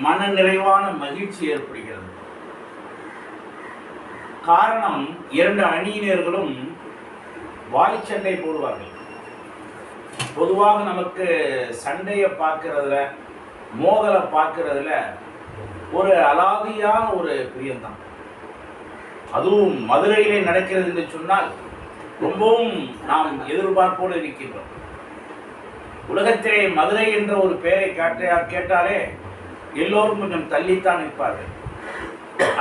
மன நிறைவான மகிழ்ச்சி ஏற்படுகிறது. காரணம், இரண்டு அணியினர்களும் வாய் சண்டை போடுவார்கள். பொதுவாக நமக்கு சண்டையை பார்க்கறதுல, மோதலை பார்க்கறதுல ஒரு அலாதியான ஒரு பிரியம்தான். அதுவும் மதுரையிலே நடக்கிறது என்று சொன்னால் ரொம்பவும் நாம் எதிர்பார்ப்போடு இருக்கின்றோம். உலகத்திலே மதுரை என்ற ஒரு பெயரை கேட்டாலே எல்லோரும் கொஞ்சம் தள்ளித்தான் நிற்பார்கள்.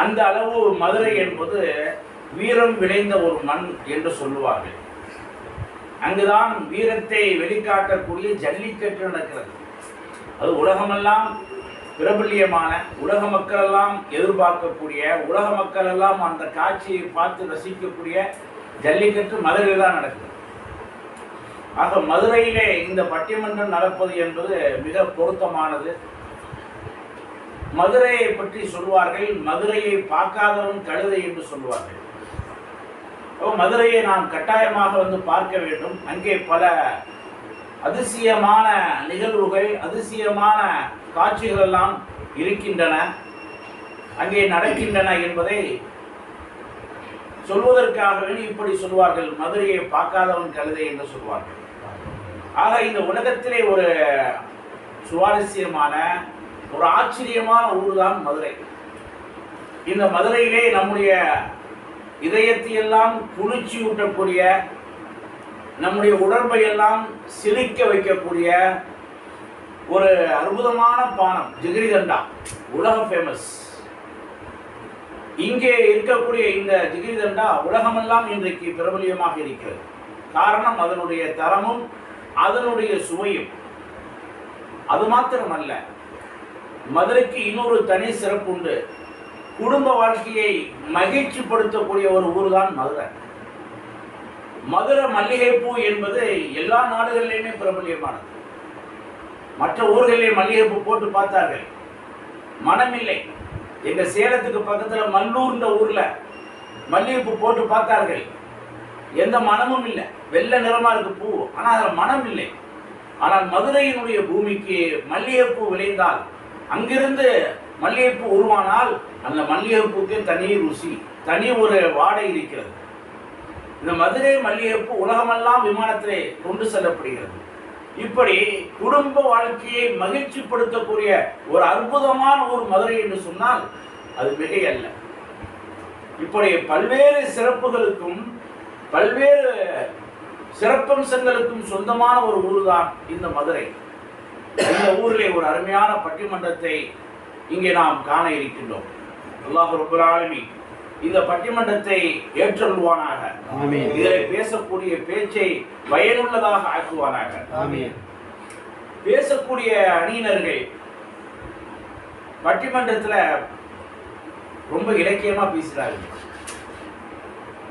அந்த அளவு மதுரை என்பது வீரம் விளைந்த ஒரு மண் என்று சொல்லுவார்கள். அங்குதான் வீரத்தை வெளிக்காட்டக்கூடிய ஜல்லிக்கட்டு நடக்கிறது. அது உலகமெல்லாம் பிரபல்யமான, உலக மக்கள் எல்லாம் எதிர்பார்க்கக்கூடிய, உலக மக்கள் எல்லாம் அந்த காட்சியை பார்த்து ரசிக்கக்கூடிய ஜல்லிக்கட்டு மதுரையில் தான் நடக்குது. ஆக மதுரையிலே இந்த பட்டிமன்றம் நடப்பது என்பது மிக பொருத்தமானது. மதுரையை பற்றி சொல்வார்கள், மதுரையை பார்க்காதவன் கழுதை என்று சொல்வார்கள். மதுரையை நாம் கட்டாயமாக வந்து பார்க்க வேண்டும். அங்கே பல அதிசயமான நிகழ்வுகள், அதிசயமான காட்சிகள் எல்லாம் இருக்கின்றன, அங்கே நடக்கின்றன என்பதை சொல்வதற்காகவே இப்படி சொல்வார்கள், மதுரையை பார்க்காதவன் கழுதை என்று சொல்வார்கள். ஆக இந்த உலகத்திலே ஒரு சுவாரஸ்யமான, ஒரு ஆச்சரியமான ஊர் தான் மதுரை. இந்த மதுரையிலே நம்முடைய இதயத்தையெல்லாம் குளிர்ச்சி ஊட்டக்கூடிய, நம்முடைய உடம்பையெல்லாம் சிலிக்க வைக்கக்கூடிய ஒரு அற்புதமான பானம் ஜிகிரிதண்டா, உலக ஃபேமஸ். இங்கே இருக்கக்கூடிய இந்த ஜிகிரிதண்டா உலகமெல்லாம் இன்றைக்கு பிரபலியமாக இருக்கிறது. காரணம், அதனுடைய தரமும் அதனுடைய சுவையும். அது மாத்திரமல்ல, மதுரைக்கு இன்னொரு தனி சிறப்பு உண்டு. குடும்ப வாழ்க்கையை மகிழ்ச்சிப்படுத்தக்கூடிய ஒரு ஊர் தான் மதுரை. மதுரை மல்லிகைப்பூ என்பது எல்லா நாடுகளிலுமே பிரபல்யமானது. மற்ற ஊர்களிலே மல்லிகைப்பூ போட்டு பார்த்தார்கள், மனமில்லை. எங்க சேலத்துக்கு பக்கத்துல மல்லூர்ன்ற ஊர்ல மல்லிகைப்பூ போட்டு பார்த்தார்கள், எந்த மனமும் இல்லை. வெள்ளை நிறமா இருக்கு பூ, ஆனால் அதில் மனம் இல்லை. ஆனால் மதுரையினுடைய பூமிக்கு மல்லிகைப்பூ விளைந்தால், அங்கிருந்து மல்லிகைப்பூ உருவானால் அந்த மல்லிகைப்பூக்கு தனி ருசி, தனி ஒரு வாடை இருக்கிறது. இந்த மதுரை மல்லிகைப்பூ உலகமெல்லாம் விமானத்திலே கொண்டு செல்லப்படுகிறது. இப்படி குடும்ப வாழ்க்கையை மகிழ்ச்சிப்படுத்தக்கூடிய ஒரு அற்புதமான ஒரு மதுரை என்று சொன்னால் அது மிகை அல்ல. இப்படி பல்வேறு சிறப்புகளுக்கும் பல்வேறு சிறப்பம்சங்களுக்கும் சொந்தமான ஒரு ஊர் தான் இந்த மதுரை. இந்த ஊரிலே ஒரு அருமையான பட்டிமன்றத்தை இங்கே நாம் காண இருக்கின்றோம். அல்லாஹ் ரப்பல் ஆலமீன் இந்த பட்டிமன்றத்தை ஏற்றல்வானாக. இதில் பேசக்கூடிய பேச்சை பயனுள்ளதாக ஆக்குவானாக. பேசக்கூடிய அணியினர்கள் பட்டிமன்றத்தில் ரொம்ப இலக்கியமா பேசுகிறார்கள்.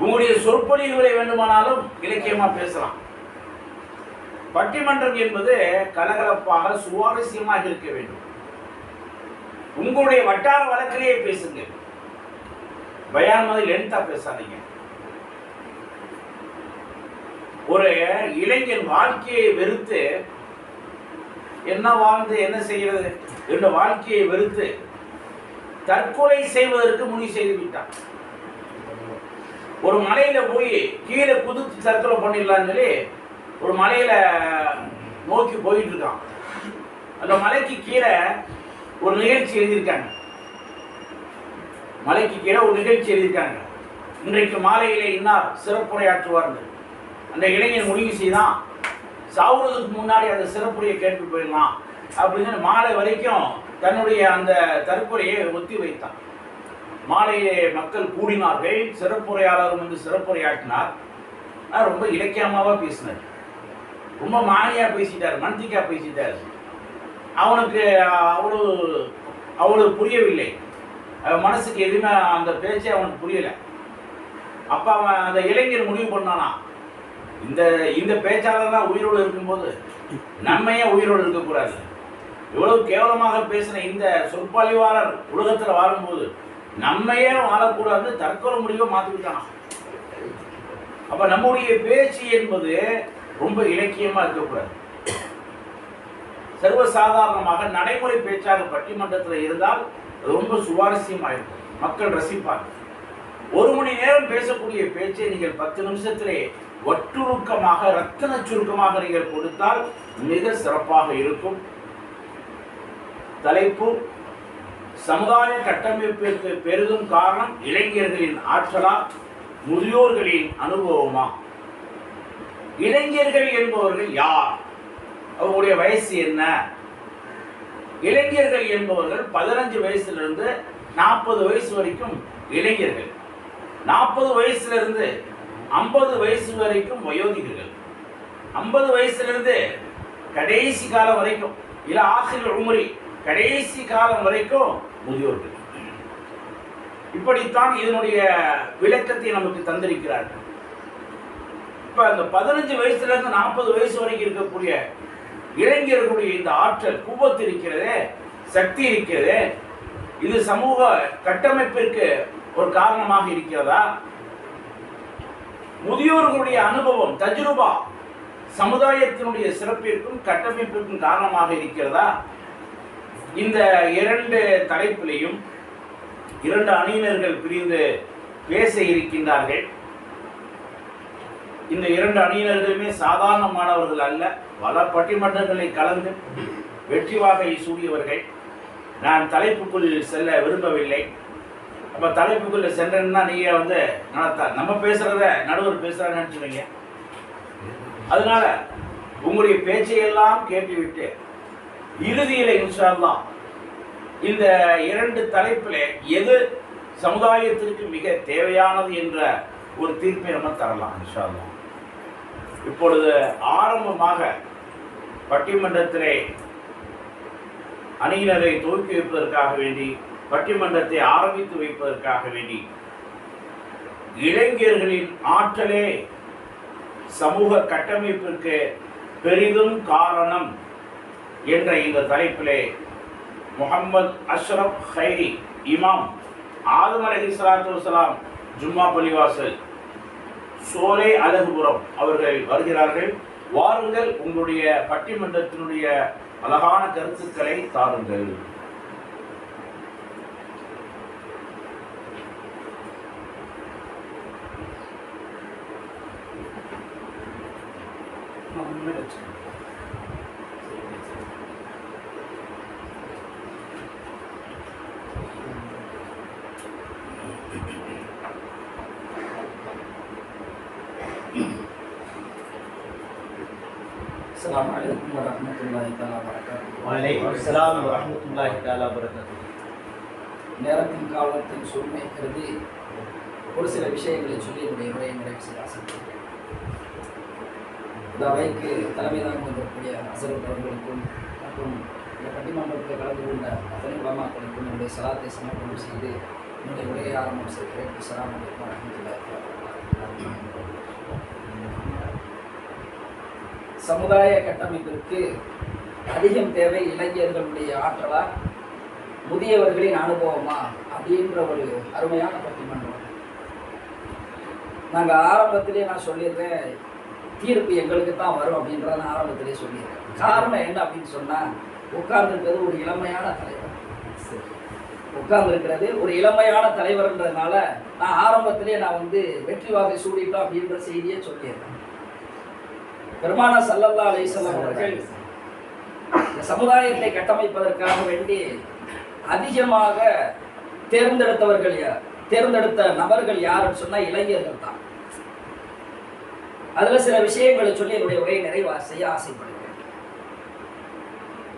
உங்களுடைய சொற்பொழிவுகளை வேண்டுமானாலும் இலக்கியமா பேசலாம். பட்டிமன்றம் என்பது கலகலப்பாக, சுவாரஸ்யமாக இருக்க வேண்டும். உங்களுடைய வட்டார வழக்கிலேயே பேசுங்க. பயான் மாதிரி லென்த்தா பேசாதீங்க. ஒரு இளைஞன் வாழ்க்கையை வெறுத்து, என்ன வாழ்ந்து என்ன செய்கிறது என்ற வாழ்க்கையை வெறுத்து தற்கொலை செய்வதற்கு முடிவு செய்து விட்டான். ஒரு மலையில போய் கீழே குதித்து தற்கொலை பண்ணிடலான்னு சொல்லி ஒரு மலையில நோக்கி போயிட்டு இருக்கான். அந்த மலைக்கு கீழே ஒரு நிகழ்ச்சி எழுதியிருக்காங்க. மலைக்கு கீழே ஒரு நிகழ்ச்சி எழுதியிருக்காங்க. இன்றைக்கு மாலையிலே இன்னார் சிறப்புரையாற்றுவார்கள். அந்த இளைஞன் முடிவு செய்தான், சாவுறதுக்கு முன்னாடி அந்த சிறப்புரையை கேட்டு போயிடலாம் அப்படின்னு மாலை வரைக்கும் தன்னுடைய அந்த தற்கொலையை ஒத்தி வைத்தான். மாலையிலே மக்கள் கூடினார்கள். சிறப்புரையாளர் வந்து சிறப்புரையாற்றினார். ரொம்ப இலக்கியமாகவே பேசினார், ரொம்ப மானியா பேசிட்டார், மந்திக்கா பேசிட்டார். அவனுக்கு அவ்வளவு புரியவில்லை. மனசுக்கு எதுவுமே அந்த பேச்சே அவனுக்கு புரியலை. அப்போ அவன் அந்த இளைஞர் முடிவு பண்ணானா, இந்த பேச்சாளர் தான் உயிரோடு இருக்கும்போது நம்ம ஏன் உயிரோடு இருக்கக்கூடாது? இவ்வளவு கேவலமாக பேசின இந்த சொற்பொழிவாளர் உலகத்தில் வாழும்போது நம்ம ஏன் வாழக்கூடாதுன்னு தற்கொலை முடிவை மாற்றிவிட்டானா. அப்போ நம்முடைய பேச்சு என்பது ரொம்ப இலக்கியமாக இருக்கக்கூடாது. சர்வசாதாரணமாக நடைமுறை பேச்சாக பட்டிமன்றத்தில் இருந்தால் ரொம்ப சுவாரஸ்யமாக இருக்கும், மக்கள் ரசிப்பார்கள். 1 மணி நேரம் பேசக்கூடிய பேச்சை நீங்கள் 10 நிமிஷத்திலே வட்டுருக்கமாக ரத்தன சுருக்கமாக நீங்கள் கொடுத்தால் மிக சிறப்பாக இருக்கும். தலைப்பு: சமுதாய கட்டமைப்பிற்கு பெரிதும் காரணம் இளைஞர்களின் ஆற்றலா, முதியோர்களின் அனுபவமா? இளைஞர்கள் என்பவர்கள் யார்? அவங்களுடைய வயசு என்ன? இளைஞர்கள் என்பவர்கள் 15 வயசிலிருந்து 40 வயசு வரைக்கும் இளைஞர்கள், 40 வயசிலிருந்து 50 வயசு வரைக்கும் வயோதிகர்கள், 50 வயசிலிருந்து கடைசி காலம் வரைக்கும் இல்ல ஆசிரியர் உமரி கடைசி காலம் வரைக்கும் முதியோர்கள். இப்படித்தான் இதனுடைய விளக்கத்தை நமக்கு தந்திருக்கிறார்கள். இப்ப அந்த 15 வயசுல இருந்து 40 வயசு வரைக்கும் இருக்கக்கூடிய இளைஞர்களுடைய இந்த ஆற்றல் குவத்து இருக்கிறதே, சக்தி இருக்கிறதே, இது சமூக கட்டமைப்பிற்கு ஒரு காரணமாக இருக்கிறதா? முதியோர்களுடைய அனுபவம் தஜ்ருபா சமுதாயத்தினுடைய சிறப்பிற்கும் கட்டமைப்பிற்கும் காரணமாக இருக்கிறதா? இந்த 2 தலைப்பிலையும் 2 அணியினர்கள் பிரிந்து பேச இருக்கின்றார்கள். இந்த 2 அணியினர்களுமே சாதாரணமானவர்கள் அல்ல, பல பட்டிமன்றங்களை கலந்து வெற்றி வாகை சூடியவர்கள். நான் தலைப்புக்குள் செல்ல விரும்பவில்லை. அப்ப தலைப்புக்குள்ள சென்றேன்னா நீங்க நம்ம பேசுறத நடுவர் பேசுறான்னு நினைச்சுவீங்க. அதனால உங்களுடைய பேச்சையெல்லாம் கேட்டுவிட்டு இறுதியில இன்ஷா அல்லாஹ் இந்த 2 தலைப்பில் எது சமுதாயத்திற்கு மிக தேவையானது என்ற ஒரு தீர்ப்பை நம்ம தரலாம் இன்ஷா அல்லாஹ். இப்பொழுது ஆரம்பமாக பட்டிமன்றத்திலே அணியினரை துவக்கி வைப்பதற்காக வேண்டி, பட்டிமன்றத்தை ஆரம்பித்து வைப்பதற்காக வேண்டி, இளைஞர்களின் ஆற்றலே சமூக கட்டமைப்பிற்கு பெரிதும் காரணம் என்ற இந்த தலைப்பிலே முஹம்மது அஷ்ரப் ஹைரி இமாம் ஆதம் அலைஹிஸ்ஸலாத்து வஸ்ஸலாம் ஜும்மா பள்ளிவாசல் சோலை அழகுபுரம் அவர்கள் வருகிறார்கள். வாருங்கள், உங்களுடைய பட்டிமன்றத்தினுடைய அழகான கருத்துக்களை தாருங்கள். अस्सलामु अलैकुम வரஹ்மத்துல்லாஹி தஆலா வபரகாத்துஹு. வலைக்கும் ஸலாம் வரஹ்மத்துல்லாஹி தஆலா வபரகாத்துஹு. நேரத்தின் காலத்தின் சூழ்நிலை கருதி ஒரு சில விஷயங்களை சொல்லி என்னுடைய உரையை நிறைவு செய்ய ஆசைப்படுகிறேன். இந்த அவைக்கு தலைமை தாங்கி வந்திருக்கக்கூடிய ஹசரத் அவர்களுக்கும் மற்றும் இந்த பட்டிமன்றத்தில் கலந்து கொண்ட அத்தனை உலமாக்களுக்கும் என்னுடைய சலாத்தை சமர்ப்பணம் செய்து என்னுடைய உரையை ஆரம்பம் செய்கிறேன். அஸ்ஸலாமு அலைக்கும் வரஹ்மத்துல்லாஹி தஆலா வபரகாத்துஹு. சமுதாய கட்டமைப்பிற்கு அதிகம் தேவை இளைஞர்களுடைய ஆற்றலா, முதியவர்களின் அனுபவமா அப்படின்ற ஒரு அருமையான பட்டிமன்றம். நாங்கள் ஆரம்பத்திலே நான் சொல்லிடுறேன், தீர்ப்பு எங்களுக்கு தான் வரும் அப்படின்றத நான் ஆரம்பத்திலே சொல்லிடுறேன். காரணம் என்ன அப்படின்னு சொன்னால், உட்கார்ந்துருக்கிறது ஒரு இளமையான தலைவர், உட்கார்ந்துருக்கிறது ஒரு இளமையான தலைவர்ன்றதுனால நான் ஆரம்பத்திலே நான் வெற்றி வாகை சூடிட்டோம் அப்படின்ற செய்தியை சொல்லிடுறேன். பெருமானா ஸல்லல்லாஹு அலைஹி வஸல்லம் அவர்கள் இந்த சமுதாயத்தை கட்டமைப்பதற்காக வேண்டி அதிகமாக தேர்ந்தெடுத்த நபர்கள் யாருன்னு சொன்னா இளைஞர்கள் தான். அதுல சில விஷயங்களை சொல்லி என்னுடைய உரையை நிறைவு செய்ய ஆசைப்படுகிறேன்.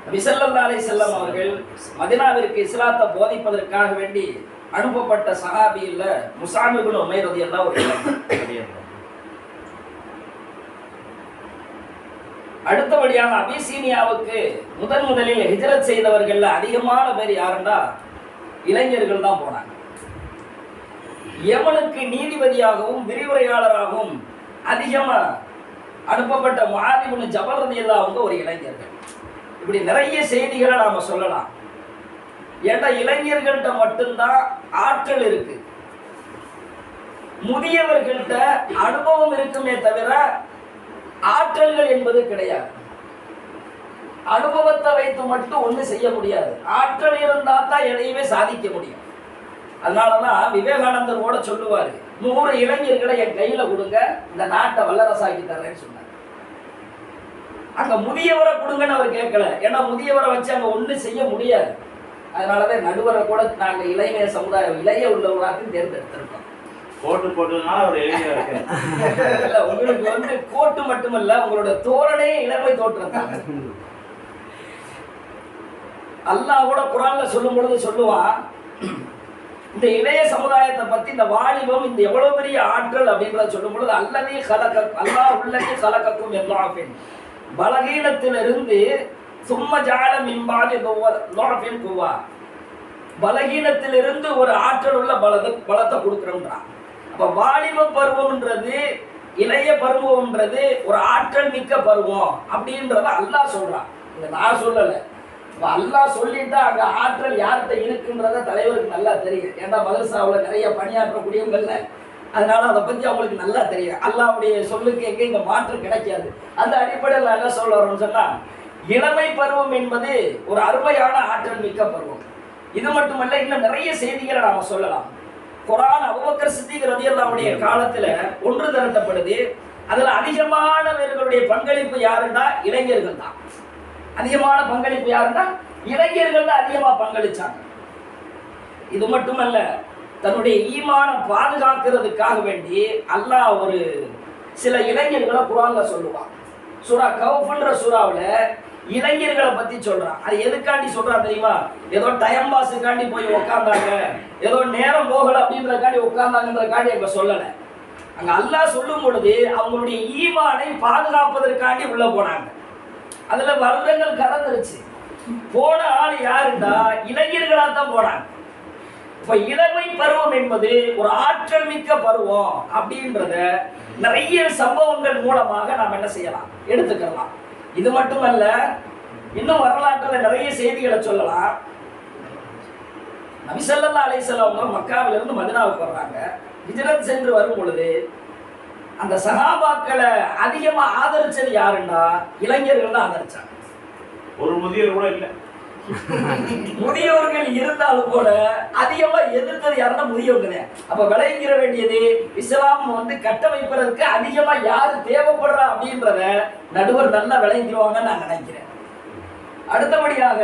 நபி ஸல்லல்லாஹு அலைஹி வஸல்லம் அவர்கள் மதீனாவிற்கு இஸ்லாத்தை போதிப்பதற்காக வேண்டி அனுப்பப்பட்ட சஹாபியில் முஸாப் இப்னு உமைர் ரலியல்லாஹு அன்ஹு. அடுத்தபடியாக அபிசீனியாவுக்கு முதலில் ஹிஜ்ரத் செய்தவர்கள் அதிகமான பேர் யாருன்னா இளைஞர்கள் தான் போனாங்க. யமனுக்கு நீதிபதியாகவும் விரிவுரையாளராகவும் அதிகமா அனுப்பப்பட்ட முஆத் இப்னு ஜபல் ரலியல்லாஹு அன்ஹு ஒரு இளைஞர்கள். இப்படி நிறைய செய்திகளை நாம சொல்லலாம். ஏன்னா இளைஞர்கள்ட்ட மட்டும்தான் ஆற்றல் இருக்கு, முதியவர்கள்ட்ட அனுபவம் இருக்குமே தவிர ஆற்றல்கள் என்பது கிடையாது. அனுபவத்தை வைத்து மட்டும் ஒண்ணு செய்ய முடியாது. ஆற்றல் இருந்தா தான் எதையுமே சாதிக்க முடியும். அதனாலதான் விவேகானந்தர் கூட சொல்லுவாரு, 100 இளைஞர்களை என் கையில கொடுங்க, இந்த நாட்டை வல்லரசாக்கி தர்றேன்னு சொன்னார். அங்க முதியவரை கொடுங்கன்னு அவர் கேட்கல. ஏன்னா முதியவரை வச்சு அங்க ஒண்ணு செய்ய முடியாது. அதனாலதான் நடுவரை கூட நாங்க இளைஞர் சமுதாயம் இளைய உள்ளவராக தேர்ந்தெடுத்திருக்கோம். கோட்டு போட்டதுனால அவர் இளைஞர் இருக்கு. இல்ல, உங்களுக்கு வந்து கோட்டு மட்டுமல்ல, உங்களோட தோரணையே இளமை தோற்றம். அல்லாஹ் கூட குர்ஆன்ல சொல்லும் பொழுது சொல்லுவான், இந்த இளைய சமுதாயத்தை பத்தி, இந்த வாலிபம் இந்த எவ்வளவு பெரிய ஆற்றல் அப்படின்றத சொல்லும் பொழுது, அல்லதி கலக்க அல்லாஹ் உள்ளதி கலக்கக்கும் எல்லாஃபின், பலகீனத்திலிருந்து சும்ம ஜால மின்பாதி லோஃபின் குவா, பலகீனத்திலிருந்து ஒரு ஆற்றல் உள்ள பலத்தை கொடுக்குறோம்ன்றான். அப்ப வாலிப பருவம்ன்றது, இளைய பருவம்ன்றது ஒரு ஆற்றல் மிக்க பருவம் அப்படின்றத அல்லாஹ் சொல்றான். இதை நான் சொல்லலை. இப்போ அல்லாஹ் சொல்லிட்டா அங்க ஆற்றல் யார்கிட்ட இருக்குன்றத தலைவருக்கு நல்லா தெரியும். ஏன்னா மதரசாவில் நிறைய பணியாற்றக்கூடியவங்கல்ல, அதனால அதை பத்தி அவங்களுக்கு நல்லா தெரியும். அல்லாஹ்வுடைய சொல்லுக்கு எங்கே இங்க மாற்றம் கிடைக்காது. அந்த அடிப்படையில் என்ன சொல்ல வரோம்னு சொன்னா, இளமை பருவம் என்பது ஒரு அருமையான ஆற்றல் மிக்க பருவம். இது மட்டுமல்ல, இன்னும் நிறைய செய்திகளை நாம சொல்லலாம். குர்ஆன் அபூபக்கர் சித்திக் ரலியல்லாஹுடைய காலத்துல ஒன்று திரட்டப்படுது. அதுல அதிகமானவர்களுடைய பங்களிப்பு யாருன்னா இளைஞர்கள் தான். அதிகமான பங்களிப்பு யாருன்னா இளைஞர்கள் தான் அதிகமா பங்களிச்சாங்க. இது மட்டுமல்ல, தன்னுடைய ஈமானை பாதுகாக்கிறதுக்காக வேண்டி அல்லாஹ் ஒரு சில இளைஞர்களை குர்ஆன்ல சொல்லுவான். சூரா கௌஃப்ன்ற சூறாவுல இளைஞர்களை பத்தி சொல்றான். அது எதுக்காண்டி சொல்றான் தெரியுமா? ஏதோ டைம் பாஸுக்காண்டி போய் உட்கார்ந்தாங்க, ஏதோ நேரம் போகல அப்படின்றதுக்காண்டி உட்கார்ந்தாங்கன்றதுக்காண்டி அங்க சொல்லலை. அங்க அல்லாஹ் சொல்லும் பொழுது அவங்களுடைய ஈமானை பாதுகாப்பதற்காண்டி உள்ள போனாங்க. அதுல வருடங்கள் கடந்துருச்சு. போன ஆள் யாருன்னா இளைஞர்களா தான் போனாங்க. இப்ப இளமை பருவம் என்பது ஒரு ஆற்றல் மிக்க பருவம் அப்படின்றத நிறைய சம்பவங்கள் மூலமாக நாம் என்ன செய்யலாம், எடுத்துக்கலாம். இது மட்டுமல்ல, இன்னும் வரலாற்றில் நிறைய செய்திகளை சொல்லலாம். நபி ஸல்லல்லாஹு அலைஹி வஸல்லம் மக்காவிலிருந்து மதீனாவுக்கு வர்றாங்க. ஹிஜ்ரத் சென்று வரும் பொழுது அந்த சஹாபாக்களை அதிகமா ஆதரிச்சது யாருன்னா இளைஞர்கள் தான் ஆதரிச்சாங்க. ஒரு முதியவர் கூட இல்லை. முதியவர்கள் இருந்தாலும் கூட அதிகமா எதிர்த்தது யாருன்னா முதியவங்க. அப்ப விளைவிக்கிற வேண்டியது, இஸ்லாம் வந்து கட்டமைப்பதற்கு அதிகமா யாரு தேவைப்படுறா அப்படின்றத நடுவர் நல்லா விளைவிடுவாங்கன்னு நான் நினைக்கிறேன். அடுத்தபடியாக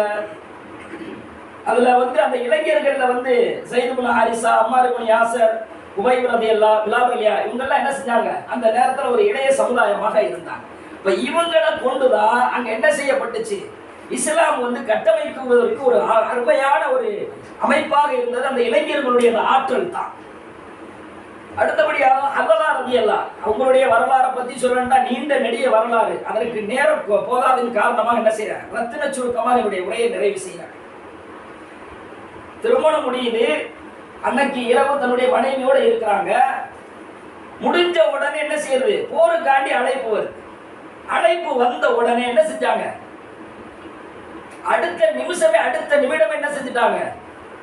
அதுல வந்து அந்த இளைஞர்கள்ல வந்து ஸைத் இப்னு ஹாரிஸா, அம்மார் இப்னு யாஸர், உபய் ரலியல்லாஹு பிலால் இவங்கெல்லாம் என்ன செஞ்சாங்க, அந்த நேரத்துல ஒரு இளைய சமுதாயமாக இருந்தாங்க. இப்ப இவங்களை கொண்டுதான் அங்க என்ன செய்யப்பட்டுச்சு, இஸ்லாம் வந்து கட்டமைக்குவதற்கு ஒரு அருமையான ஒரு அமைப்பாக இருந்தது அந்த இளைஞர்களுடைய ஆற்றல் தான். அடுத்தபடியாக ஹல்லலா ரலியல்லாஹு அவங்களுடைய வரலாறை பத்தி சொல்லணும்னா நீண்ட நெடிய வரலாறு. அதற்கு நேரம் போதாதன் காரணமாக என்ன செய்யறாங்க, ரத்தின சுருக்கமாக என்னுடைய உரையை நிறைவு செய்யறாங்க. திருமணம் முடியுது. அன்னைக்கு இரவு தன்னுடைய மனைவியோட இருக்கிறாங்க. முடிஞ்ச உடனே என்ன செய்யறது, போருக்காண்டி அழைப்பு வருது. அழைப்பு வந்த உடனே என்ன செஞ்சாங்க, அடுத்த நிமிடம் என்ன செஞ்சுட்டாங்க,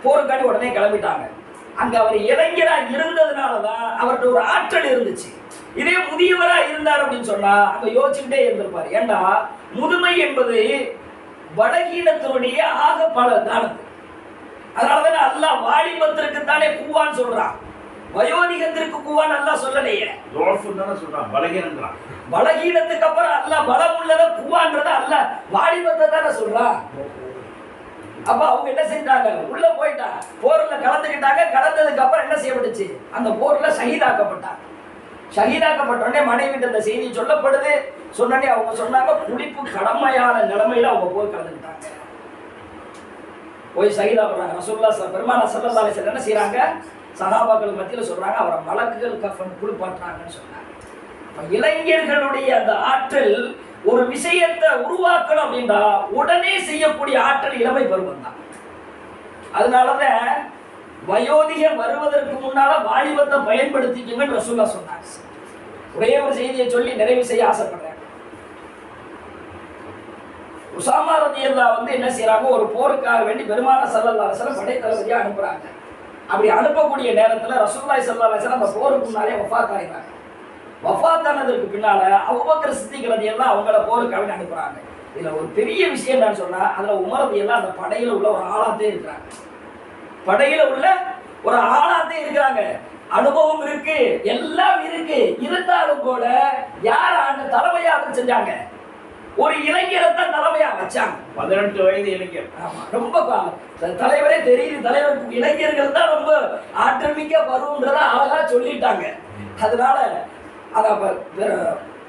போருக்காண்டி உடனே கிளம்பிட்டாங்க. அங்க அவர் இளைஞரா இருந்ததுனாலதான் அவர்கிட்ட ஒரு ஆற்றல் இருந்துச்சு. இதே முதியவரா இருந்தார் அப்படின்னு சொன்னா அங்க யோசிச்சுக்கிட்டே இருந்திருப்பாரு. ஏண்டா முதுமை என்பது பலகீனத்தினுடைய ஆக பல தானது. அதனாலதான் அல்லாஹ் வாலிபத்திற்கு தானே கூவான்னு சொல்றான், வயோதிகத்திற்கு கூவான்னு அல்லாஹ் சொல்லலையே. சொல்றான் பலகீனங்கிறான். பலகீனத்துக்கு அப்புறம் அல்லாஹ் பலம் உள்ளத கூவான்றத அல்லாஹ் வாலிபத்தை தானே சொல்றான். அப்ப அவங்க என்ன செஞ்சாங்க, உள்ள போயிட்டாங்க, போர்ல கலந்துக்கிட்டாங்க. கலந்ததுக்கு அப்புறம் என்ன செய்யப்பட்டுச்சு, அந்த போர்ல ஷஹீதாக்கப்பட்டாங்க. ஷஹீதாக்கப்பட்டோடனே மனைவிட்டு அந்த செய்தி சொல்லப்படுது. சொன்னே அவங்க சொன்னாங்க, குளிப்பு கடமையான நிலைமையில அவங்க போர் கலந்துக்கிட்டாங்க, போய் ஷஹீதாப்படுறாங்க. ரசூலுல்லாஹ் பெருமானார் ஸல்லல்லாஹு அலைஹி வஸல்லம் என்ன செய்யறாங்க, சஹாபாக்கள் மத்தியில சொல்றாங்க, அவரை மலக்குகள் கஃபன் குளிப்பாட்டுறாங்கன்னு சொன்னாங்க. இளைஞர்களுடைய அந்த ஆற்றல், ஒரு விஷயத்தை உருவாக்கணும் அப்படின்னா உடனே செய்யக்கூடிய ஆற்றல் இளமை பருவம் தான். அதனாலதான் வயோதிகம் வருவதற்கு முன்னால வாலிபத்தை பயன்படுத்திக்கணும்னு ரசூலுல்லாஹ் சொன்னாங்க. ஒரே ஒரு செய்தியை சொல்லி நிறைவு செய்ய ஆசைப்படுறேன். உசாமா ரலியல்லாஹு வந்து என்ன செய்யறாங்க, ஒரு போருக்காக வேண்டி பெருமானார் ஸல்லல்லாஹு அலைஹி வஸல்லம் படைத்தளபதியா அனுப்புறாங்க. அப்படி அனுப்பக்கூடிய நேரத்துல ரசூலுல்லாஹி ஸல்லல்லாஹு அலைஹி வஸல்லம் அந்த போருக்கு முன்னாலே வஃபாத் ஆயிட்டாங்க. வஃபாத் ஆனதற்கு பின்னால அபூபக்கர் சித்திக் ரலியல்லாஹு அவங்கள போருக்காக அனுப்புறாங்க. இதுல ஒரு பெரிய விஷயம் என்னன்னு சொன்னா, அதுல உமர் எல்லாம் அந்த படையில உள்ள ஒரு ஆளாத்தே இருக்கிறாங்க. படையில உள்ள ஒரு ஆளாத்தே இருக்கிறாங்க. அனுபவம் இருக்கு, எல்லாம் இருக்கு. இருந்தாலும் கூட யார் அந்த தலைமையாக செஞ்சாங்க? ஒரு இளைஞரை தான் தலைமையா வச்சாங்க. 18 வயது இளைஞர். ஆமா, ரொம்ப தலைவரே தெரியுது. தலைவர் இளைஞர்கள் தான் ரொம்ப ஆற்றல் மிக்க பருவன்றத அழகா சொல்லிட்டாங்க. அதனால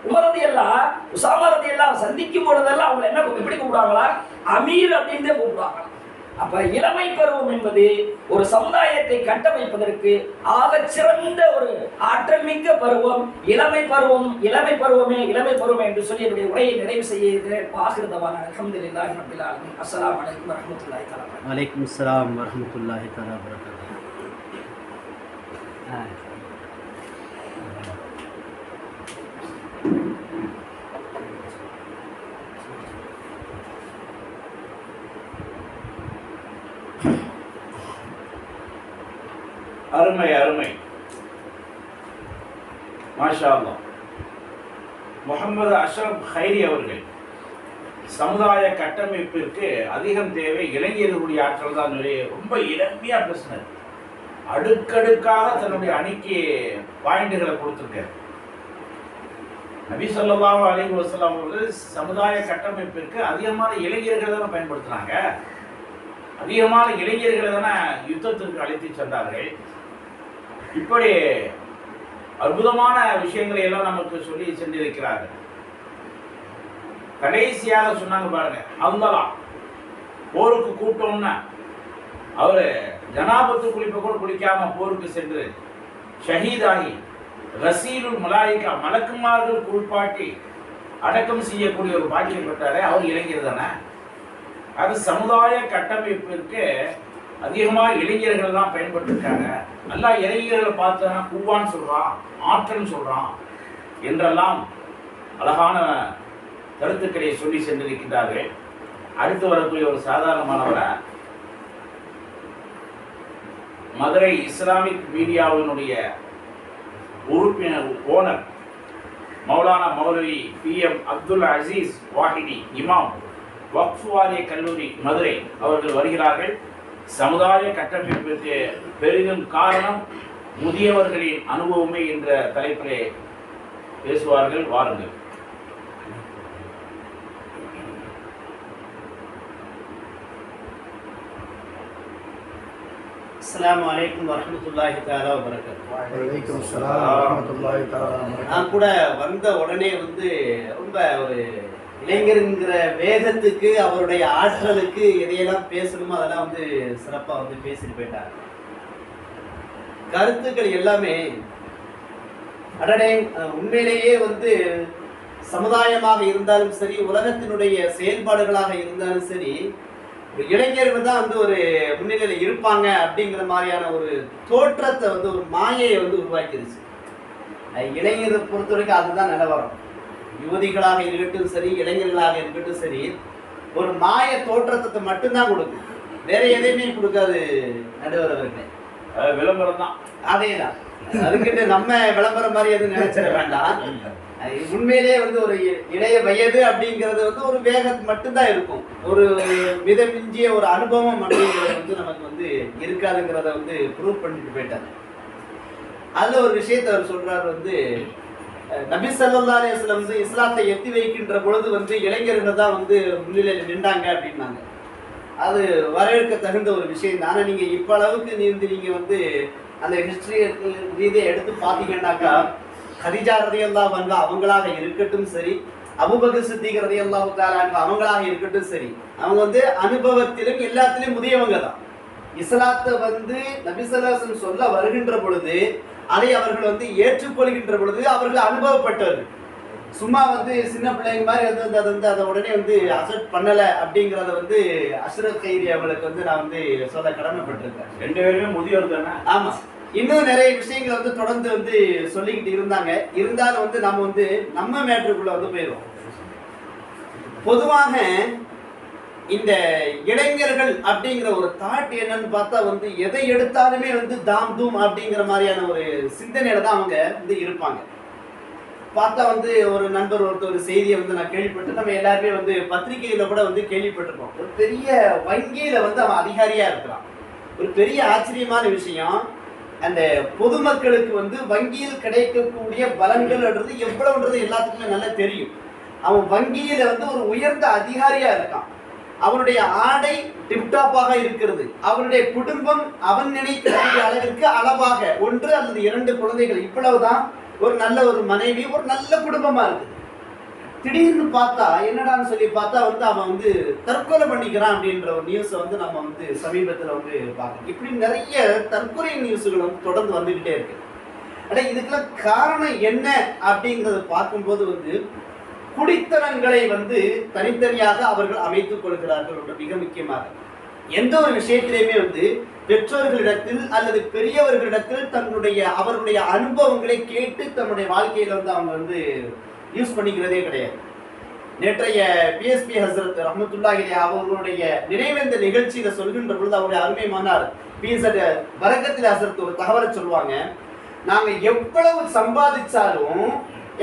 உமரதி எல்லாம் உசாமரதி எல்லாம் சந்திக்கும் பொழுதெல்லாம் அவங்க என்ன எப்படி கூப்பிடுவாங்களா? அமீர் அப்படின்னு கூப்பிடுவாங்க. அப்ப இளமை பருவம் என்பது ஒரு சமுதாயத்தை கட்டமைப்பதற்கு ஆக சிறந்த ஒரு ஆற்றல் மிக்க பருவம். இளமை பருவம், இளமை பருவமே, இளமை பருவம் என்று சொல்லி என்னுடைய உரையை நிறைவு செய்ய பாகிருதவான அல்ஹம்துலில்லாஹி ரப்பில் ஆலமீன். அஸ்ஸலாமு அலைக்கும் வரஹ்மத்துல்லாஹி தஆலா. வலைக்கும் அஸ்ஸலாம் வரஹ்மத்துல்லாஹி தஆலா வபரகாத்துஹு. அருமை அருமை, மாஷா அல்லாஹ். முகமது அஷ்ரப் ஹைரி அவர்கள் சமுதாய கட்டமைப்பிற்கு அதிகம் தேவை இளைஞர்களுடைய ஆற்றல் தான். ரொம்ப இளமையா பேசினார். அடுக்கடுக்காக தன்னுடைய அணிக்கு பாயிண்டுகளை கொடுத்திருக்கார். நபி ஸல்லல்லாஹு அலைஹி வஸல்லம் அவர்கள் சமுதாய கட்டமைப்பிற்கு அதிகமான இளைஞர்களை தானே பயன்படுத்தினாங்க. அதிகமான இளைஞர்களை தானே யுத்தத்திற்கு அழைத்து சென்றார்கள். இப்படி அற்புதமான விஷயங்களை எல்லாம் நமக்கு சொல்லி சென்றிருக்கிறார்கள். கடைசியாக சொன்னாங்க பாருங்க, அந்தலா போருக்கு கூட்டம்னா அவரு ஜனாபத்து குளிப்ப கூட குளிக்காம போருக்கு சென்று ஷஹீதாகி ரசீலுல் மலாயிகா மலக்குமார்கள் குளிப்பாட்டி அடக்கம் செய்யக்கூடிய ஒரு பாக்கியம் பெற்றாரே, அவர் இளைஞர் தானே. அது சமுதாய கட்டமைப்பிற்கு அதிகமாக இளைஞர்கள் தான் பயன்பட்டுருக்காங்க. நல்லா இளைஞர்களை பார்த்தா கூவான்னு சொல்றான், ஆற்றல் சொல்றான் என்றெல்லாம் அழகான கருத்துக்களை சொல்லி சென்றிருக்கிறார்கள். அடுத்து வரக்கூடிய ஒரு சாதாரணமானவரை மதுரை இஸ்லாமிக் மீடியாவினுடைய உறுப்பினர் ஓனர் மௌலானா மௌலவி PM அப்துல் அசீஸ் வாஹிதி இமாம் வக்ஃப் வாரிய கல்லூரி மதுரை அவர்கள் வருகிறார்கள். சமுதாய கட்டமைப்பிற்கு பெரிதும் காரணம் முதியவர்களின் அனுபவமே என்ற தலைப்பிலே பேசுவார்கள். வாருங்கள். அஸ்ஸலாமு அலைக்கும் வரஹ்மத்துல்லாஹி தஆலா வபரகாத்துஹு. வலைக்கும் ஸலாம் வரஹ்மத்துல்லாஹி தஆலா வபரகாத்துஹு. நான் கூட வந்த உடனே ரொம்ப ஒரு இளைஞருங்கிற வேகத்துக்கு அவருடைய ஆற்றலுக்கு எதையெல்லாம் பேசணுமோ அதெல்லாம் சிறப்பாக பேசிட்டு போயிட்டாங்க. கருத்துக்கள் எல்லாமே அடடே உண்மையிலேயே சமுதாயமாக இருந்தாலும் சரி, உலகத்தினுடைய செயல்பாடுகளாக இருந்தாலும் சரி, இளைஞர்கள் தான் ஒரு முன்னிலையில் இருப்பாங்க அப்படிங்கிற மாதிரியான ஒரு தோற்றத்தை ஒரு மாயையை உருவாக்கிடுச்சு. இளைஞரை பொறுத்த வரைக்கும் அதுதான் நிலவரம். யுவதிகளாக இருக்கட்டும் சரி, இளைஞர்களாக இருக்கட்டும் சரி, ஒரு மாய தோற்றத்தை மட்டும்தான் கொடுக்கும், வேற எதையுமே கொடுக்காது. நடுவர் அவர்களே, விளம்பரம் தான். அதேதான். அதுக்கிட்ட நம்ம விளம்பரம் மாதிரி எதுவும் நினைச்சிட வேண்டாம். உண்மையிலேயே ஒரு இளைய வயது அப்படிங்கிறது ஒரு வேகம் மட்டும்தான் இருக்கும். ஒரு மிதமிஞ்சிய ஒரு அனுபவம் அப்படிங்கிறது நமக்கு இருக்காதுங்கிறத ப்ரூவ் பண்ணிட்டு போயிட்டாங்க. அதுல ஒரு விஷயத்தை அவர் சொல்றாரு, நபி ஸல்லல்லாஹு அலைஹி வஸல்லம் இஸ்லாத்தை எத்தி வைக்கின்ற பொழுது இளைஞர்கள் தான் முன்னிலையில் நின்றாங்க அப்படின்னாங்க. அது வரவேற்க தகுந்த ஒரு விஷயம் தானே. நீங்க இப்ப அளவுக்கு நீங்க அந்த ஹிஸ்டரி ரீதியை எடுத்து பார்த்தீங்கன்னாக்கா, கதீஜா ரலியல்லாஹு அன்ஹா அவங்களாக இருக்கட்டும் சரி, அபூபக்கர் சித்திக் ரலியல்லாஹு தஆலா அன்ஹு அவங்களாக இருக்கட்டும் சரி, அவங்க அனுபவத்திலும் எல்லாத்திலும் முதியவங்க தான். இஸ்லாத்தை நபி ஸல்லல்லாஹு அலைஹி வஸல்லம் சொல்ல வருகின்ற பொழுது அதை அவர்கள் ஏற்றுக்கொள்கின்ற பொழுது அவர்கள் அனுபவப்பட்டவர்கள். சும்மா சின்ன பிள்ளைங்க மாதிரி அதை உடனே அக்செப்ட் பண்ணல அப்படிங்கறத அஷ்ரப் ஹைரி அவங்களுக்கு நான் சொல்ல கடமைப்பட்டிருக்கேன். 2 பேருமே முதியோர் தானே. ஆமா, இன்னும் நிறைய விஷயங்கள் தொடர்ந்து சொல்லிக்கிட்டு இருந்தாங்க. இருந்தாலும் நம்ம மேட்டருக்குள்ள போயிடுவோம். பொதுவாக இந்த இளைஞர்கள் அப்படிங்கிற ஒரு தாட் என்னன்னு பார்த்தா எதை எடுத்தாலுமே தாம் தூம் அப்படிங்கிற மாதிரியான ஒரு சிந்தனையில தான் அவங்க இருப்பாங்க. பார்த்தா வந்து ஒரு நண்பர் ஒருத்தர் ஒரு செய்தியை வந்து நான் கேள்விப்பட்டு, நம்ம எல்லாருமே வந்து பத்திரிகையில கூட வந்து கேள்விப்பட்டிருக்கோம். ஒரு பெரிய வங்கியில வந்து அவன் அதிகாரியா இருக்கிறான். ஒரு பெரிய ஆச்சரியமான விஷயம், அந்த பொதுமக்களுக்கு வந்து வங்கியில் கிடைக்கக்கூடிய பலன்கள்ன்றது எவ்வளவுன்றது எல்லாத்துக்குமே நல்லா தெரியும். அவன் வங்கியில வந்து ஒரு உயர்ந்த அதிகாரியா இருக்கான். அவனுடைய ஆடை டிப்டாப்பாக இருக்கிறது. அவனுடைய குடும்பம் அவன் நினைக்கக்கூடிய அளவிற்கு அளவாக 1 அல்லது 2 குழந்தைகள், இவ்வளவுதான். ஒரு நல்ல ஒரு மனைவி, ஒரு நல்ல குடும்பமா இருக்குது. திடீர்னு பார்த்தா என்னடான்னு சொல்லி பார்த்தா வந்து அவன் வந்து தற்கொலை பண்ணிக்கிறான் அப்படின்ற ஒரு நியூஸை வந்து நம்ம வந்து சமீபத்தில் வந்து பார்க்கணும். இப்படி நிறைய தற்கொலை நியூஸுகள் வந்து தொடர்ந்து வந்துகிட்டே இருக்கு. ஆனால் இதுக்கெல்லாம் காரணம் என்ன அப்படிங்கிறத பார்க்கும்போது வந்து குடித்தனங்களை வந்து தனித்தனியாக அவர்கள் அமைத்துக் கொள்கிறார்கள். மிக முக்கியமாக எந்த ஒரு விஷயத்திலையுமே வந்து பெற்றோர்களிடத்தில் அல்லது பெரியவர்களிடத்தில் அவர்களுடைய அனுபவங்களை கேட்டு தன்னுடைய வாழ்க்கையில வந்து அவங்க வந்து யூஸ் பண்ணிக்கிறதே கிடையாது. நேற்றைய பிஎஸ்பி ஹசரத் ரஹ்மத்துல்லாஹி அலைஹி அவர்களுடைய நினைவேந்த நிகழ்ச்சியில சொல்கின்ற பொழுது அவருடைய அருமையானார் பிஎஸ்ஆர் பரக்கத்தில் ஹசரத் ஒரு தகவலை சொல்லுவாங்க. நாங்க எவ்வளவு சம்பாதிச்சாலும்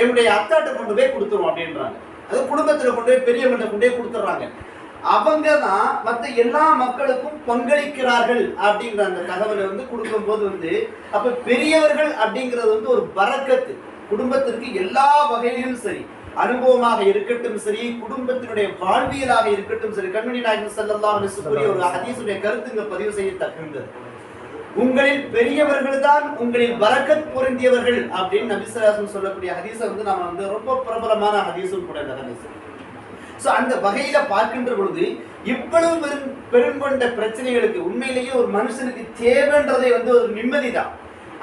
என்னுடைய அத்தாட்ட கொண்டு போய் கொடுத்துருவோம் அப்படின்றாங்க. அது குடும்பத்துல கொண்டு போய் பெரியவங்கள்ட்ட கொண்டு போய் கொடுத்துட்றாங்க. அவங்க தான் மற்ற எல்லா மக்களுக்கும் பங்களிக்கிறார்கள் அப்படிங்கிற அந்த தகவலை வந்து கொடுக்கும்போது வந்து அப்ப பெரியவர்கள் அப்படிங்கிறது வந்து ஒரு பரக்கத்து. குடும்பத்திற்கு எல்லா வகையிலும் சரி, அனுபவமாக இருக்கட்டும் சரி, குடும்பத்தினுடைய வாழ்வியலாக இருக்கட்டும் சரி. கண்மணி நாயகம் ஸல்லல்லாஹு அலைஹி வஸல்லம் ஒரு ஹதீஸுடைய கருத்துங்க பதிவு செய்யத்தக்கது. உங்களில் பெரியவர்கள் தான் உங்களில் பரக்கத் பொருந்தியவர்கள் அப்படின்னு நபி ஸல்லல்லாஹு அலைஹி வஸல்லம் சொல்லக்கூடிய ஹதீஸை வந்து நாம வந்து ரொம்ப பிரபலமான ஹதீஸும் கூட இந்த ஹதீஸ். ஸோ அந்த வகையில பார்க்கின்ற பொழுது இவ்வளவு பெருங்கொண்ட பிரச்சனைகளுக்கு உண்மையிலேயே ஒரு மனுஷனுக்கு தேவைன்றதை வந்து ஒரு நிம்மதி தான்.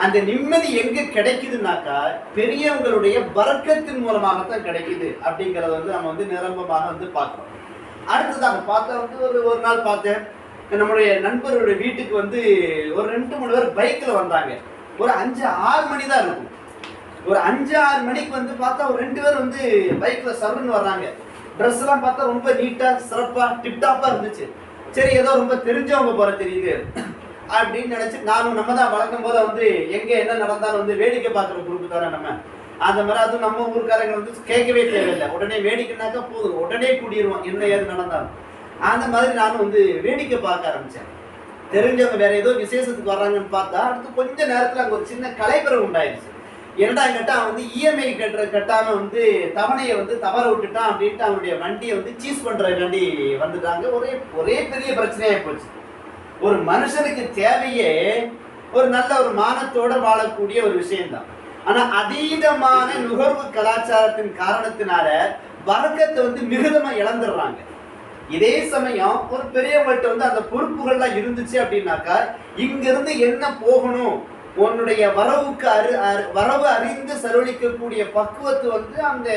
அந்த நிம்மதி எங்க கிடைக்குதுன்னாக்கா பெரியவங்களுடைய பரக்கத்தின் மூலமாகத்தான் கிடைக்குது அப்படிங்கறத வந்து நம்ம வந்து நிரம்பமாக வந்து பார்க்கிறோம். அடுத்ததாக பார்த்தா வந்து ஒரு நாள் பார்த்தேன், நம்முடைய நண்பருடைய வீட்டுக்கு வந்து ஒரு 2-3 பேர் பைக்ல வந்தாங்க. ஒரு 5-6 மணி தான் இருக்கும். ஒரு 5-6 மணிக்கு வந்து பார்த்தா ஒரு 2 பேர் வந்து பைக்ல சருன்னு வர்றாங்க. ட்ரெஸ் எல்லாம் பார்த்தா ரொம்ப நீட்டா சிறப்பா டிப்டாப்பா இருந்துச்சு. சரி, ஏதோ ரொம்ப தெரிஞ்சவங்க போற தெரியுது அப்படின்னு நினைச்சு நானும் நம்ம தான் வழக்கம் போல வந்து எங்க என்ன நடந்தாலும் வந்து வேடிக்கை பார்க்குற குரூப் தானே நம்ம. அந்த மாதிரி அதுவும் நம்ம ஊருக்காரங்க வந்து கேட்கவே தேவையில்லை. உடனே வேடிக்கைனாக்கா போதும், உடனே கூடிடுவோம் என்ன ஏது நடந்தாலும். அந்த மாதிரி நானும் வந்து வேடிக்கை பார்க்க ஆரம்பிச்சேன். தெரிஞ்சவங்க வேற ஏதோ விசேஷத்துக்கு வர்றாங்கன்னு பார்த்தா அடுத்து கொஞ்ச நேரத்துல அங்க ஒரு சின்ன கலைபரம் உண்டாயிருச்சு. என்னடா கேட்டா வந்து இஎம்ஐ கட்டாம வந்து தவணையை வந்து தவற விட்டுட்டான் அப்படின்ட்டு அவனுடைய வண்டியை வந்து சீஸ் பண்றதுக்காண்டி வந்துட்டாங்க. ஒரே பெரிய பிரச்சனையா போச்சு. ஒரு மனுஷனுக்கு தேவையே ஒரு நல்ல ஒரு மானத்தோட வாழக்கூடிய ஒரு விஷயம்தான். ஆனா அதீதமான நுகர்வு கலாச்சாரத்தின் காரணத்தினால பரக்கத்தை வந்து மிகுதமா இழந்துடுறாங்க. இதே சமயம் ஒரு பெரியவங்கள்ட்ட வந்து அந்த பொறுப்புகள்லாம் இருந்துச்சு அப்படின்னாக்கா இங்க இருந்து என்ன போகணும், உன்னுடைய வரவு அறிந்து செலவழிக்கக்கூடிய பக்குவத்து வந்து அந்த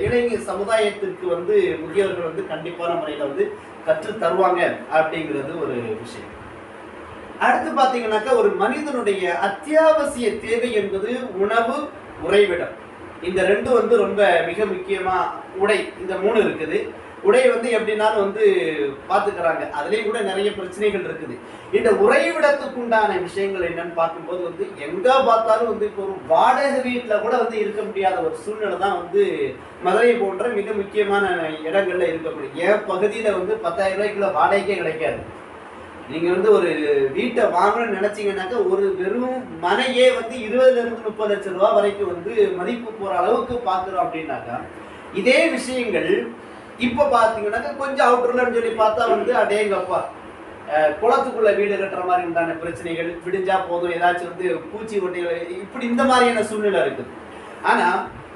இளைஞர் சமுதாயத்திற்கு வந்து முதியவர்கள் வந்து கண்டிப்பான முறையில வந்து கற்று தருவாங்க அப்படிங்கிறது ஒரு விஷயம். அடுத்து பாத்தீங்கன்னாக்கா ஒரு மனிதனுடைய அத்தியாவசிய தேவை என்பது உணவு, உறைவிடம். இந்த 2 வந்து ரொம்ப மிக முக்கியமா. உடை, இந்த 3 இருக்குது. உடை வந்து எப்படின்னாலும் வந்து பாத்துக்கிறாங்க. அதுலயும் கூட நிறைய பிரச்சனைகள் இருக்குது. இந்த உறைவிடத்துக்கு உண்டான விஷயங்கள் என்னன்னு பார்க்கும்போது வந்து எங்க பார்த்தாலும் வந்து இப்போ ஒரு வாடகை வீட்டுல கூட வந்து இருக்க முடியாத ஒரு சூழ்நிலை தான் வந்து மதுரை போன்ற மிக முக்கியமான இடங்கள்ல இருக்கக்கூடிய. என் பகுதியில வந்து 10,000 ரூபாய்க்குள்ள வாடகைக்கே கிடைக்காது. நீங்க வந்து ஒரு வீட்டை வாங்கணும்னு நினைச்சீங்கன்னாக்கா ஒரு வெறும் மனையே வந்து 20-30 லட்சம் ரூபாய் வரைக்கும் வந்து மதிப்பு போற அளவுக்கு பாக்குறோம் அப்படின்னாக்கா இதே விஷயங்கள் இப்ப பாத்தீங்கன்னாக்கா கொஞ்சம் அவுட்டர்லன்னு சொல்லி பார்த்தா வந்து அடேங்கப்பா குளத்துக்குள்ள வீடு கட்டுற மாதிரி உண்டான பிரச்சனைகள், விடிஞ்சா போதும் ஏதாச்சும் வந்து பூச்சி ஒட்டிகள், இப்படி இந்த மாதிரியான சூழ்நிலை இருக்குது. ஆனா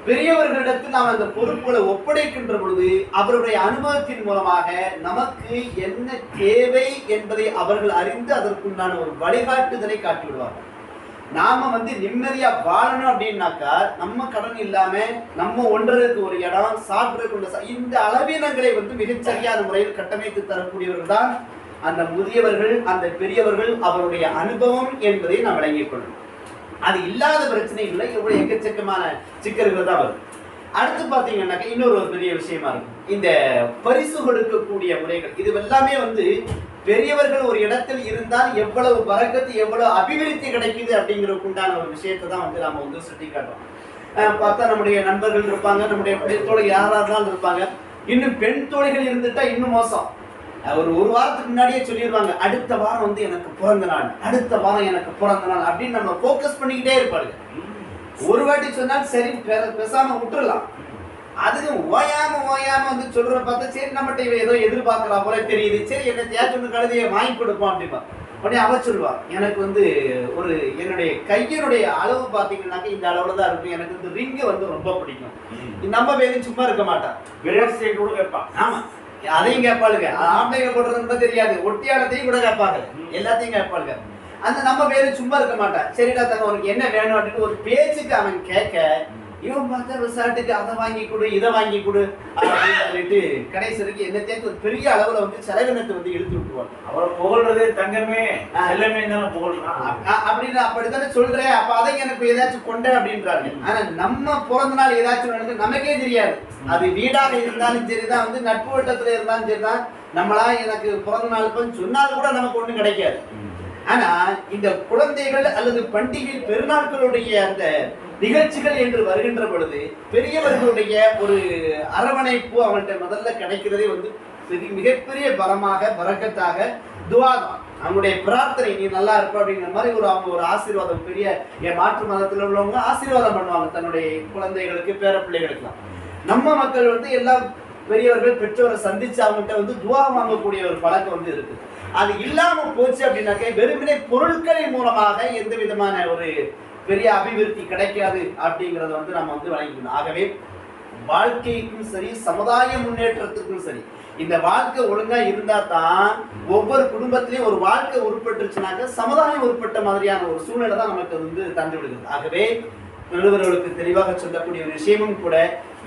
பெரியவர்களிடத்தில் நாம் அந்த பொறுப்புகளை ஒப்படைக்கின்ற பொழுது அவருடைய அனுபவத்தின் மூலமாக நமக்கு என்ன தேவை என்பதை அவர்கள் அறிந்து அதற்குண்டான ஒரு வழிகாட்டுதலை காட்டிவிடுவார்கள். நாம வந்து நிம்மதியா வாழணும் அப்படின்னாக்கா நம்ம கடன் இல்லாம நம்ம ஒன்றருக்கு ஒரு இடம், சாப்பிட்றதுக்கு இந்த அளவீனங்களை வந்து மிகச்சரியான முறையில் கட்டமைத்து தரக்கூடியவர்கள் தான் அந்த முதியவர்கள், அந்த பெரியவர்கள். அவருடைய அனுபவம் என்பதை நாம் விளங்கிக் கொள்ளணும். அது இல்லாத பிரச்சனை இல்லை, இவ்வளவு எக்கச்சக்கமான சிக்கல்கள் தான் வரும். அடுத்து பாத்தீங்கன்னாக்கா இன்னொரு ஒரு பெரிய விஷயமா இருக்கும் இந்த பரிசு கொடுக்கக்கூடிய முறைகள். இது எல்லாமே வந்து பெரியவர்கள் ஒரு இடத்தில் இருந்தால் எவ்வளவு பரக்கத்து, எவ்வளவு அபிவிருத்தி கிடைக்குது அப்படிங்கிறதுக்கு உண்டான ஒரு விஷயத்தை தான் வந்து நாம வந்து சுட்டி காட்டுறோம். பார்த்தா நம்முடைய நண்பர்கள் இருப்பாங்க, நம்முடைய தோழி யாரா இருந்தாலும் இருப்பாங்க. இன்னும் பெண் தோழிகள் இருந்துட்டா இன்னும் மோசம். ஒரு வாரத்துக்கு முன்னாடியே சொல்லிடுவாங்க, அடுத்த வாரம் வந்து எனக்கு பிறந்த நாள், அடுத்த வாரம் எனக்கு பிறந்த நாள் அப்படின்னு நம்ம ஃபோக்கஸ் பண்ணிக்கிட்டே இருப்பாங்க. ஒரு வாட்டி சொன்னால் சரி பேசாம விட்டுறலாம். அதுக்கு ஓயாம வந்து சொல்ற பார்த்தா சரி நம்மகிட்ட இவ ஏதோ எதிர்பார்க்கறா போல தெரியுது, சரி என்னத்தையாச்சும் ஒன்று கழுதியை வாங்கி கொடுப்போம் அப்படின்பா. உடனே அவ சொல்லுவா, எனக்கு வந்து ஒரு என்னுடைய கையினுடைய அளவு பார்த்தீங்கன்னாக்க இந்த அளவுல தான் இருக்கும், எனக்கு இந்த ரிங்கு வந்து ரொம்ப பிடிக்கும். நம்ம வேலையும் சும்மா இருக்க மாட்டான், கூட கேட்பான். ஆமா அதையும் கேட்பாளுங்க. ஆம்பளைங்க போடுறது கூட தெரியாது, ஒட்டியானத்தையும் கூட கேட்பாங்க, எல்லாத்தையும் கேட்பாளுங்க. அந்த நம்ம வேலை சும்மா இருக்க மாட்டான். சரிடா தங்க உனக்கு என்ன வேணும் அப்படின்னு ஒரு பேச்சுக்கு அவன் கேட்க, இவன் பார்த்தா விசாட்டுக்கு அதை வாங்கி கொடு இதை வாங்கி கொடு அப்படின்னு சொல்லிட்டு கடைசி வரைக்கும் என்ன தேர்த்து ஒரு பெரிய அளவுல வந்து செலவினத்தை வந்து இழுத்து விட்டுருவாங்க. அவரை புகழ்றதே தங்கமே எல்லாமே புகழ்றான் அப்படின்னு அப்படித்தானே சொல்றேன். அப்ப அதை எனக்கு ஏதாச்சும் கொண்ட அப்படின்றாங்க. ஆனா நம்ம பிறந்த நாள் ஏதாச்சும் நடந்து நமக்கே தெரியாது. அது வீடாக இருந்தாலும் சரிதான், வந்து நட்பு வட்டத்துல இருந்தாலும் சரிதான், நம்மளா எனக்கு பிறந்த நாள் சொன்னால் கூட நமக்கு ஒண்ணும் கிடைக்காது. ஆனா இந்த குழந்தைகள் அல்லது பண்டிகை பெருநாட்களுடைய அந்த நிகழ்ச்சிகள் என்று வருகின்ற பொழுது பெரியவர்களுடைய ஒரு அரவணைப்பு அவங்கள்ட்ட முதல்ல கிடைக்கிறதே வந்து மிகப்பெரிய பலமாக பரக்கத்தாக துவா தான். அவங்களுடைய பிரார்த்தனை நீ நல்லா இருப்ப அப்படிங்கிற மாதிரி அவங்க ஒரு ஆசீர்வாதம். பெரிய மாற்று மதத்தில் உள்ளவங்க ஆசீர்வாதம் பண்ணுவாங்க தன்னுடைய குழந்தைகளுக்கு பேர பிள்ளைகளுக்குலாம். நம்ம மக்கள் வந்து எல்லாம் பெரியவர்கள் பெற்றோரை சந்திச்சு அவங்கள்ட்ட வந்து துவா வாங்கக்கூடிய ஒரு பழக்கம் வந்து இருக்கு. அது இல்லாம போச்சு அப்படின்னாக்க வெறுமனே பொருட்களின் மூலமாக எந்த விதமான ஒரு பெரிய அபிவிருத்தி கிடைக்காது அப்படிங்கறத வந்து நம்ம வந்து வழங்கிக்கணும். ஆகவே வாழ்க்கைக்கும் சரி சமுதாய முன்னேற்றத்துக்கும் சரி இந்த வாழ்க்கை ஒழுங்கா இருந்தா தான் ஒவ்வொரு குடும்பத்திலையும் ஒரு வாழ்க்கை உருப்பட்டுருச்சுனாக்க சமுதாயம் உருப்பட்ட மாதிரியான ஒரு சூழ்நிலை தான் நமக்கு வந்து தந்து விடுகிறது. ஆகவே நடுவர்களுக்கு தெளிவாக சொல்லக்கூடிய ஒரு விஷயமும் கூட,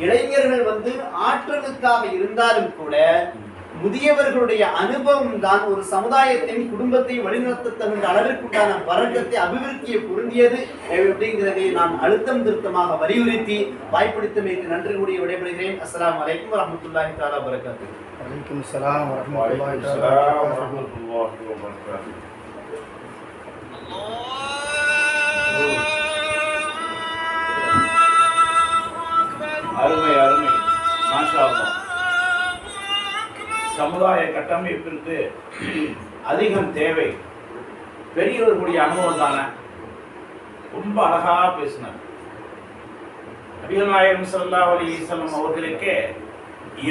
இளைஞர்கள் வந்து ஆற்றலுக்காக இருந்தாலும் கூட முதியவர்களுடைய அனுபவம் தான் ஒரு சமுதாயத்தின் குடும்பத்தை வழிநடத்த தகுந்த அளவிற்குண்டான பரக்கத்தை அபிவிருத்தியை பொருந்தியது அப்படிங்கிறதை நான் அழுத்தம் திருத்தமாக வலியுறுத்தி வாய்ப்படுத்தமைக்கு நன்றி கூடிய விடைபெறுகிறேன். அஸ்ஸலாமு அலைக்கும் வரஹ்மத்துல்லாஹி தஆலா வபரகாத்துஹு. வலைக்கும் ஸலாம் வரஹ்மத்துல்லாஹி தஆலா வபரகாத்துஹு. அருமை அருமை, மாஷா அல்லாஹ். சமுதாய கட்டமைப்பிற்கு அதிகம் தேவை பெரியவர்களுடைய அனுபவம் தானே. ரொம்ப அழகா பேசினார். நபிகள் நாயகம் ஸல்லல்லாஹு அலைஹி வஸல்லம் அவர்களுக்கே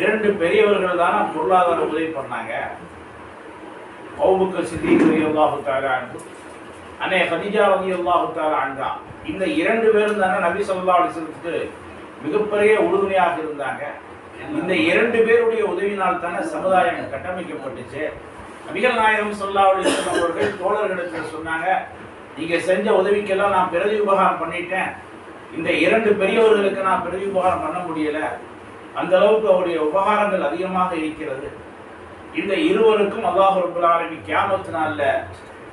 2 பெரியவர்கள் தானே பொருளாதார உதவி பண்ணாங்க. அபூபக்கர் சித்திக் ரலியல்லாஹு தஆலா அன்ஹு, அன்னை கதீஜா ரலியல்லாஹு தஆலா அன்ஹா, இந்த 2 பேரும் தானே நபி ஸல்லல்லாஹு அலைஹி வஸல்லத்துக்கு மிகப்பெரிய உறுதுணையாக இருந்தாங்க. இந்த 2 பேருடைய உதவினால் தானே சமுதாயம் கட்டமைக்கப்பட்டுச்சு. நபிகள் நாயகம் ஸல்லல்லாஹு அலைஹி வஸல்லம் அவர்கள் தோழர்களுக்கு சொன்னாங்க, நீங்க செஞ்ச உதவிக்கெல்லாம் நான் பிரதி உபகாரம் பண்ணிட்டேன், இந்த 2 பெரியவர்களுக்கு நான் பிரதி உபகாரம் பண்ண முடியல, அந்த அளவுக்கு அவருடைய உபகாரங்கள் அதிகமாக இருக்கிறது. இந்த இருவருக்கும் அல்லாஹ் ரப்பல் ஆலமீன் கியாமத் நாள்ல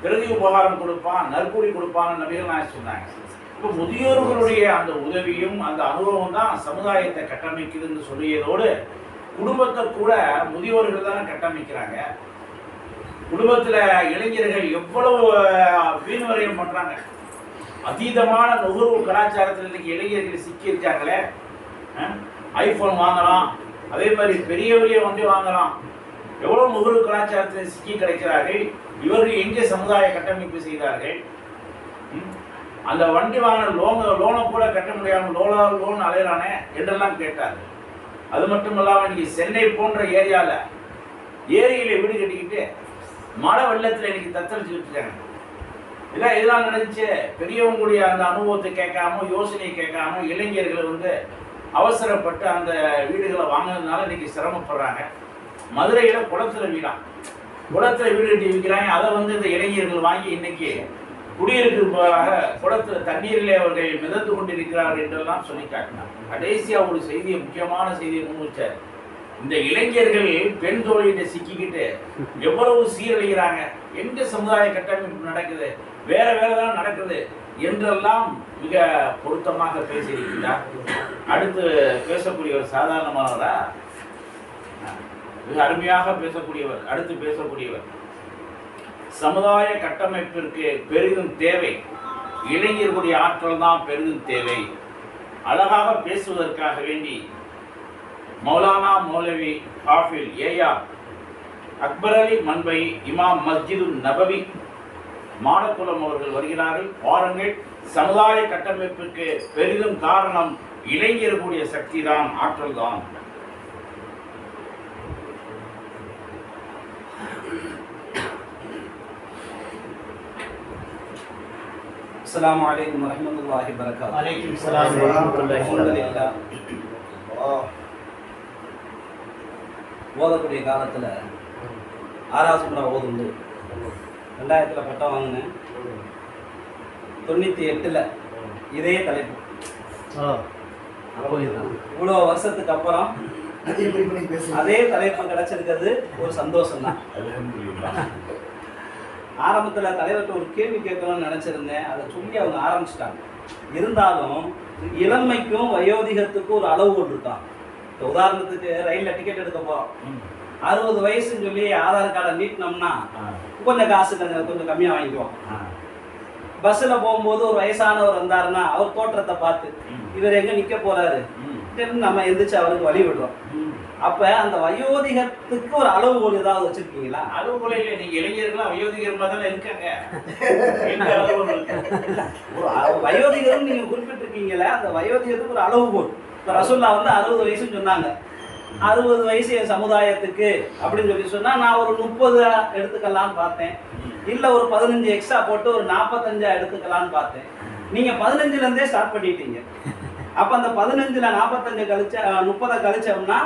பிரதி உபகாரம் கொடுப்பான், நற்கூலி கொடுப்பான்னு நபிகள் நாயகம் சொன்னாங்க. இப்போ முதியோர்களுடைய அந்த உதவியும் அந்த அனுபவம் தான் சமுதாயத்தை கட்டமைக்குதுன்னு சொல்லியதோடு குடும்பத்தை கூட முதியோர்கள் தானே கட்டமைக்கிறாங்க. குடும்பத்துல இளைஞர்கள் எவ்வளவு வீண்வரையம் பண்றாங்க. அதீதமான நுகர்வு கலாச்சாரத்தில் இன்னைக்கு இளைஞர்கள் சிக்கி இருக்காங்களே. ஐபோன் வாங்கலாம், அதே மாதிரி பெரிய பெரிய வண்டி வாங்கலாம், எவ்வளவு நுகர்வு கலாச்சாரத்தில் சிக்கி கிடைக்கிறார்கள். இவர்கள் எங்கே சமுதாய கட்டமைப்பு செய்தார்கள்? அந்த வண்டி வாங்கின லோனை கூட கட்ட முடியாமல் லோன் அலையிறானே என்றெல்லாம் கேட்டார். அது மட்டும் இல்லாமல் இன்னைக்கு சென்னை போன்ற ஏரியில வீடு கட்டிக்கிட்டு மழை வெள்ளத்தில் இன்னைக்கு தத்தளிச்சுக்கிட்டு இருக்காங்க. இதெல்லாம் நினைச்சு பெரியவங்களுடைய அந்த அனுபவத்தை கேட்காம யோசனையை கேட்காம இளைஞர்கள் வந்து அவசரப்பட்டு அந்த வீடுகளை வாங்கினதுனால இன்னைக்கு சிரமப்படுறாங்க. மதுரையில குளத்துல வீடு கட்டி விற்கிறாங்க. அதை வந்து இந்த இளைஞர்கள் வாங்கி இன்னைக்கு குடியிருப்பதாக குளத்துல தண்ணீரிலே அவர்கள் மிதந்து கொண்டிருக்கிறார்கள் என்றெல்லாம் சொல்லி காட்டினார். கடைசியா ஒரு செய்தியை, முக்கியமான செய்தியை முன் வச்சார். இந்த இளைஞர்கள் பெண் தோழியிட்ட சிக்கிக்கிட்டு எவ்வளவு சீரழிகிறாங்க, எங்க சமுதாய கட்டமைப்பு நடக்குது, வேற தான் நடக்குது என்றெல்லாம் மிக பொருத்தமாக பேசியிருக்கிறார். அடுத்து பேசக்கூடியவர் சாதாரணமானவரா? மிக அருமையாக பேசக்கூடியவர். அடுத்து பேசக்கூடியவர் சமுதாய கட்டமைப்பிற்கு பெரிதும் தேவை இளைஞர்களுடைய ஆற்றல் தான் பெரிதும் தேவை. அழகாக பேசுவதற்காக வேண்டி மௌலானா மௌலவி ஹாஃபில் ஏஆர் அக்பர் அலி மன்பை இமாம் மஸ்ஜிது நபவி மாடக்குளம் அவர்கள் வருகிறார்கள். வாருங்கள். சமுதாய கட்டமைப்புக்கு பெரிதும் காரணம் இளைஞர்களுடைய சக்தி தான், ஆற்றல் தான். அஸ்ஸலாமு அலைக்கும் வரஹ்மத்துல்லாஹி வபரகாத்துஹு. வலைக்கும் ஸலாம் வரஹ்மத்துல்லாஹி அல்ஹம்துலில்லாஹ். ஓதக்கூடிய காலத்தில் 6வது சூரா ஓதுண்டு 2000 பட்டம் வாங்கினேன். 98ல் இதே தலைப்பு. இவ்வளோ வருஷத்துக்கு அப்புறம் அதே தலைப்பு கிடைச்சிருக்கிறது ஒரு சந்தோஷம் தான். ஆரம்பத்தில் தலைவர்கிட்ட ஒரு கேள்வி கேட்கணும்னு நினச்சிருந்தேன். அதை சொல்லி அவங்க ஆரம்பிச்சிட்டாங்க. இருந்தாலும் இளமைக்கும் வயோதிகத்துக்கும் ஒரு அளவுகோல் இருக்கான். இப்போ உதாரணத்துக்கு ரயிலில் டிக்கெட் எடுக்க போகிறோம். 60 வயசுன்னு சொல்லி ஆதார் கார்டை நீட்டினோம்னா கொஞ்சம் காசு கொஞ்சம் கம்மியாக வாங்கிக்குவோம். பஸ்ஸில் போகும்போது ஒரு வயசானவர் வந்தாருன்னா அவர் தோற்றத்தை பார்த்து இவர் எங்கே நிற்க போகிறாரு நம்ம எந்திரிச்சு அவருக்கு வழி விடுறோம். அப்ப அந்த வயோதிகத்துக்கு ஒரு அளவுகோல் ஏதாவது வச்சிருக்கீங்களா? அளவுகோல் இல்லை. நீங்க இளைஞர்கள்லாம் வயோதிகர் மாதிரி தான் இருக்காங்க. வயோதிகரும் நீங்க குறிப்பிட்டிருக்கீங்களே, அந்த வயோதிகத்துக்கு ஒரு அளவுகோல். இப்போ ரசூல்லா வந்து 60 வயசுன்னு சொன்னாங்க. 60 வயசு என் சமுதாயத்துக்கு அப்படின்னு சொல்லி சொன்னா நான் ஒரு 30 எடுத்துக்கலான்னு பார்த்தேன். இல்ல ஒரு 15 எக்ஸ்ட்ரா போட்டு ஒரு 45 எடுத்துக்கலான்னு பார்த்தேன். நீங்க 15ல இருந்தே ஸ்டார்ட் பண்ணிட்டீங்க. அப்ப அந்த 15ல 45 கழிச்ச 30 கழிச்சோம்னா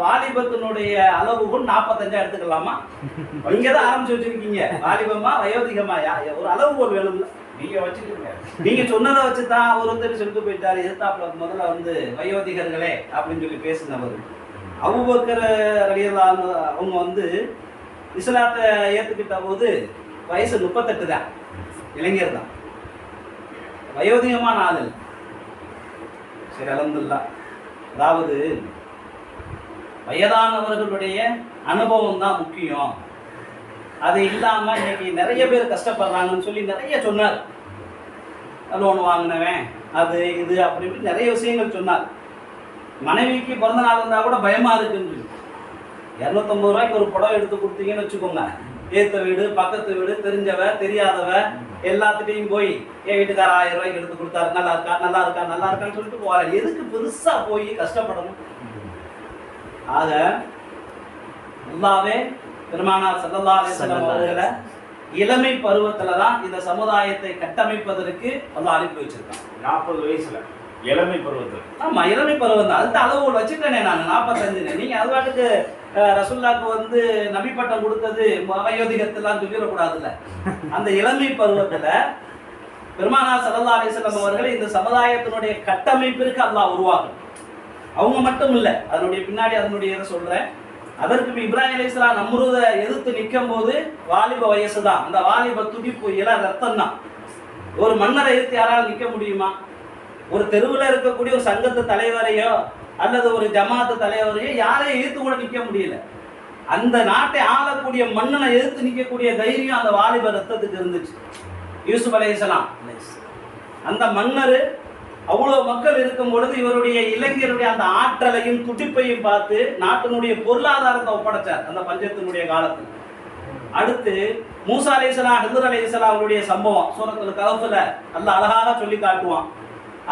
வாலிபத்தினுடைய அளவுகோல் 45 எடுத்துக்கலாமா? நீங்க தான் ஆரம்பிச்சு வச்சிருக்கீங்க. வாலிபமா வயோதிகமா ஒரு அளவுகோல் வேணும்ல. நீங்க வச்சுக்கோங்க. நீங்க சொன்னதை வச்சுதான் ஒருத்தர் சொல்லிட்டு போயிட்டாரு. எதிர்த்தாப்புல முதல்ல வந்து வயோதிகர்களே அப்படின்னு சொல்லி பேசினவர் அபூபக்கர் ரலியல்லாஹு அன்ஹு. அவங்க வந்து இஸ்லாத்தை ஏத்துக்கிட்ட போது வயசு 38 தான். இளைஞர் தான், வயோதிகமான ஆள். சரி, அல்ஹம்துலில்லாஹ். அதாவது வயதானவர்களுடைய அனுபவம் தான் முக்கியம். அது இல்லாம இன்னைக்கு நிறைய பேர் கஷ்டப்படுறாங்கன்னு சொல்லி நிறைய சொன்னார். லோன் வாங்கினவன் அது இது அப்படின்னு நிறைய விஷயங்கள் சொன்னார். மனைவிக்கு பிறந்த நாள் வந்தா கூட பயமா இருக்குன்னு சொல்லி 250 ரூபாய்க்கு ஒரு புடவை எடுத்து கொடுத்தீங்கன்னு வச்சுக்கோங்க. ஏத்த வீடு, பக்கத்து வீடு, தெரிஞ்சவ தெரியாதவ எல்லாத்துட்டையும் போய் என் வீட்டுக்கார 1000 ரூபாய்க்கு எடுத்து கொடுத்தாரு, நல்லா இருக்கா நல்லா இருக்கா நல்லா இருக்கான்னு சொல்லிட்டு போவாரு. எதுக்கு பெருசா போய் கஷ்டப்படணும்? ஆக அல்லாஹ்வே பெருமானார் ஸல்லல்லாஹு அலைஹி வஸல்லம் அவர்களை இளமை பருவத்துல தான் இந்த சமுதாயத்தை கட்டமைப்பதற்கு அல்லாஹ் அனுப்பி வச்சிருக்கான். 40 வயசுல இளமை பருவத்தில். ஆமா, இளமை பருவம் தான். அதுக்கு அளவுகோல் வச்சுட்டேனே நான் 45. நீங்க அது பாட்டுக்கு ரசூலுல்லாஹ்க்கு வந்து நபி பட்டம் கொடுத்தது வயோதிகத்தெல்லாம் சொல்லிடக்கூடாதுல்ல. அந்த இளமை பருவத்துல பெருமானார் ஸல்லல்லாஹு அலைஹி வஸல்லம் அவர்களை இந்த சமுதாயத்தினுடைய கட்டமைப்பிற்கு அல்லாஹ் உருவாக்கணும். அவங்க மட்டும் இல்லை, அதனுடைய பின்னாடி அதனுடைய இதை சொல்றேன். அதற்கு இப்ராஹிம் அலைஹிஸ்ஸலாம் நம்ரூதை எதிர்த்து நிற்கும் போது வாலிப வயசு தான். அந்த வாலிப துடிப்பு இள ரத்தம் தான். ஒரு மன்னரை எதிர்த்து யாராலும் நிற்க முடியுமா? ஒரு தெருவில் இருக்கக்கூடிய ஒரு சங்கத்து தலைவரையோ அல்லது ஒரு ஜமாத்து தலைவரையோ யாரையும் எதிர்த்து கூட நிற்க முடியல. அந்த நாட்டை ஆளக்கூடிய மன்னனை எதிர்த்து நிற்கக்கூடிய தைரியம் அந்த வாலிப ரத்தத்துக்கு இருந்துச்சு. யூசுப் அலைஹிஸ்ஸலாம் அந்த மன்னர் அவ்வளோ மக்கள் இருக்கும் பொழுது இவருடைய இளைஞருடைய அந்த ஆற்றலையும் துடிப்பையும் பார்த்து நாட்டினுடைய பொருளாதாரத்தை ஒப்படைச்சார் அந்த பஞ்சத்தினுடைய காலத்தில். அடுத்து மூசா அலைஹிஸ்ஸலாம், ஹிதர் அலைஹிஸ்ஸலாம் அவருடைய சம்பவம் சூரத்துல் கஹ்ஃப்ல அல்லாஹ் அழகாக சொல்லி காட்டுவான்.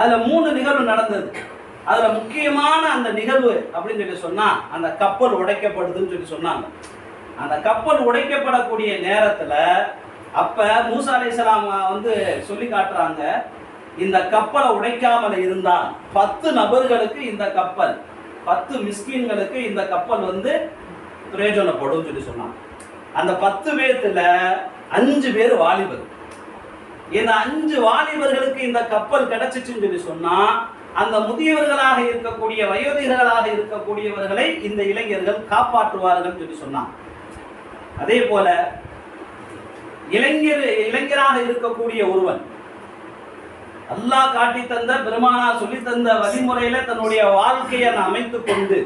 அதுல 3 நிகழ்வு நடந்தது. அதுல முக்கியமான அந்த நிகழ்வு அப்படின்னு சொல்லி சொன்னா அந்த கப்பல் உடைக்கப்படுதுன்னு சொல்லி சொன்னாங்க. அந்த கப்பல் உடைக்கப்படக்கூடிய நேரத்துல அப்ப மூசா அலைஹிஸ்ஸலாம் வந்து சொல்லி காட்டுறாங்க, இந்த கப்பலை உடைக்காமல் இருந்தால் 10 நபர்களுக்கு இந்த கப்பல், 10 மிஸ்கீன்களுக்கு இந்த கப்பல் வந்து பிரயோஜனப்படும் சொல்லி சொன்னாங்க. அந்த 10 பேர்த்துல 5 பேர் வாலிபர். இந்த 5 வாலிபர்களுக்கு இந்த கப்பல் கிடைச்சிச்சுன்னு சொல்லி சொன்னா அந்த முதியவர்களாக இருக்கக்கூடிய வயோதிகர்களாக இருக்கக்கூடியவர்களை இந்த இளைஞர்கள் காப்பாற்றுவார்கள் சொல்லி சொன்னாங்க. அதே போல இளைஞராக இருக்கக்கூடிய ஒருவன் அல்லாஹ் காட்டி தந்த பெருமானார் சொல்லி தந்த வழிமுறையில தன்னுடைய வாழ்க்கையை அமைத்துக் கொண்டு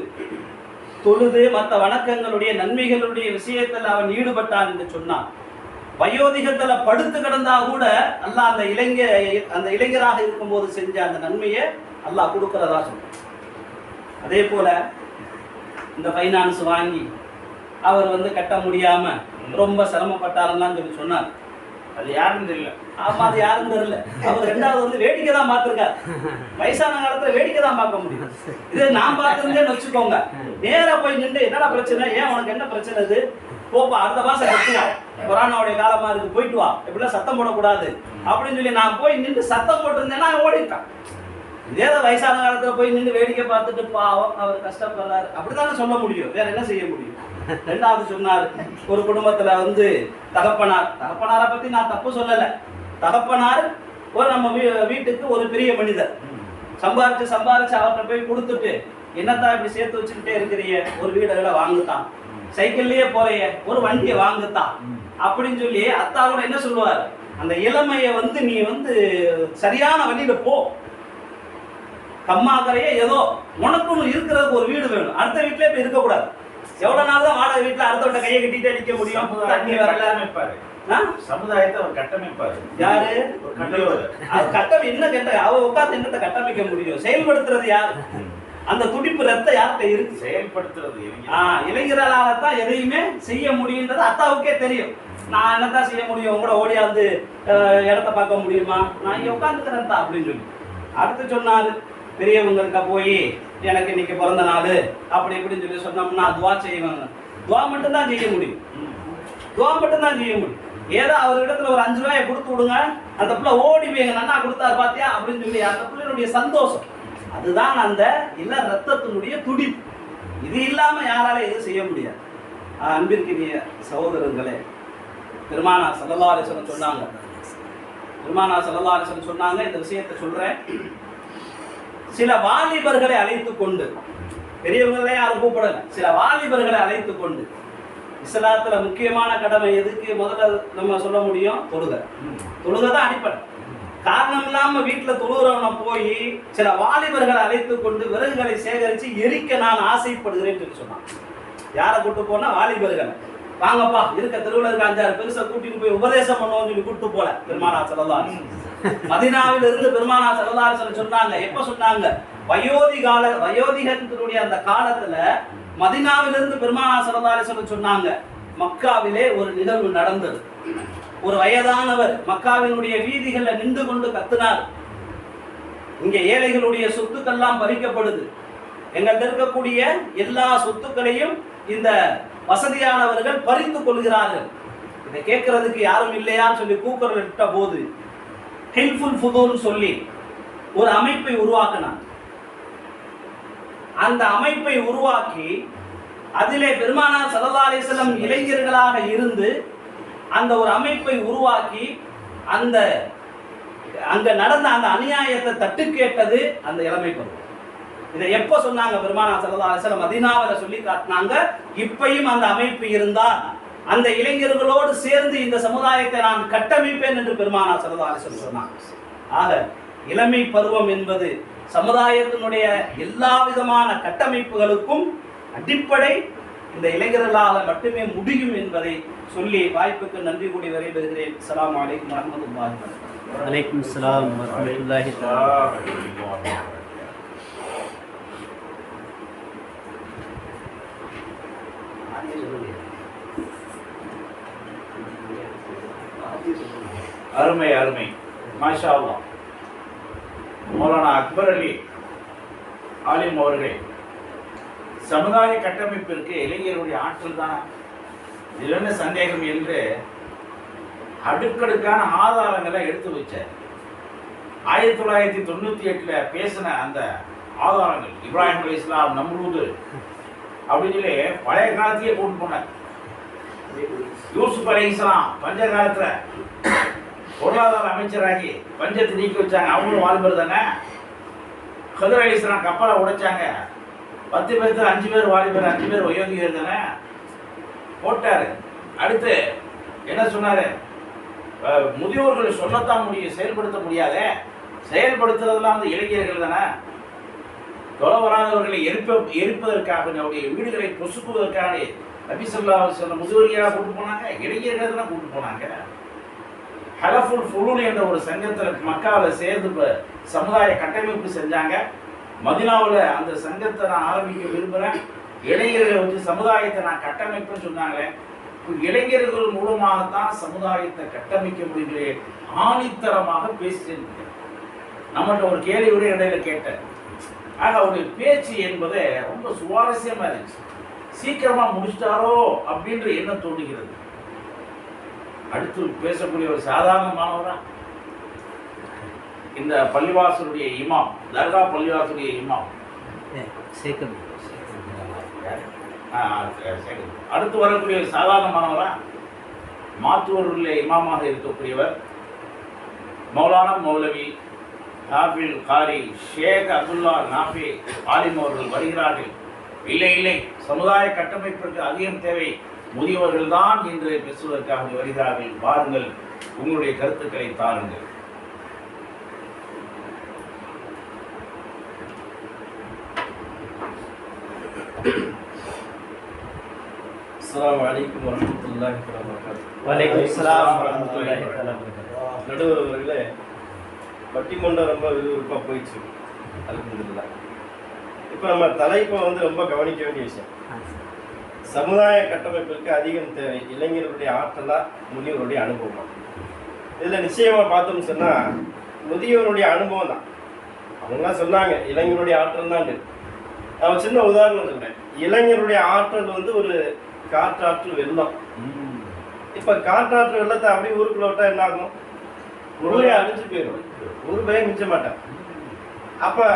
தொழுது மற்ற வணக்கங்களுடைய நன்மைகளுடைய விஷயத்தில் அவன் ஈடுபட்டான் என்று சொன்னான். வயோதிகத்துல படுத்து கிடந்தா கூட அல்லாஹ் அந்த இளைஞராக இருக்கும்போது செஞ்ச அந்த நன்மையை அல்லாஹ் கொடுக்கறதா சொல்றான். அதே போல இந்த ஃபைனான்ஸ் வாங்கி அவர் வந்து கட்ட முடியாம ரொம்ப சிரமப்பட்டாருன்னு சொல்லி சொன்னார். அது யாருன்னு தெரியல. ஆமா, அது யாரும் தெரியல. அவர் ரெண்டாவது வந்து வேடிக்கை தான் பார்த்திருக்காரு. வயசான காலத்துல வேடிக்கை தான் பார்க்க முடியும். இது நான் பார்த்திருந்தேன்னு வச்சுக்கோங்க, நேரா போய் நின்று என்னடா பிரச்சனை, ஏன் உனக்கு என்ன பிரச்சனை, இது போப்பா அடுத்த மாசம் கட்டுவோம், கொரோனாவுடைய காலமா இருக்கு, போயிட்டு வா, இப்படிலாம் சத்தம் போடக்கூடாது அப்படின்னு சொல்லி நான் போய் நின்று சத்தம் போட்டிருந்தேன்னா ஓடிட்டான். இதே வயசான காலத்துல போய் நின்று வேடிக்கை பார்த்துட்டு பாவம் அவர் கஷ்டப்படுறாரு அப்படித்தானே சொல்ல முடியும், வேற என்ன செய்ய முடியும். ரெண்டாவது சொன்னார், ஒரு குடும்பத்துல வந்து தகப்பனாரை பத்தி நான் தப்பு சொல்லல, தகப்பனார் ஒரு நம்ம வீட்டுக்கு ஒரு பெரிய மனிதர், சம்பாரிச்சு அவர்கிட்ட போய் கொடுத்துட்டு என்னத்தான் இப்படி சேர்த்து வச்சுக்கிட்டே இருக்கிறீங்க, ஒரு வீடுகளை வாங்குத்தான், சைக்கிள்லயே போறைய ஒரு வண்டியை வாங்குத்தான் அப்படின்னு சொல்லி அத்தாவோட என்ன சொல்லுவார், அந்த இளமையை வந்து நீ வந்து சரியான வழியில போ, கம்மாக்கரையே ஏதோ உனக்குன்னு இருக்கிறதுக்கு ஒரு வீடு வேணும், அடுத்த வீட்டிலே போய் இருக்கக்கூடாது. எவ்வளவு நாள் தான் வாடகை வீட்டுல அடுத்தவட்ட கையை கட்டிட்டே நிக்க முடியும், தண்ணி வரல. சமுதாயத்தை அவர் கட்டமைப்பாரு. யாரு என்ன கேட்ட அவ உட்கார்ந்து என்னத்தை கட்டமைக்க முடியும், செயல்படுத்துறது யாரு, அந்த துடிப்பு ரத்த யார்கிட்ட இருக்கு, செயல்படுத்துறது இளைஞர்களால தான் எதையுமே செய்ய முடியுன்றது அத்தாவுக்கே தெரியும். நான் என்னத்தான் செய்ய முடியும், உங்களோட ஓடியாந்து இடத்த பார்க்க முடியுமா, நான் இங்க உட்காந்துக்கிறேன் தான் அப்படின்னு சொல்லி. அடுத்து சொன்னாரு, பெரியவங்கள்ட்ட போய் எனக்கு இன்னைக்கு பிறந்த நாள் அப்படி இப்படின்னு சொல்லி சொன்னோம்னா துவா செய்வாங்க, துவா மட்டும்தான் செய்ய முடியும், துவா மட்டும்தான் செய்ய முடியும். ஏதோ அவர் இடத்துல ஒரு 5 ரூபாயை கொடுத்து விடுங்க, அந்த பிள்ளை ஓடி போய் எங்க நன்னா கொடுத்தாரு பாத்தியா அப்படின்னு சொல்லி அந்த பிள்ளையினுடைய சந்தோஷம், அதுதான் அந்த இல்ல ரத்தத்தினுடைய துடிப்பு. இது இல்லாம யாரால எதுவும் செய்ய முடியாது. அன்பிற்கினிய சகோதரர்களே, பெருமானார் ஸல்லல்லாஹு அலைஹி வஸல்லம் சொன்னாங்க, இந்த விஷயத்தை சொல்றேன், சில வாலிபர்களை அழைத்துக் கொண்டு, பெரியவங்களே யாரும் கூப்பிடல, சில வாலிபர்களை அழைத்துக் கொண்டு, இஸ்லாத்துல முக்கியமான கடமை எதுக்கு முதல்ல நம்ம சொல்ல முடியும், தொழுகை தான் அடிப்படை. காரணம் இல்லாம வீட்டுல தொழுகிறவனை போய் சில வாலிபர்களை அழைத்துக் கொண்டு விறகுகளை சேகரித்து எரிக்க நான் ஆசைப்படுகிறேன் சொல்லி சொன்னான். யாரை கூட்டு போனா வாலிபர்கள், வாங்கப்பா இருக்க தெருவில் இருக்க 5-6 பெருசை கூட்டிட்டு போய் உபதேசம் பண்ணுவோம்னு சொல்லி கூட்டு போல பெருமானார் ஸல்லல்லாஹு அலைஹி வஸல்லம். மதீனாவில் இருந்து பெருமானார் ஸல்லல்லாஹு அலைஹி வஸல்லம் சொன்னாங்க, எப்ப சொன்னாங்க, வயோதிகத்தினுடைய அந்த காலத்துல மதீனாவிலிருந்து பெருமானார் ஸல்லல்லாஹு அலைஹி வஸல்லம் சொன்னாங்க, மக்காவிலே ஒரு நிகழ்வு நடந்தது. ஒரு வயதானவர் மக்காவினுடைய வீதிகள்ல நின்று கொண்டு கத்தினார், இங்க ஏழைகளுடைய சொத்துக்கள்லாம் பறிக்கப்படுது, எங்கள்கிட்ட இருக்கக்கூடிய எல்லா சொத்துக்களையும் இந்த வசதியானவர்கள் பறித்து கொள்கிறார்கள், இதை கேட்கறதுக்கு யாரும் இல்லையான்னு சொல்லி கூக்குரல் இட்ட போது ஹில்ஃபுல் ஃபுதூல் சொல்லி ஒரு அமைப்பை உருவாக்கினார். அந்த அமைப்பை உருவாக்கி அதிலே பெருமானார் ஸல்லல்லாஹு அலைஹி வஸல்லம் இளைஞர்களாக இருந்து அந்த ஒரு அமைப்பை உருவாக்கி அந்த அங்க நடந்த அந்த அநியாயத்தை தட்டு கேட்டது அந்த இளமை பருவம். இதை எப்ப சொன்னாங்க பெருமானார் ஸல்லல்லாஹு அலைஹி வஸல்லம் மதீனாவில சொல்லி காட்டினாங்க, இப்பையும் அந்த அமைப்பு இருந்தால் அந்த இளைஞர்களோடு சேர்ந்து இந்த சமுதாயத்தை நான் கட்டமைப்பேன் என்று பெருமானார் ஸல்லல்லாஹு அலைஹி வஸல்லம் சொன்னாங்க. ஆக இளமை பருவம் என்பது சமுதாயத்தினுடைய எல்லா விதமான கட்டமைப்புகளுக்கும் அடிப்படை இந்த இளைஞர்களால் மட்டுமே முடியும் என்பதை சொல்லி வாய்ப்புக்கு நன்றி கூடி விடைபெறுகிறேன். அஸ்ஸலாமு அலைக்கும் வரஹ்மத்துல்லாஹி வபரகாத்துஹு. வலைக்கும் ஸலாம் வரஹ்மத்துல்லாஹி அருமை அருமை, மாஷா அல்லாஹ். மௌலானா அக்பர் அலி ஆலிம் அவர்கள் சமுதாய கட்டமைப்பிற்கு இளைஞருடைய ஆற்றல் தான் இதில் என்ன சந்தேகம் என்று அடுக்கடுக்கான ஆதாரங்களை எடுத்து வச்சார். 1998 பேசின அந்த ஆதாரங்கள், இப்ராஹிம் அலைஹிஸ்ஸலாம், நம்ரூது அப்படின்னு சொல்லி பழைய காலத்திலேயே கொண்டு போனார். யூசுப் அலைஹிஸ்ஸலாம் பஞ்ச காலத்துல பொருளாதார அமைச்சராகி பஞ்சத்தை நீக்கி வச்சாங்க, அவங்களும் வாலிபர் தானே. கதிர் அலைஹிஸ்ஸலாம் கப்பலை உடைச்சாங்க, 10 பேருக்கு 5 பேர் வாலிபர், 5 பேர் வயோதிகர் தானே, போட்டாரு. அடுத்து என்ன சொன்னாரு, முதியோர்கள் சொல்லத்தான் முடியும், செயல்படுத்த முடியாதே, செயல்படுத்துறதுலாம் அந்த இளைஞர்கள் தானே. தொலை வராதவர்களை எரிப்பதற்காக, அவருடைய வீடுகளை பொசுக்குவதற்காக நபி ஸல்லல்லாஹு அலைஹி வஸல்லம் முதியோர்களாக கூட்டு போனாங்க, இளைஞர்கள் தான் கூட்டு போனாங்க. ஹலஃபுல் ஃபுலூல் என்ற ஒரு சங்கத்தில் மக்காவில் சமுதாய கட்டமைப்பு செஞ்சாங்க. மதினாவில் அந்த சங்கத்தை நான் ஆரம்பிக்க விரும்புகிறேன், இளைஞர்களை வச்சு சமுதாயத்தை நான் கட்டமைப்புன்னு சொன்னாங்களே. இளைஞர்கள் மூலமாகத்தான் சமுதாயத்தை கட்டமைக்க முடியல ஆணித்தரமாக பேசிட்டு நம்மகிட்ட ஒரு கேள்வி கூட இடையில கேட்டேன். ஆக அவருடைய பேச்சு என்பது ரொம்ப சுவாரஸ்யமா இருந்துச்சு. சீக்கிரமா முடிச்சிட்டாரோ அப்படின்ற எண்ணம் தோன்றுகிறது. அடுத்து பேசக்கூடிய ஒரு சாதாரண மாணவரா, இந்த பள்ளிவாசலுடைய இமாம், தர்கா பள்ளிவாசலுடைய இமாம், அடுத்து வரக்கூடிய சாதாரண மாணவரா, மாத்தூரில் இமாமாக இருக்கக்கூடியவர் மௌலானா மௌலவி ஹாஃபில் காரி ஷேக் அப்துல்லா நாஃபி ஆலிம் அவர்கள் வருகிறார்கள். இல்லை இல்லை, சமுதாய கட்டமைப்பிற்கு அதிகம் தேவை முதியவர்கள் தான் என்று பேசுவதற்காக வருகிறார்கள். வாருங்கள், உங்களுடைய கருத்துக்களை தாருங்கள். அஸ்ஸலாமு அலைக்கும் வரஹ்மத்துல்லாஹி வபரகாத்துஹு. வலைக்கும் ஸலாம் வரஹ்மத்துல்லாஹி வபரகாத்துஹு. நடுவர் அவர்களே, பட்டிமன்றம் ரொம்ப விறுவிறுப்பாக போயிடுச்சு. அல்ஹம்துலில்லாஹ். இப்போ நம்ம தலைப்பை ரொம்ப கவனிக்க வேண்டிய விஷயம், சமுதாய கட்டமைப்பிற்கு அதிகம் தேவை இளைஞர்களுடைய ஆற்றலா முதியோருடைய அனுபவமா. இதில் நிச்சயமாக பார்த்தோம்னு சொன்னால் முதியோருடைய அனுபவம் தான். அவங்களாம் சொன்னாங்க இளைஞருடைய ஆற்றல் தான். நான் சின்ன உதாரணம் சொல்றேன். இளைஞருடைய ஆற்றல் ஒரு காற்றாற்று வெள்ளம். இப்ப காற்றாற்று வெள்ளத்தை அப்படி ஊருக்குள்ள விட்டா என்ன ஆகும்? ஊரே அழிஞ்சு போயிடும், ஊரு பயம் மிஞ்ச மாட்டேன். அப்ப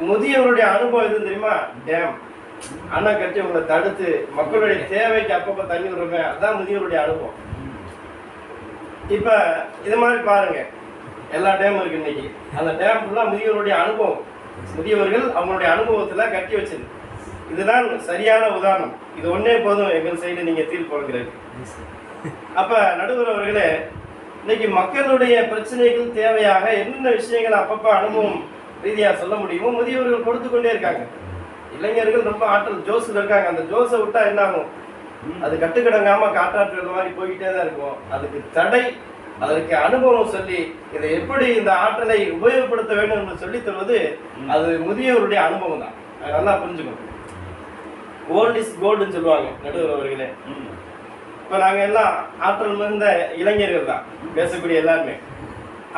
முதியவருடைய அனுபவம் எது தெரியுமா? டேம், அணை கட்டி உங்களை தடுத்து மக்களுடைய தேவைக்கு அப்பப்ப தண்ணி விடுறோமே, அதான் முதியவருடைய அனுபவம். இப்ப இது மாதிரி பாருங்க, எல்லா டேமும் இருக்கு இன்னைக்கு. அந்த டேம் ஃபுல்லா முதியவருடைய அனுபவம், முதியவர்கள் அவங்களுடைய அனுபவத்துல கட்டி வச்சது. இதுதான் சரியான உதாரணம். இது ஒன்னே போதும் எங்கள் சைடு நீங்க தீர்ப்பு வழங்குறது. அப்ப நடுவர் அவர்களே, இன்னைக்கு மக்களுடைய பிரச்சனைகள் தேவையாக என்னென்ன விஷயங்கள் அப்பப்ப அனுபவம் ரீதியா சொல்ல முடியுமோ முதியவர்கள் கொடுத்து கொண்டே இருக்காங்க. இளைஞர்கள் ரொம்ப ஆற்றல் ஜோஸ்ல இருக்காங்க. அந்த ஜோஸை விட்டா என்ன ஆகும்? அது கட்டுக்கடங்காம காட்டாற்று மாதிரி போய்கிட்டே தான் இருக்கும். அதுக்கு தடை, அதற்கு அனுபவம் சொல்லி இதை எப்படி இந்த ஆற்றலை உபயோகப்படுத்த வேண்டும் என்று சொல்லி தருவது அது முதியவருடைய அனுபவம் தான். அது நல்லா புரிஞ்சுக்கணும். ஓல்ட் இஸ் கோல்டுன்னு சொல்லுவாங்க நடுவர் அவர்களே. இப்போ நாங்கள் எல்லாம் ஆற்றல் மிகுந்த இளைஞர்கள் தான் பேசக்கூடிய எல்லாருமே.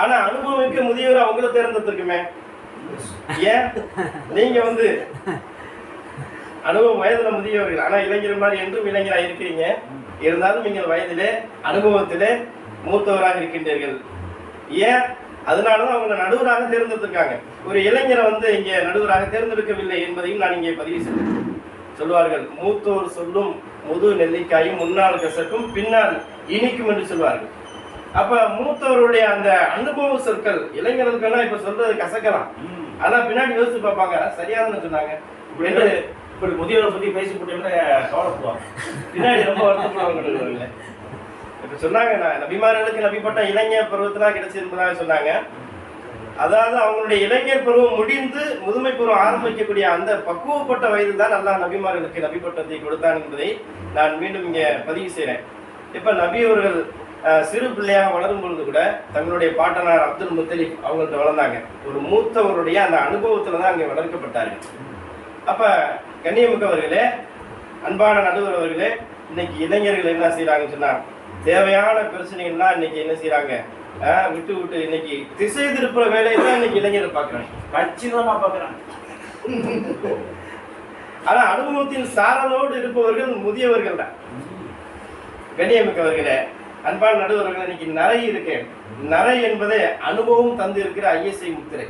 ஆனால் அனுபவமிக்க முதியவர் அவங்கள தேர்ந்தெடுத்திருக்குமே. ஏன் நீங்க அனுபவம் வயதுல முதியவர்கள், ஆனால் இளைஞர் மாதிரி என்றும் இளைஞராக இருக்கிறீங்க. இருந்தாலும் நீங்கள் வயதிலே அனுபவத்திலே மூத்தவராக இருக்கின்றீர்கள். ஏன்? அதனாலதான் அவங்களை நடுவராக தேர்ந்தெடுத்திருக்காங்க. ஒரு இளைஞரை இங்கே நடுவராக தேர்ந்தெடுக்கவில்லை என்பதையும் நான் இங்கே பதிவு செய்தேன். சொல்வார்கள், மூத்தோர் சொல்லும் முது நெல்லிக்காயும் முன்னால் கசக்கும் பின்னால் இனிக்கும் என்று சொல்வார்கள். அப்ப மூத்தவருடைய அந்த அனுபவ சொற்கள் இளைஞர்களுக்கெல்லாம் இப்ப சொல்றது கசக்கலாம், ஆனா பின்னாடி யோசிச்சு பார்ப்பாங்க சரியானு சொன்னாங்க. இப்படி முதியோரை பத்தி பேசி போட்டோம்னா கவலைப்படுவாங்க, பின்னாடி ரொம்ப வருத்தப்படுவாங்க. இப்ப சொன்னாங்க, நான் நபிமார்களுக்கு நபிப்பட்ட இளைஞர் பருவத்திலாம் கிடைச்சிருப்பதாக சொன்னாங்க. அதாவது அவங்களுடைய இளைஞர் பருவம் முடிந்து முதுமை பருவம் ஆரம்பிக்கக்கூடிய அந்த பக்குவப்பட்ட வயது தான் அல்லாஹ் நபிமார்களுக்கு நபிப்பட்டத்தை கொடுத்தான் என்பதை நான் மீண்டும் இங்க பதிவு செய்கிறேன். இப்ப நபி அவர்கள் சிறு பிள்ளையாக வளரும் பொழுது கூட தங்களுடைய பாட்டனார் அப்துல் முத்தலிப் அவங்கள்ட்ட வளர்ந்தாங்க. ஒரு மூத்தவருடைய அந்த அனுபவத்துல தான் அங்கே வளர்க்கப்பட்டார்கள். அப்ப கண்ணியமிக்கவர்களே, அன்பான நடுவர் அவர்களே, இன்னைக்கு இளைஞர்கள் என்ன செய்யறாங்கன்னு சொன்னா தேவையான பிரச்சனைகள்லாம் இன்னைக்கு என்ன செய்யறாங்க, விட்டு விட்டு இன்னைக்கு திசை திருப்புற வேலையை தான் இன்னைக்கு இளைஞரை பார்க்குறாங்க, கச்சிதமா பார்க்குறாங்க. ஆனா அனுபவத்தின் சாரலோடு இருப்பவர்கள் முதியவர்கள் தான். கண்ணியமிக்கவர்களே, அன்பான நடுவர்கள், இன்னைக்கு நரை இருக்கு. நரை என்பதை அனுபவம் தந்து இருக்கிற ஐஎஸ்ஐ முத்திரை.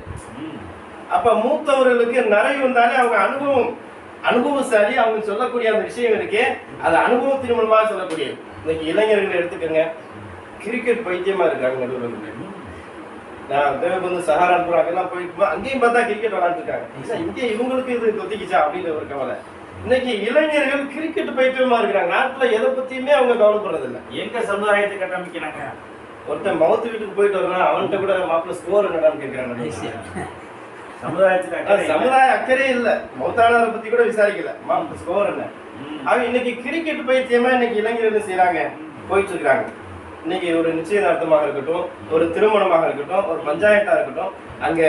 அப்ப மூத்தவர்களுக்கு நரை வந்தாலே அவங்க அனுபவசாலி. அவங்க சொல்லக்கூடிய அந்த விஷயம் இருக்கு, அது அனுபவத்தின் மூலமாக சொல்லக்கூடியது. இன்னைக்கு இளைஞர்களை எடுத்துக்கோங்க, கிரிக்கெட் பைத்தியமா இருக்காங்க நடுவர்கள். நான் தேவைப்பந்து சஹாரான்பூர் அங்கெல்லாம் போயிட்டு அங்கேயும் பார்த்தா கிரிக்கெட் விளையாண்டுருக்காங்க. இங்கே இவங்களுக்கு இது கொத்திக்கிச்சா அப்படின்ற ஒரு கவலை. இன்னைக்கு இளைஞர்கள் கிரிக்கெட் பைத்தியமா இருக்கிறாங்க. நாட்டில் எதை பத்தியுமே அவங்க கவலைப்படுறது இல்லை. எங்க சமுதாயத்தை கட்டமைக்கிறாங்க. ஒருத்தன் மவுத்து வீட்டுக்கு போயிட்டு வர்றான், அவன்கிட்ட கூட மாப்பிள்ள ஸ்கோர் என்னடான்னு கேட்கிறாங்க. சமுதாய அக்கறை இல்லை, மௌத்தானவரை பத்தி கூட விசாரிக்கல, மாப்பிள்ள ஸ்கோர் என்ன. அவங்க இன்னைக்கு கிரிக்கெட் பைத்தியமா இன்னைக்கு இளைஞர்கள் செய்யறாங்க, போயிட்டு இருக்காங்க. இன்னைக்கு ஒரு நிச்சயதார்த்தமாக இருக்கட்டும், ஒரு திருமணமாக இருக்கட்டும், ஒரு பஞ்சாயத்தா இருக்கட்டும், அங்க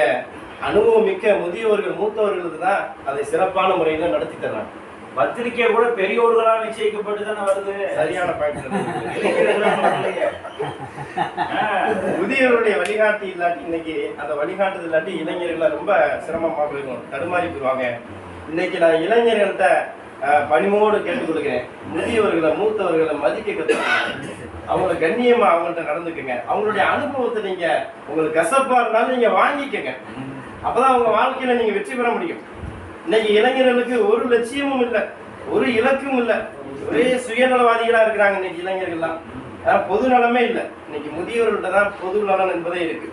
அனுபவம் மிக்க முதியவர்கள் மூத்தவர்களுக்கு தான் அதை சிறப்பான முறையில நடத்தி தர்றாங்க. பத்திரிக்கை கூட பெரியோர்களால் நிச்சயிக்கப்பட்டு தானே வருது. சரியான பாயிண்ட். முதியவருடைய வழிகாட்டி இல்லாட்டி இன்னைக்கு அந்த வழிகாட்டுதல் இல்லாட்டி இளைஞர்களை ரொம்ப சிரமமா போயிருக்கும், தடுமாறி போயிருவாங்க. இன்னைக்கு நான் இளைஞர்கள்ட்ட பணிமோடு கேட்டுக் கொடுக்கிறேன், முதியவர்களை மூத்தவர்களை மதிக்க கற்றுக்கணும், அவங்கள கண்ணியமா அவங்கள்ட்ட நடந்துக்குங்க. அவங்களுடைய அனுபவத்தை நீங்க உங்களுக்கு கசப்பா இருந்தாலும் நீங்க வாங்கிக்கங்க. அப்பதான் அவங்க வாழ்க்கையில நீங்க வெற்றி பெற முடியும். இன்னைக்கு இளைஞர்களுக்கு ஒரு லட்சியமும் இல்லை, ஒரு இலக்கும் இல்லை, ஒரே சுயநலவாதிகளா இருக்கிறாங்க இன்னைக்கு இளைஞர்கள்லாம். பொது நலமே இல்லை. இன்னைக்கு முதியவர்கள்ட்ட தான் பொது நலன் என்பதே இருக்கு.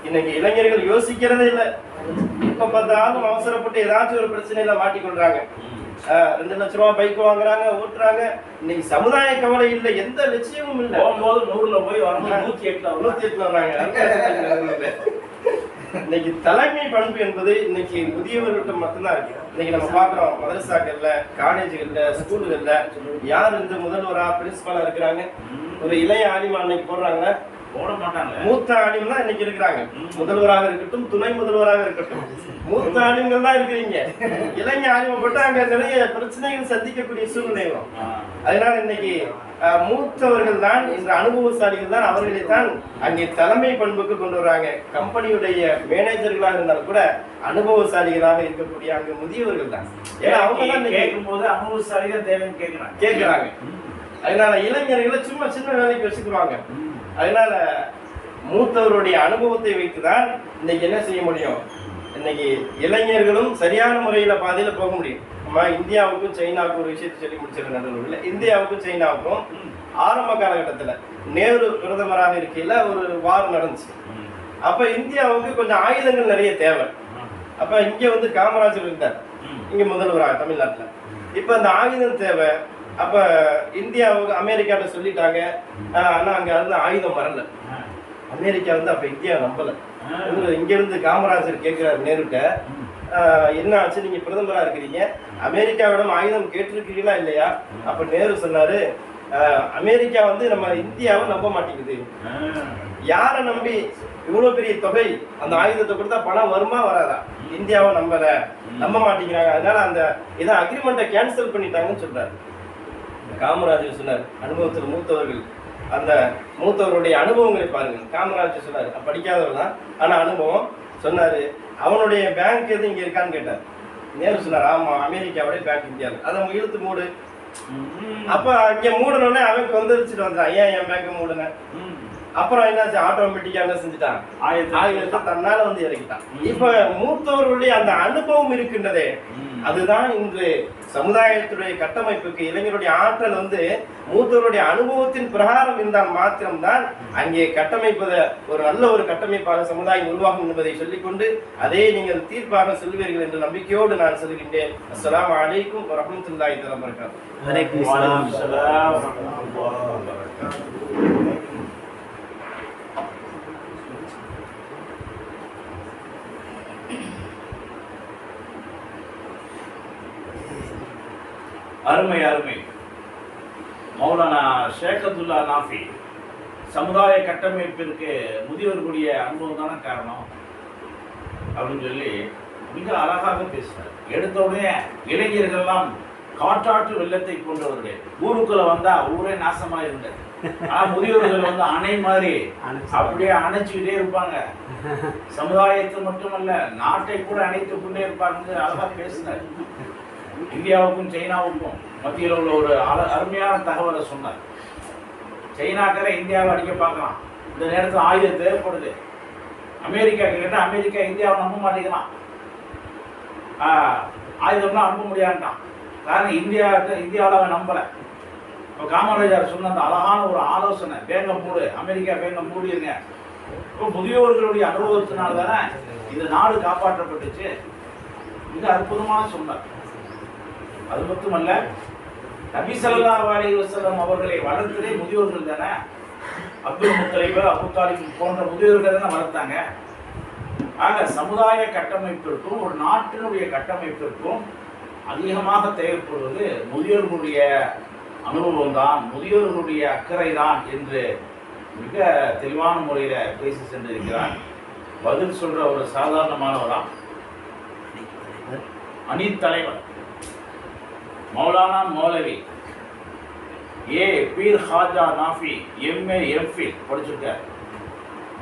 இன்னைக்கு இளைஞர்கள் யோசிக்கிறதே இல்லை. இப்ப பார்த்தாலும் அவசரப்பட்டு ஏதாச்சும் ஒரு பிரச்சனையில மாட்டிக்கொள்றாங்க. 2 லட்ச ரூபாய் பைக் வாங்குறாங்க, ஓட்டுறாங்க. இன்னைக்கு சமுதாய கவலை இல்லை, எந்த லட்சியமும் இல்லை. போகும்போது 100ல போய் வரும்போது 108 வர்றாங்க. இன்னைக்கு தலைமை பண்பு என்பது இன்னைக்கு முதியவர்கள்ட்ட மட்டும்தான் இருக்கு. இன்னைக்கு நம்ம பாக்குறோம், மதரசாக்கள்ல, காலேஜுகள்ல, ஸ்கூலுகள்ல யார் இந்த முதல்வரா பிரின்சிபலா இருக்கிறாங்க? ஒரு இளைய ஆலிமா இன்னைக்கு போடுறாங்க, போட மாட்டாங்க. மூத்த ஆலிம் தான் இன்னைக்கு இருக்கிறாங்க. முதல்வராக இருக்கட்டும், துணை முதல்வராக இருக்கட்டும், மூத்த ஆலிம்கள் தான் இருக்கிறீங்க. இளைஞ ஆலிமப்பட்டு அங்க நிறைய பிரச்சனைகள் சந்திக்கக்கூடிய சூழ்நிலை வரும். அதனால இன்னைக்கு மூத்தவர்கள் தான், இந்த அனுபவசாலிகள் தான், அவர்களை தான் அங்கே தலைமை பண்புக்கு கொண்டு வர்றாங்க. கம்பெனியுடைய மேனேஜர்களாக இருந்தாலும் கூட அனுபவசாலிகளாக இருக்கக்கூடிய அங்க முதியவர்கள் தான். ஏன்னா அவங்க தான் கேட்கும் போது அனுபவசாலிகள் தேவைன்னு கேட்கிறாங்க. அதனால இளைஞர்களை சும்மா சின்ன வேலைக்கு வச்சுக்குவாங்க. அதனால மூத்தவருடைய அனுபவத்தை வைத்துதான் இன்னைக்கு என்ன செய்ய முடியும்? இன்னைக்கு இளைஞர்களும் சரியான முறையில பாதையில போக முடியும். நம்ம இந்தியாவுக்கும் சைனாவுக்கும் ஒரு விஷயத்தை சொல்லி முடிச்சிருக்க, இந்தியாவுக்கும் சைனாவுக்கும் ஆரம்ப காலகட்டத்துல நேரு பிரதமராக இருக்கையில ஒரு வார் நடந்துச்சு. அப்ப இந்தியாவுக்கு கொஞ்சம் ஆயுதங்கள் நிறைய தேவை. அப்ப இங்க வந்து காமராஜர் இருந்தார், இங்க முதல்வராக தமிழ்நாட்டுல. இப்ப அந்த ஆயுதம் தேவை. அப்ப இந்தியாவுக்கு அமெரிக்காட்ட சொல்லிட்டாங்க, ஆனா அங்க இருந்து ஆயுதம் வரல. அமெரிக்கா வந்து அப்ப இந்தியா நம்பல. இங்க இருந்து காமராஜர் கேட்கிறார் நேருட்ட, என்ன ஆச்சு, நீங்க பிரதமரா இருக்கிறீங்க, அமெரிக்காவிடம் ஆயுதம் கேட்டிருக்கிறீங்களா இல்லையா? அப்ப நேரு சொன்னாரு, அமெரிக்கா வந்து நம்ம இந்தியாவை நம்ப மாட்டேங்குது. யாரை நம்பி இவ்வளவு பெரிய தொகை அந்த ஆயுதத்தை கொடுத்தா பணம் வருமா வராதா? இந்தியாவை நம்ப மாட்டேங்கிறாங்க. அதனால அந்த இதை அக்ரிமெண்ட்டை கேன்சல் பண்ணிட்டாங்கன்னு சொல்றாரு. காமராஜர் சொன்னார், அனுபவத்தில் மூத்தவர்கள், அந்த மூத்தவருடைய அனுபவங்களை பாருங்க. காமராஜர் சொன்னார், படிக்காதவர் தான், ஆனா அனுபவம் சொன்னாரு. அவனுடைய பேங்க் எதுவும் இங்க இருக்கான்னு கேட்டார். நேரு சொன்னார், ஆமா, அமெரிக்காவுடைய பேங்க் இந்தியாவில், அதை இழுத்து மூடு. அப்ப இங்க மூடணும்னே அவனுக்கு வந்துருச்சுட்டு வந்தான், ஏன் என் பேங்க் மூடுன? அப்புறம் என்னாச்சு, ஆட்டோமேட்டிக்கா என்ன செஞ்சுட்டான், ஆயுதத்தை தன்னால வந்து இறக்கிட்டான். இப்ப மூத்தவர்களுடைய அந்த அனுபவம் இருக்கின்றதே, அதுதான் இன்று சமுதாயத்துடைய கட்டமைப்புக்கு இளைஞருடைய ஆற்றல் வந்து மூத்தவருடைய அனுபவத்தின் பிரகாரம் இருந்தால் மாத்திரம்தான் அங்கே கட்டமைப்பதை ஒரு நல்ல ஒரு கட்டமைப்பாக சமுதாயம் உருவாகும் என்பதை சொல்லிக்கொண்டு அதே நீங்கள் தீர்ப்பாக சொல்வீர்கள் என்ற நம்பிக்கையோடு நான் சொல்கின்றேன். அஸ்ஸலாமு அலைக்கும் வரஹ்மத்துல்லாஹி தஆலா வபரகாத்துஹு. வலைக்கும் ஸலாம். அருமை அருமை. மௌலானா ஷேக் அப்துல்லா நாஃபி சமுதாய கட்டமைப்பிற்கு முதியோர்களுடைய அனுபவம் தானே காரணம் அப்படின்னு சொல்லி மிக அழகாக பேசினார். எடுத்த உடனே இளைஞர்கள்லாம் காற்றாற்று வெள்ளத்தை போன்றவர்கள், ஊருக்குள்ள வந்தா ஊரே நாசமா இருந்தது. ஆனா முதியோர்கள் வந்து அணை மாதிரி அப்படியே அணைச்சுக்கிட்டே இருப்பாங்க. சமுதாயத்தை மட்டுமல்ல, நாட்டை கூட அணைத்துக் கொண்டே இருப்பாங்க. அழகா பேசினார். இந்தியாவுக்கும் சைனாவுக்கும் மத்தியில் உள்ள ஒரு அருமையான தகவலை சொன்னார். சைனாக்கார இந்தியாவை அடிக்க பார்க்கலாம், இந்த நேரத்தில் ஆயுதம் தேவைப்படுது. அமெரிக்கா கேட்டால் அமெரிக்கா இந்தியாவை நம்ப மாட்டேங்கிறான், ஆயுதம்லாம் அனுப்ப முடியாதுட்டான். காரணம் இந்தியாவில் அவன் நம்பலை. இப்போ காமராஜர் சொன்ன அந்த அழகான ஒரு ஆலோசனை, பேங்க மூடு, அமெரிக்கா பேங்க மூடிடுங்க. இப்போ முதியோர்களுடைய அனுபவத்தினால தானே இந்த நாடு காப்பாற்றப்பட்டுச்சு. மிக அற்புதமான சொன்னார். அது மட்டுமல்ல, நபி ஸல்லல்லாஹு அலைஹி வஸல்லம் அவர்களை வளர்த்ததே முதியோர்கள் தானே. அப்துல் முத்தலிப், அபூ தாலிப் போன்ற முதியோர்கள் தானே வளர்த்தாங்க. ஆக சமுதாய கட்டமைப்பிற்கும் ஒரு நாட்டினுடைய கட்டமைப்பிற்கும் அதிகமாக தேவைப்படுவது முதியோர்களுடைய அனுபவம் தான், முதியோர்களுடைய அக்கறை தான் என்று மிக தெளிவான முறையில் பேசி சென்றிருக்கிறார். பதில் சொல்ற ஒரு சாதாரணமானவராம், அணி தலைவர் மௌலானா மௌலவி பீர் ஹாஜா நாஃபி எம்ஏ எம்ஃபில் படிச்சிருக்கார்.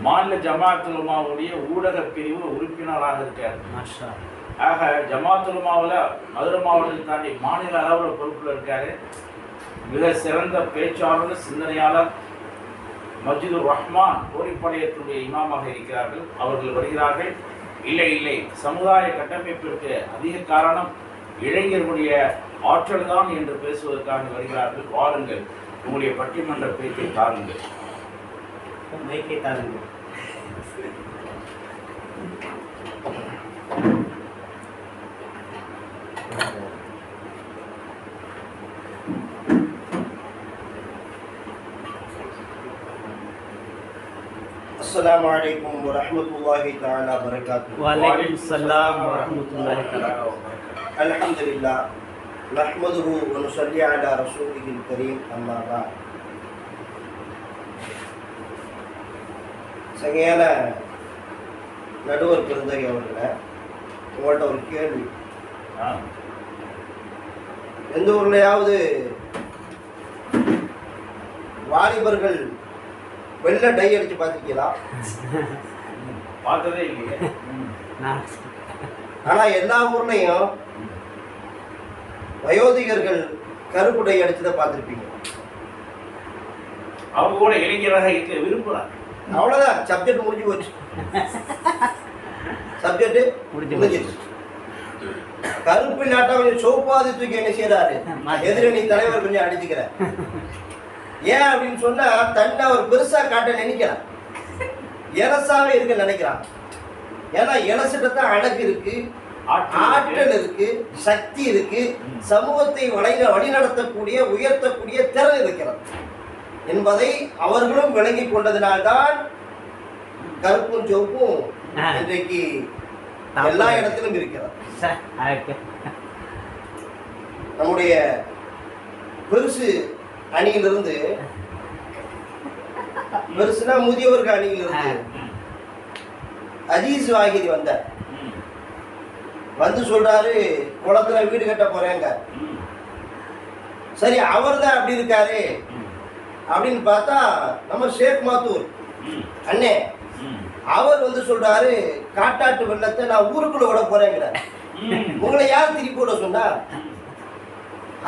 மாநில ஜமாஅத் உலமாவுடைய ஊடக பிரிவு உறுப்பினராக இருக்கார். ஆக ஜமாஅத் உலமாவில் மதுரை மாவட்டத்தை தாண்டி மாநில அளவில் பொறுப்பில் இருக்காரு. மிக சிறந்த பேச்சாளர், சிந்தனையாளர், மஸ்ஜிதுர் ரஹ்மான் கோரிப்பாளையத்துடைய இமாமாக இருக்கிறார்கள். அவர்கள் வருகிறார்கள். இல்லை இல்லை, சமுதாய கட்டமைப்பிற்கு அதிக காரணம் இளைஞர்களுடைய ஆற்றல் தான் என்று பேசுவதற்காக வருகிறார்கள். வாருங்கள், உங்களுடைய பட்டிமன்ற பேச்சை தாருங்கள். السلام عليكم ورحمة الله تعالى وبركاته. وعليكم السلام ورحمة الله تعالى وبركاته. الحمد لله نحمده ونصلي على رسوله الكريم أما بعد. சங்கையான நடுவர் பெருந்தகை அவர்களே, உங்கள்கிட்ட ஒரு கேள்வி. எந்த ஊர்லையாவது வாலிபர்கள் வெள்ளை டை அடிச்சு பார்த்துருக்கீங்களா? பார்த்ததே இல்லையே. ஆனா எல்லா ஊர்லயும் வயோதிகர்கள் கருப்பு டை அடிச்சுதான் பார்த்துருப்பீங்க. அவங்க கூட இளைஞராக இருக்க விரும்புறாங்க. அவ்வளவுதான், சப்ஜெக்ட் முடிஞ்சு போச்சு. சப்ஜெக்ட் முடிஞ்சிருச்சு. கருப்பு இல்லாட்டா கொஞ்சம் சோப்பாதி தூக்கி என்ன செய்யறாரு, எதிரணி தலைவர் கொஞ்சம் அடிச்சுக்கிற. ஏன் அப்படின்னு சொன்னா தன்னை அவர் பெருசா காட்ட நினைக்கிறான், இலசாவே இருக்க நினைக்கிறான். ஏன்னா இலசிட்டத்தான் அழகு இருக்கு, ஆற்றல் இருக்கு, சக்தி இருக்கு, சமூகத்தை வழிநடத்தக்கூடிய உயர்த்தக்கூடிய திறன் இருக்கிறது என்பதை அவர்களும் விளங்கி கொண்டதினால்தான் கருப்பும் சிவப்பும் இன்றைக்கு எல்லா இடத்திலும் இருக்கிறது. நம்முடைய பெருசு அணியிலிருந்து, பெருசுனா முதியவர்கள் அணியிலிருந்து அஜீஸ் வாகிதி வந்தார். வந்து சொல்றாரு, குளத்துல வீடு கட்ட போறேங்க. சரி, அவர் தான் அப்படி இருக்காரு அப்படின்னு பார்த்தா நம்ம ஷேக் மாத்தூர் அண்ணே, அவர் வந்து சொல்றாரு, காட்டாட்டு வெள்ளத்தை நான் ஊருக்குள்ள விட போறேங்கிறார். உங்களை யார் திருப்பி விட சொன்னா?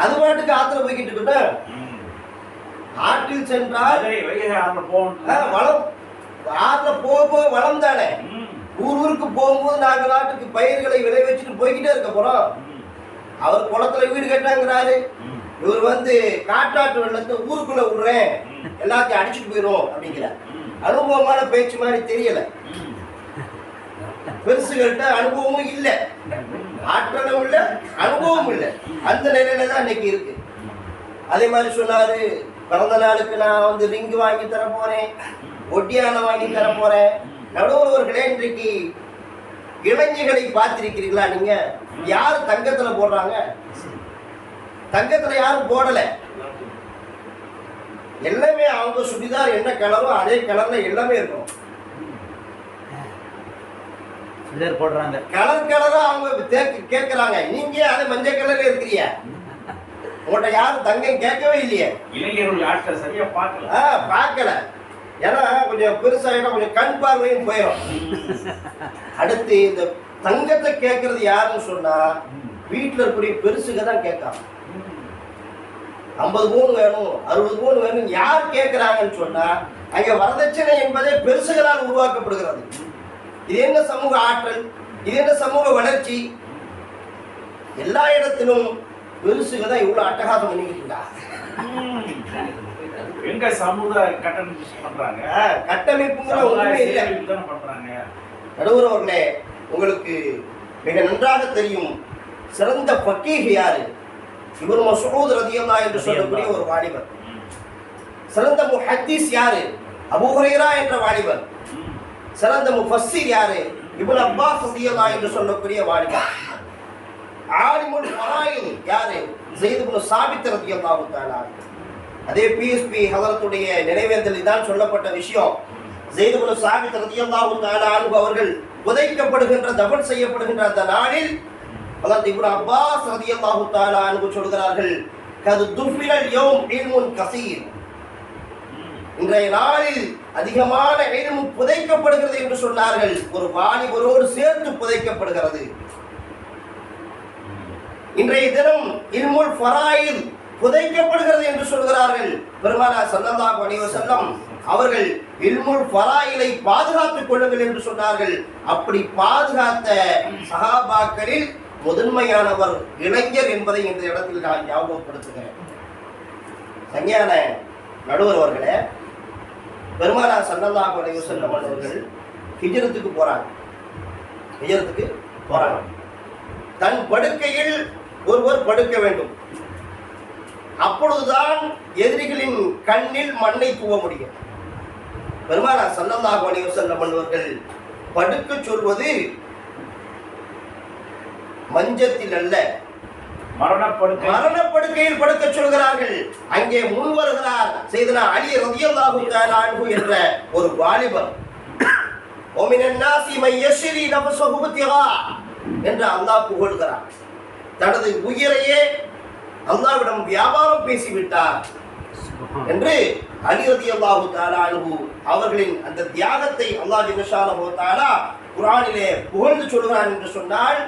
அது பாட்டுக்கு ஆத்துல போய்கிட்டு இருக்கா. ஆற்றில் சென்றால் வளம், ஆற்றுல போக போக வளம் தானே. ஊருக்கு போகும்போது நாங்கள் நாட்டுக்கு பயிர்களை விளைவிச்சுட்டு போய்கிட்டே இருக்க போறோம். அவர் குளத்துல வீடு கட்டாங்கிறாரு, இவர் வந்து காட்டாட்டு வெள்ளத்தை ஊருக்குள்ள விடுறேன், எல்லாத்தையும் அடிச்சுட்டு போயிடும் அப்படிங்கிறார். அனுபவமான பேச்சு மாதிரி தெரியல. பெருசுகள்கிட்ட அனுபவமும் இல்லை, ஆற்றலும் இல்லை, அனுபவமும் இல்லை. அந்த நிலையில தான் இன்னைக்கு இருக்கு. அதே மாதிரி சொன்னாரு, பிறந்த நாளுக்கு நான் வந்து ரிங்கு வாங்கி தர போறேன், ஒட்டியான வாங்கி தர போறேன். நடுவர்களே, இன்றைக்கு இளைஞர்களை பார்த்திருக்கிறீங்களா நீங்க? யாரு தங்கத்துல போடுறாங்க? தங்கத்துல யாரும் போடல. எல்லாமே அவங்க சுடிதார் என்ன கலரோ அதே கலர்ல எல்லாமே இருக்கும். போடுறாங்க கலர் கலரா அவங்க கேட்கிறாங்க. நீங்க அதே மஞ்சள் கலர்ல இருக்கிறீங்க, உங்கள்கிட்ட யாரும் தங்கம் கேட்கவே இல்லையே. இளைஞர்கள் ஆட்கள் சரியா பார்க்கல. பார்க்கல. ஏன்னா கொஞ்சம் பெருசாகிட்டா கொஞ்சம் கண் பார்வையும் போயிடும். அடுத்து இந்த தங்கத்தை கேட்கறது யாருன்னு சொன்னா வீட்டில் இருக்கக்கூடிய பெருசுக தான் கேட்காம. 50 பவுன் வேணும், 60 பவுன் வேணும் யார் கேட்கிறாங்கன்னு சொன்னா அங்க வரதட்சணை என்பதே பெருசுகளால் உருவாக்கப்படுகிறது. இது என்ன சமூக ஆற்றல், இது என்ன சமூக வளர்ச்சி? எல்லா இடத்திலும் பெருசுக தான் இவ்வளவு அட்டகாசம் பண்ணிக்கிட்டு எங்க சமூக கட்டமைப்பு பண்றாங்க. கட்டமைப்புங்கிற ஒண்ணுமே இல்லை பண்றாங்க. நடுவர் அவர்களே, உங்களுக்கு மிக நன்றாக தெரியும் சிறந்த ஃபக்கீஹ் யாரு? இப்னு மஸ்ஊத் ரலியல்லாஹு என்று சொல்லக்கூடிய ஒரு வாலிபர். சிறந்த முஹத்தீஸ் யாரு? அபூ ஹுரைரா என்ற வாலிபர். சிறந்த முஃபஸ்ஸிர் யாரு? இப்னு அப்பாஸ் ரலியல்லாஹு என்று சொல்லக்கூடிய வாலிபர். ஆலிமுல் ஃபராயித் யாரு? ஸைத் இப்னு சாபித் ரலியல்லாஹு தஆலா. அதே பிஎஸ்பி ஹதரத்துடைய நினைவேந்தலில் தான் சொல்லப்பட்ட விஷயம். ஸெய்த் இப்னு சாபித் ரலியல்லாஹு தஆலா அன்ஹு அவர்கள் புதைக்கப்படுகின்ற, தஃபன் செய்யப்படுகின்ற அந்த நாளில் ஹதரத் இப்னு அப்பாஸ் ரலியல்லாஹு தஆலா அன்ஹு சொல்கிறார்கள், கது துஃபினல் யௌம் இல்முன் கஸீர், இன்றைய நாளில் அதிகமான இல்மு புதைக்கப்படுகிறது என்று சொன்னார்கள். ஒரு வாலிபரோடு சேர்த்து புதைக்கப்படுகிறது. இன்றைய தினம் இல்முல் ஃபராயித் புதைக்கப்படுகிறது என்று சொல்கிறார்கள். பெருமானார் ஸல்லல்லாஹு அலைஹி வஸல்லம் அவர்கள் இல்முல் ஃபராயிலை பாதுகாத்துக் கொள்ளுங்கள் என்று சொன்னார்கள். அப்படி பாதுகாத்த சஹாபாக்களில் முதன்மையானவர் இளைஞர் என்பதை இந்த இடத்தில் நான் ஞாபகப்படுத்துகிறேன். சங்ஞான நடுவர் அவர்களே, பெருமானார் ஸல்லல்லாஹு அலைஹி வஸல்லம் அவர்கள் ஹிஜ்ரத்துக்கு போறாங்க. தன் படுக்கையில் ஒருவர் படுக்க வேண்டும். அப்பொழுதுதான் எதிரிகளின் கண்ணில் மண்ணை தூவ முடியும். பெருமானார் ஸல்லல்லாஹு அலைஹி வஸல்லம் அவர்கள் படுக்க சொல்வது மஞ்சத்தில் அல்ல, மரணப்படுக்கையில் படுக்க சொல்கிறார்கள். அங்கே முன் வருகிறார் செய்தனா அலி ரலியல்லாஹு தஆலா அன்ஹு என்ற ஒரு வாலிபர். ஓமினன் நாஸி மை யஷ்ரி நஃப்ஸஹு பித்திகா என்று அல்லாஹ் புகழ்கிறார். தனது உயிரையே அல்லாஹ்விடம் வியாபாரம் பேசிவிட்டார் என்று அலி ரலியல்லாஹு தஆலா அன்ஹு அவர்களின் அந்த தியாகத்தை அல்லாஹ் ஜல்லஷானஹு வ தஆலா குர்ஆனிலே புகழ்ந்து சொல்கிறார் என்று சொன்னால்,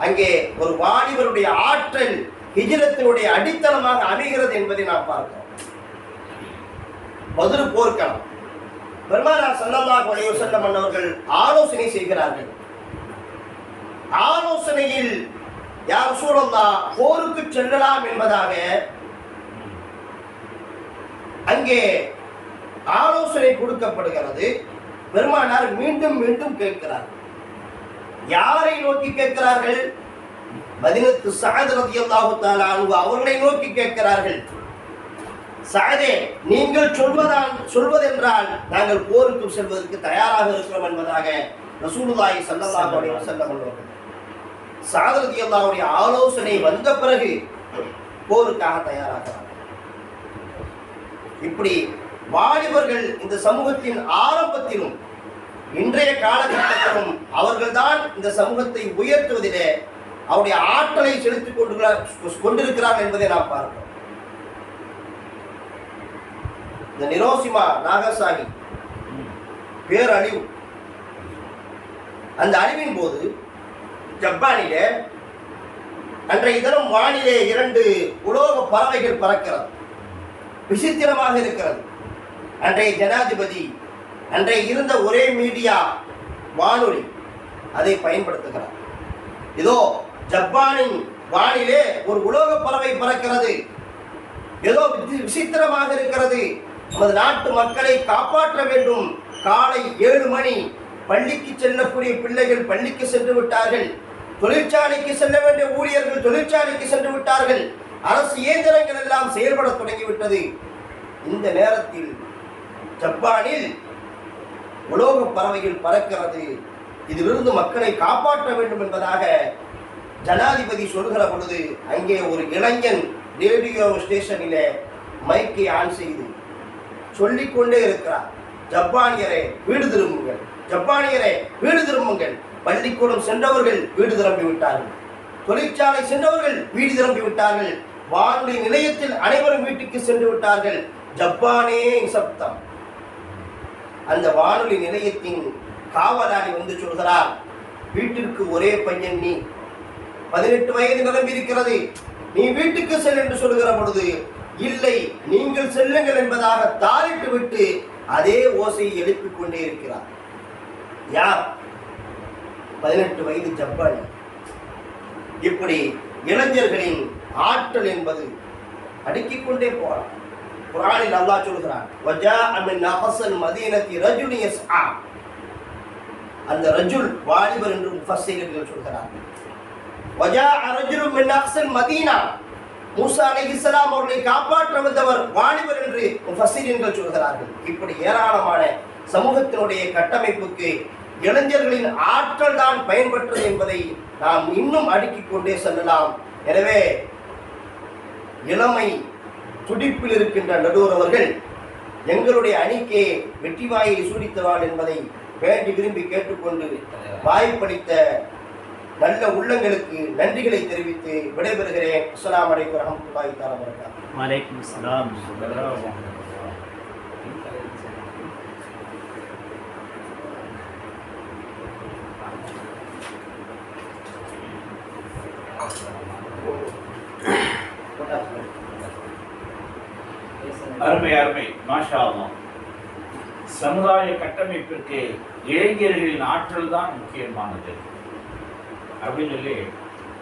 அங்கே ஒரு வாலிபருடைய ஆற்றல் ஹிஜ்ரத்தினுடைய அடித்தளமாக அமைகிறது என்பதை நாம் பார்க்கிறோம். பத்ர் போர்க்களம். பெருமானார் ஸல்லல்லாஹு அலைஹி வஸல்லம் அவர்கள் ஆலோசனை செய்கிறார்கள். ஆலோசனையில் யா ரசூலல்லாஹ் போருக்கு செல்லலாம் என்பதாக அங்கே ஆலோசனை கொடுக்கப்படுகிறது. பெருமானார் மீண்டும் மீண்டும் கேட்கிறார். யாரை நோக்கி கேட்கிறார்கள்? மதீனத்து ஸஅத் ரலியல்லாஹு தஆலா அன்ஹு அவர்களை நோக்கி கேட்கிறார்கள். ஸஅதே, நீங்கள் சொல்வதென்றால் நாங்கள் போருக்கு செல்வதற்கு தயாராக இருக்கிறோம் என்பதாக ரசூலுல்லாஹி ஸல்லல்லாஹு அலைஹி வஸல்லம் அவர்கள் ஸஅத் ரலியல்லாஹுடைய ஆலோசனை வந்த பிறகு போருக்காக தயாராகிறார்கள். இப்படி வாலிபர்கள் இந்த சமூகத்தின் ஆரம்பத்திலும் இன்றைய காலகட்டத்திலும் அவர்கள்தான் இந்த சமூகத்தை உயர்த்துவதிலே அவருடைய ஆற்றலை செலுத்திக் கொண்டிருக்கிறார்கள் என்பதை நாம் பார்க்கிறோம். இந்த நிரோசிமா நாகசாகி பேரழிவு, அந்த அழிவின் போது ஜப்பானிலே அன்றைய தினம் வானிலே 2 உலோக பறவைகள் பறக்கிறது. விசித்திரமாக இருக்கிறது. அன்றைய ஜனாதிபதி, அன்றைய இருந்த ஒரே மீடியா வானொலி, அதை பயன்படுத்துகிறார். இதோ ஜப்பானின் வானிலே ஒரு உலோக பறவை பறக்கிறது, ஏதோ விசித்திரமாக இருக்கிறது, நமது நாட்டு மக்களை காப்பாற்ற வேண்டும். காலை 7 மணி, பள்ளிக்கு செல்லக்கூடிய பிள்ளைகள் பள்ளிக்கு சென்று விட்டார்கள், தொழிற்சாலைக்கு செல்ல வேண்டிய ஊழியர்கள் தொழிற்சாலைக்கு சென்று விட்டார்கள், அரசு இயந்திரங்கள் எல்லாம் செயல்பட தொடங்கிவிட்டது. இந்த நேரத்தில் ஜப்பானில் உலோக பறவைகள் பறக்கிறது, இதிலிருந்து மக்களை காப்பாற்ற வேண்டும் என்பதாக ஜனாதிபதி சொல்கிற பொழுது அங்கே ஒரு இளைஞன் ரேடியோ ஸ்டேஷனிலே மைக்கை ஆன் செய்து சொல்லிக்கொண்டே இருக்கிறார், ஜப்பானியரே வீடு திரும்புங்கள், ஜப்பானியரே வீடு திரும்புங்கள். பள்ளிக்கூடம் சென்றவர்கள் வீடு திரும்பி விட்டார்கள், தொழிற்சாலை சென்றவர்கள் வீடு திரும்பி விட்டார்கள், வானொலி நிலையத்தில் அனைவரும் வீட்டுக்கு சென்று விட்டார்கள். ஜப்பானே நிசப்தம். அந்த வானொலி நிலையத்தின் காவலாளி வந்து சொல்கிறார், வீட்டிற்கு ஒரே பையன் நீ, 18 வயது நிரம்பி இருக்கிறது, நீ வீட்டுக்கு செல் என்று சொல்கிற பொழுது இல்லை நீங்கள் செல்லுங்கள் என்பதாக தாளிட்டு விட்டு அதே ஓசையை எழுப்பிக் கொண்டே இருக்கிறார். யார்? 18 வயது ஜப்பானி. இப்படி இளைஞர்களின் ஆற்றல் என்பது அடுக்கிக் கொண்டே போறார். குர்ஆனில் அல்லாஹ் சொல்கிறான், வஜாஅ மின் அக்ஸல் மதீனத்தி ரஜுல் யஸ்ஆ. அந்த ரஜுல் வாலிபர் என்று முஃபஸ்ஸிர்கள் சொல்கிறார்கள். வஜாஅ ரஜுல் மின் அக்ஸல் மதீனா, மூசா அலைஹிஸ்ஸலாம் அவர்களை காப்பாற்ற வந்தவர் வாலிபர் என்று முஃபஸ்ஸிர்கள் சொல்கிறார்கள். இப்படி ஏராளமான சமூகத்தினுடைய கட்டமைப்புக்கு இளைஞர்களின் ஆற்றல் தான் பயன்பட்டது என்பதை நாம் இன்னும் அடுக்கிக் கொண்டே செல்லலாம். எனவே இளமை துடிப்பில் இருக்கின்ற நடுவர் அவர்கள் எங்களுடைய அணிக்கே வெற்றி வாயை சூடித்தவாள் என்பதை வேண்டி விரும்பி கேட்டுக்கொண்டு வாய்ப்பளித்த நல்ல உள்ளங்களுக்கு நன்றிகளை தெரிவித்து விடைபெறுகிறேன். அஸ்ஸலாமு அலைக்கும் வரஹ்மத்துல்லாஹி தஆலா வபரகாத்துஹு. வலைக்கும் ஸலாம். அருமை அருமை, மாஷா அல்லாஹ். சமுதாய கட்டமைப்பிற்கு இளைஞர்களின் ஆற்றல் தான் முக்கியமானது அப்படின்னு சொல்லி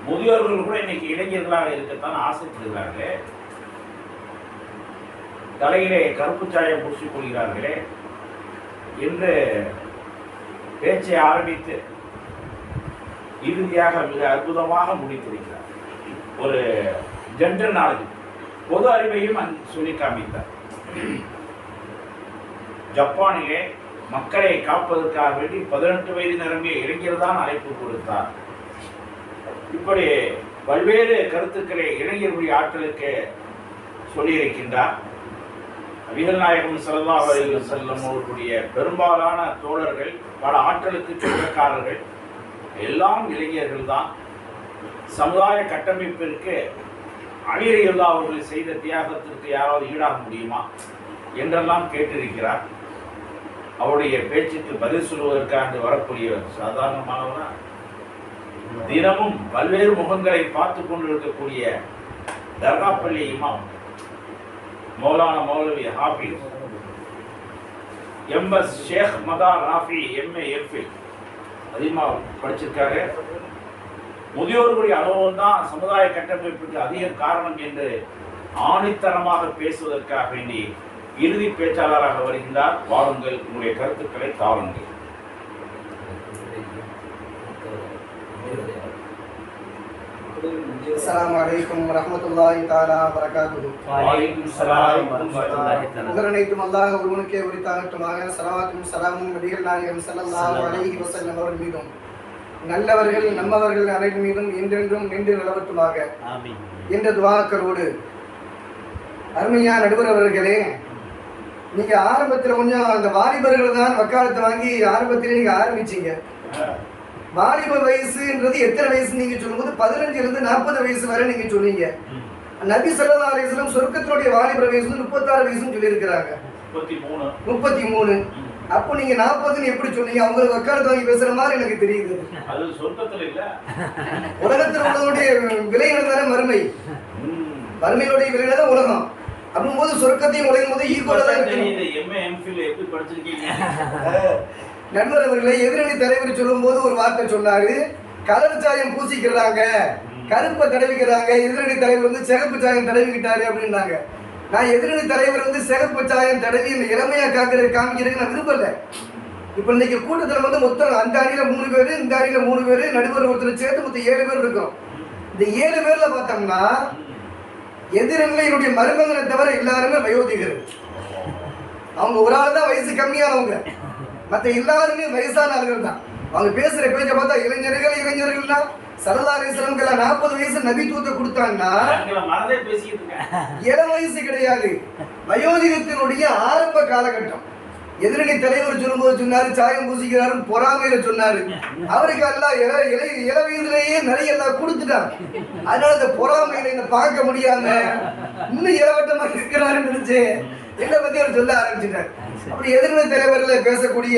முதியோர்கள் கூட இன்னைக்கு இளைஞர்களாக இருக்கத்தான் ஆசைப்படுகிறார்களே. தலையிலே கருப்பு சாயம் பூசிக் கொள்கிறார்களே என்று பேச்சை ஆரம்பித்து இறுதியாக மிக அற்புதமாக முடித்திருக்கிறார். ஒரு ஜென்ரல் நாலேஜ், பொது அறிவையும் சொல்லி காமித்தார். ஜப்பானிலே மக்களை காப்பதற்காக வேண்டி 18 வயது நிரம்பிய இளைஞர் தான் அழைப்பு கொடுத்தார். இப்படி பல்வேறு கருத்துக்களை இளைஞர்களுடைய ஆற்றலுக்கு சொல்லியிருக்கின்றார். நபிகள் நாயகம் ஸல்லல்லாஹு அலைஹி வஸல்லம் அவர்களுடைய பெரும்பாலான தோழர்கள், பல ஆற்றலுக்கு சொந்தக்காரர்கள் எல்லாம் இளைஞர்கள் தான். சமுதாய கட்டமைப்பிற்கு அலி ரலியல்லாஹு அவர்கள் செய்த தியாகத்திற்கு யாராவது ஈடாக முடியுமா என்றெல்லாம் கேட்டிருக்கிறார். அவருடைய பேச்சுக்கு பதில் சொல்வதற்காக வரக்கூடியவர் சாதாரணமானவரா? தினமும் பல்வேறு முகங்களை பார்த்து கொண்டிருக்கக்கூடிய தர்காப்பள்ளி இமாம் மௌலானா மௌலவி ஹாஃபிஸ் எம்எஸ் ஷேக் மதார் ராஃபி எம்ஏ எஃப்இல் அதிகமாக படிச்சிருக்காரு. முதியோர்களுடைய அனுபவம் தான் சமுதாய கட்டமைப்புக்கு அதிக காரணம் என்று ஆணித்தரமாக பேசுவதற்காக வேண்டி இறுதி பேச்சாளராக வருகின்றார். வாருங்கள், உங்களுடைய கருத்துக்களை தாருங்கள். அஸ்ஸலாமு அலைக்கும் வரஹ்மத்துல்லாஹி தஆலா வபரகாத்துஹு. வலைக்கும் ஸலாம் வரஹ்மத்துல்லாஹி தஆலா. புகழனைத்தும் அல்லாஹ் ஒருவனுக்கே உரித்தாகட்டுமாக. ஸலவாத்தும் ஸலாமும் நபிகள் நாயகம் ஸல்லல்லாஹு அலைஹி வஸல்லம் அவர்கள் மீதும் நல்லவர்கள் நம்மவர்கள் அனைவர் மீதும் என்றென்றும் நின்று நிலவட்டுமாக ஆமீன் என்ற துஆக்களோடு, அருமையான நடுவர் அவர்களே, நீங்க ஆரம்பத்தில் கொஞ்சம் அந்த வாலிபர்கள் தான் வக்காலத்தை வாங்கி ஆரம்பத்திலே நீங்க ஆரம்பிச்சீங்க. வாலிப வயசுன்றது எத்தனை வயசு நீங்க சொல்லும்போது 15 இருந்து 40 வயசு வரை நீங்க சொன்னீங்க. நபி ஸல்லல்லாஹு அலைஹி வஸல்லம் சொர்க்கத்தினுடைய வாலிப வயசு 36 வயசுன்னு சொல்லியிருக்கிறாங்க. 33. அப்போ நீங்க 40ன்னு எப்படி சொன்னீங்க? அவங்க வக்காலத்து வாங்கி பேசுற மாதிரி எனக்கு தெரியுது. அது சொர்க்கத்துல இல்ல, உலகத்தில் உள்ளவனுடைய விலையினர் தானே மறுமை. மறுமையுடைய விலையில தான் உலகம். அப்படிங்கும்போது சொர்க்கத்தையும் உலகம் போது ஈக்குவலா தான் தெரியுது. எம்ஏ எம்ஃபில் எப்படி படிச்சிருக்கீங்க? நண்பர் அவர்களை எதிரணி தலைவர் சொல்லும் போது ஒரு வார்த்தை சொன்னாரு, கலர் சாயம் பூசிக்கிறாங்க, கருப்பை தடவிக்கிறாங்க, எதிரணி தலைவர் வந்து சிகப்பு சாயம் தடவிக்கிட்டாரு அப்படின்னாங்க. நான் எதிரணி தலைவர் வந்து சிகப்பு சாயம் தடவி இந்த இளமையா காமிக்கிறதுக்கு நான் விரும்பல. இப்ப இன்னைக்கு கூட்டத்தில் வந்து மொத்தம் அந்த அணியில 3 பேரு, இந்த அணியில 3 பேரு, நடுவர் ஒருத்தர் சேர்த்து மொத்தம் 7 பேர் இருக்கும். இந்த 7 பேர்ல பார்த்தோம்னா எதிரணியினுடைய மருமகனை தவிர எல்லாருமே வயோதிகர்கள். அவங்க ஒரு ஆள் தான் வயசு கம்மியானவங்க, மற்ற எல்லாருமே வயசான ஆளுகள் தான். அவங்க பேசுற பேச்சை பார்த்தா இளைஞர்கள்னா ஸல்லல்லாஹு அலைஹி வஸல்லம் 40 வயசு நபித்துவத்தை கொடுத்தாங்கன்னா இளம் வயசு கிடையாது, வயோதிகத்தினுடைய ஆரம்ப காலகட்டம். எதிரணி தலைவர் சொல்லும்போது சொன்னாரு சாயம் பூசிக்கிறாரு, பொறாமையில சொன்னாரு. அவருக்கு எல்லாம் இள வயதிலேயே நிறைய எல்லாம் கொடுத்துட்டாங்க. அதனால இந்த பொறாமையில என்ன பார்க்க முடியாம இன்னும் இளவட்டமா இருக்கிறாருன்னு நினைச்சு என்னை பத்தி அவர் சொல்ல ஆரம்பிச்சுட்டார். அப்படி எதிரணி தலைவர்ல பேசக்கூடிய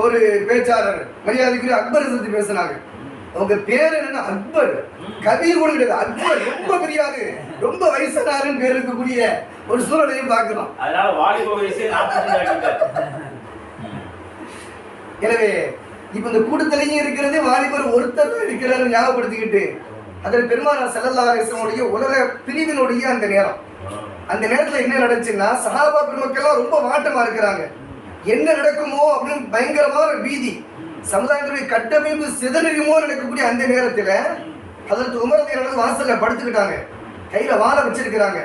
ஒரு பேச்சாளர் மரியாதைக்குரிய அக்பர் பத்தி பேசினாங்க. அவங்க பேர் என்னன்னா அக்பர், கபீர் கூட கிடையாது, அக்பர். ரொம்ப பெரியாரு, ரொம்ப வயசானாருன்னு பேர் இருக்கக்கூடிய ஒரு சூழலையும் பார்க்கலாம். அதனால வாலிப வயசே 40. எனவே இப்ப இந்த கூட்டத்திலையும் இருக்கிறது வாலிபர் ஒருத்தர் இருக்கிறாரு ஞாபகப்படுத்திக்கிட்டு, அதில் பெருமானார் ஸல்லல்லாஹு அலைஹி வஸல்லம் உலக பிரிவினுடைய அந்த நேரம், அந்த நேரத்துல என்ன நடந்துச்சுன்னா சஹாபா பெருமக்கள்லாம் ரொம்ப வாட்டமா இருக்கிறாங்க. என்ன நடக்குமோ அப்படின்னு பயங்கரமான பீதி, சமுதாயத்துடைய கட்டமைப்பு சிதறியுமோ நடக்கக்கூடிய அந்த நேரத்துல ஹஜ்ரத் உமர் ரலியல்லாஹு வாசல்ல படுத்துக்கிட்டாங்க, கையில வாளை வச்சிருக்கிறாங்க.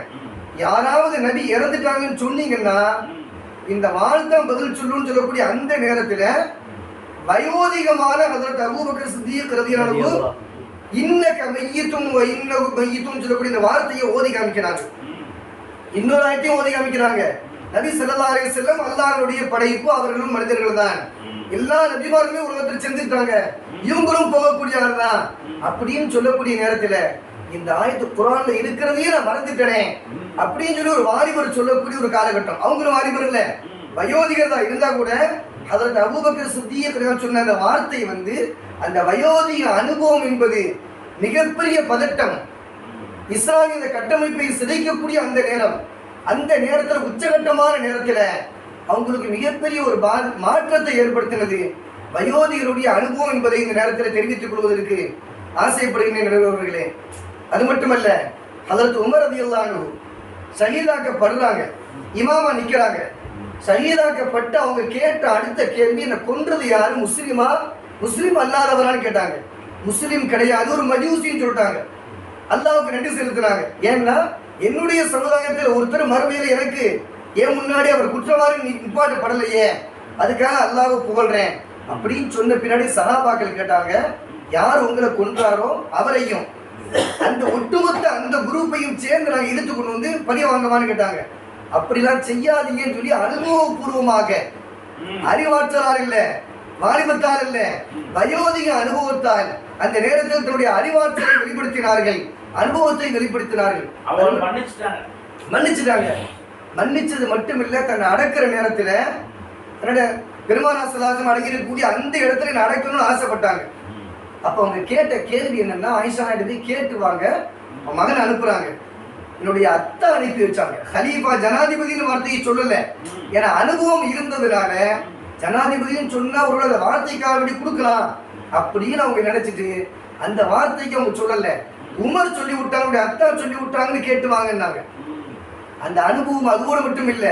யாராவது நபி இறந்துட்டாங்கன்னு சொன்னீங்கன்னா இந்த வாழ் தான் பதில் சொல்லுன்னு சொல்லக்கூடிய அந்த நேரத்துல வயோதிகமான ஹஜ்ரத் அபூபக்கர் சித்திக் ரலியல்லாஹு இன்னக மையித்தும் வ இன்னஹு மையித்தும் சொல்லக்கூடிய இந்த வார்த்தையை ஓதி காமிக்கிறாங்க. இன்னொரு ஆயத்தையும் ஓதி காமிக்கிறாங்க. நபி ஸல்லல்லாஹு அலைஹி வஸல்லம் அல்லாஹ்வுடைய படைப்பு, அவர்களும் மனிதர்கள் தான். எல்லா நபிமார்களுமே உலகத்தில் செஞ்சுட்டாங்க, இவங்களும் போகக்கூடியவர் தான் அப்படின்னு சொல்லக்கூடிய நேரத்துல இந்த ஆயத்து குர்ஆன்ல இருக்கிறதையே நான் மறந்துட்டேனே அப்படின்னு சொல்லி ஒரு வாலிபர் சொல்லக்கூடிய ஒரு காலகட்டம். அவங்களும் வாலிபர்கள் வயோதிகர் தான் இருந்தா கூட ஹஜ்ரத் அபூபக்கர் சித்திக் சொன்ன அந்த வார்த்தை வந்து அந்த வயோதிக அனுபவம் என்பது மிகப்பெரிய பதட்டம். இஸ்லாமிய இந்த கட்டமைப்பை சிதைக்கக்கூடிய அந்த நேரம், அந்த நேரத்தில் உச்சகட்டமான நேரத்தில் அவங்களுக்கு மிகப்பெரிய ஒரு மாற்றத்தை ஏற்படுத்தினது வயோதிகருடைய அனுபவம் என்பதை இந்த நேரத்தில் தெரிவித்துக் கொள்வதற்கு ஆசைப்படுகின்ற நிறுவனர்களே. அது மட்டுமல்ல, ஹஜ்ரத் உமர் ரலியல்லாஹு அன்ஹு ஷஹீதாக்கப்படுறாங்க, இமாமா நிற்கிறாங்க. ஷஹீதாக்கப்பட்டு அவங்க கேட்ட அடுத்த கேள்வி, என்ன கொன்றது யாரு, முஸ்லிமா முஸ்லிம் அல்லாதவரான்னு கேட்டாங்க. முஸ்லிம் கிடையாது, ஒரு மஜூசின்னு சொல்லிட்டாங்க. அல்லாஹ்வுக்கு நன்றி செலுத்தினாங்க. ஏன்னா என்னுடைய சமுதாயத்தில் ஒருத்தர் மறுமையில் எனக்கு ஏன் முன்னாடி அவர் குற்றவாளி நிப்பாட்டப்படலையே, அதுக்காக அல்லாஹ்வை புகழ்றேன் அப்படின்னு சொன்ன பின்னாடி சஹாபாக்கள் கேட்டாங்க, யார் உங்களை கொன்றாரோ அவரையும் அந்த ஒட்டுமொத்த அந்த குரூப்பையும் சேர்ந்து நாங்கள் இழுத்து கொண்டு வந்து பழி வாங்கவான்னு கேட்டாங்க. அப்படிலாம் செய்யாதீங்கன்னு சொல்லி அனுபவபூர்வமாக, அறிவாற்றலால் இல்ல, வாலிபத்தால் இல்ல, வயோதிக அனுபவத்தால் அந்த நேரத்தில் தன்னுடைய அறிவாற்றலை வெளிப்படுத்தினார்கள், அனுபவத்தை வெளிப்படுத்தினார்கள். அவர்கள் மன்னிச்சுட்டாங்க. மன்னிச்சது மட்டுமில்ல, தன்னை அடக்கிற நேரத்தில் தன்னோட பெருமானார் ஸல்லல்லாஹு அடங்கியிருக்கக்கூடிய அந்த இடத்துல அடக்கணும்னு ஆசைப்பட்டாங்க. அப்போ அவங்க கேட்ட கேள்வி என்னன்னா, ஆயிஷா கிட்ட கேட்டு வாங்க, மகன் அனுப்புறாங்க. என்னுடைய அத்தை அனுப்பி வச்சாங்க. ஹலீஃபா ஜனாதிபதினு வார்த்தையை சொல்லல, ஏன்னா அனுபவம் இருந்ததுனால ஜனாதிபதினு சொன்னா அவரோட வார்த்தைக்காக வேண்டி கொடுக்கலாம் அப்படின்னு அவங்க நினைச்சிட்டு அந்த வார்த்தைக்கு அவங்க சொல்லல. உமர் சொல்லி விட்டாங்க, அத்தா சொல்லி விட்டாங்கன்னு கேட்டு வாங்கினாங்க. அந்த அனுபவம் அதோடு மட்டும் இல்ல,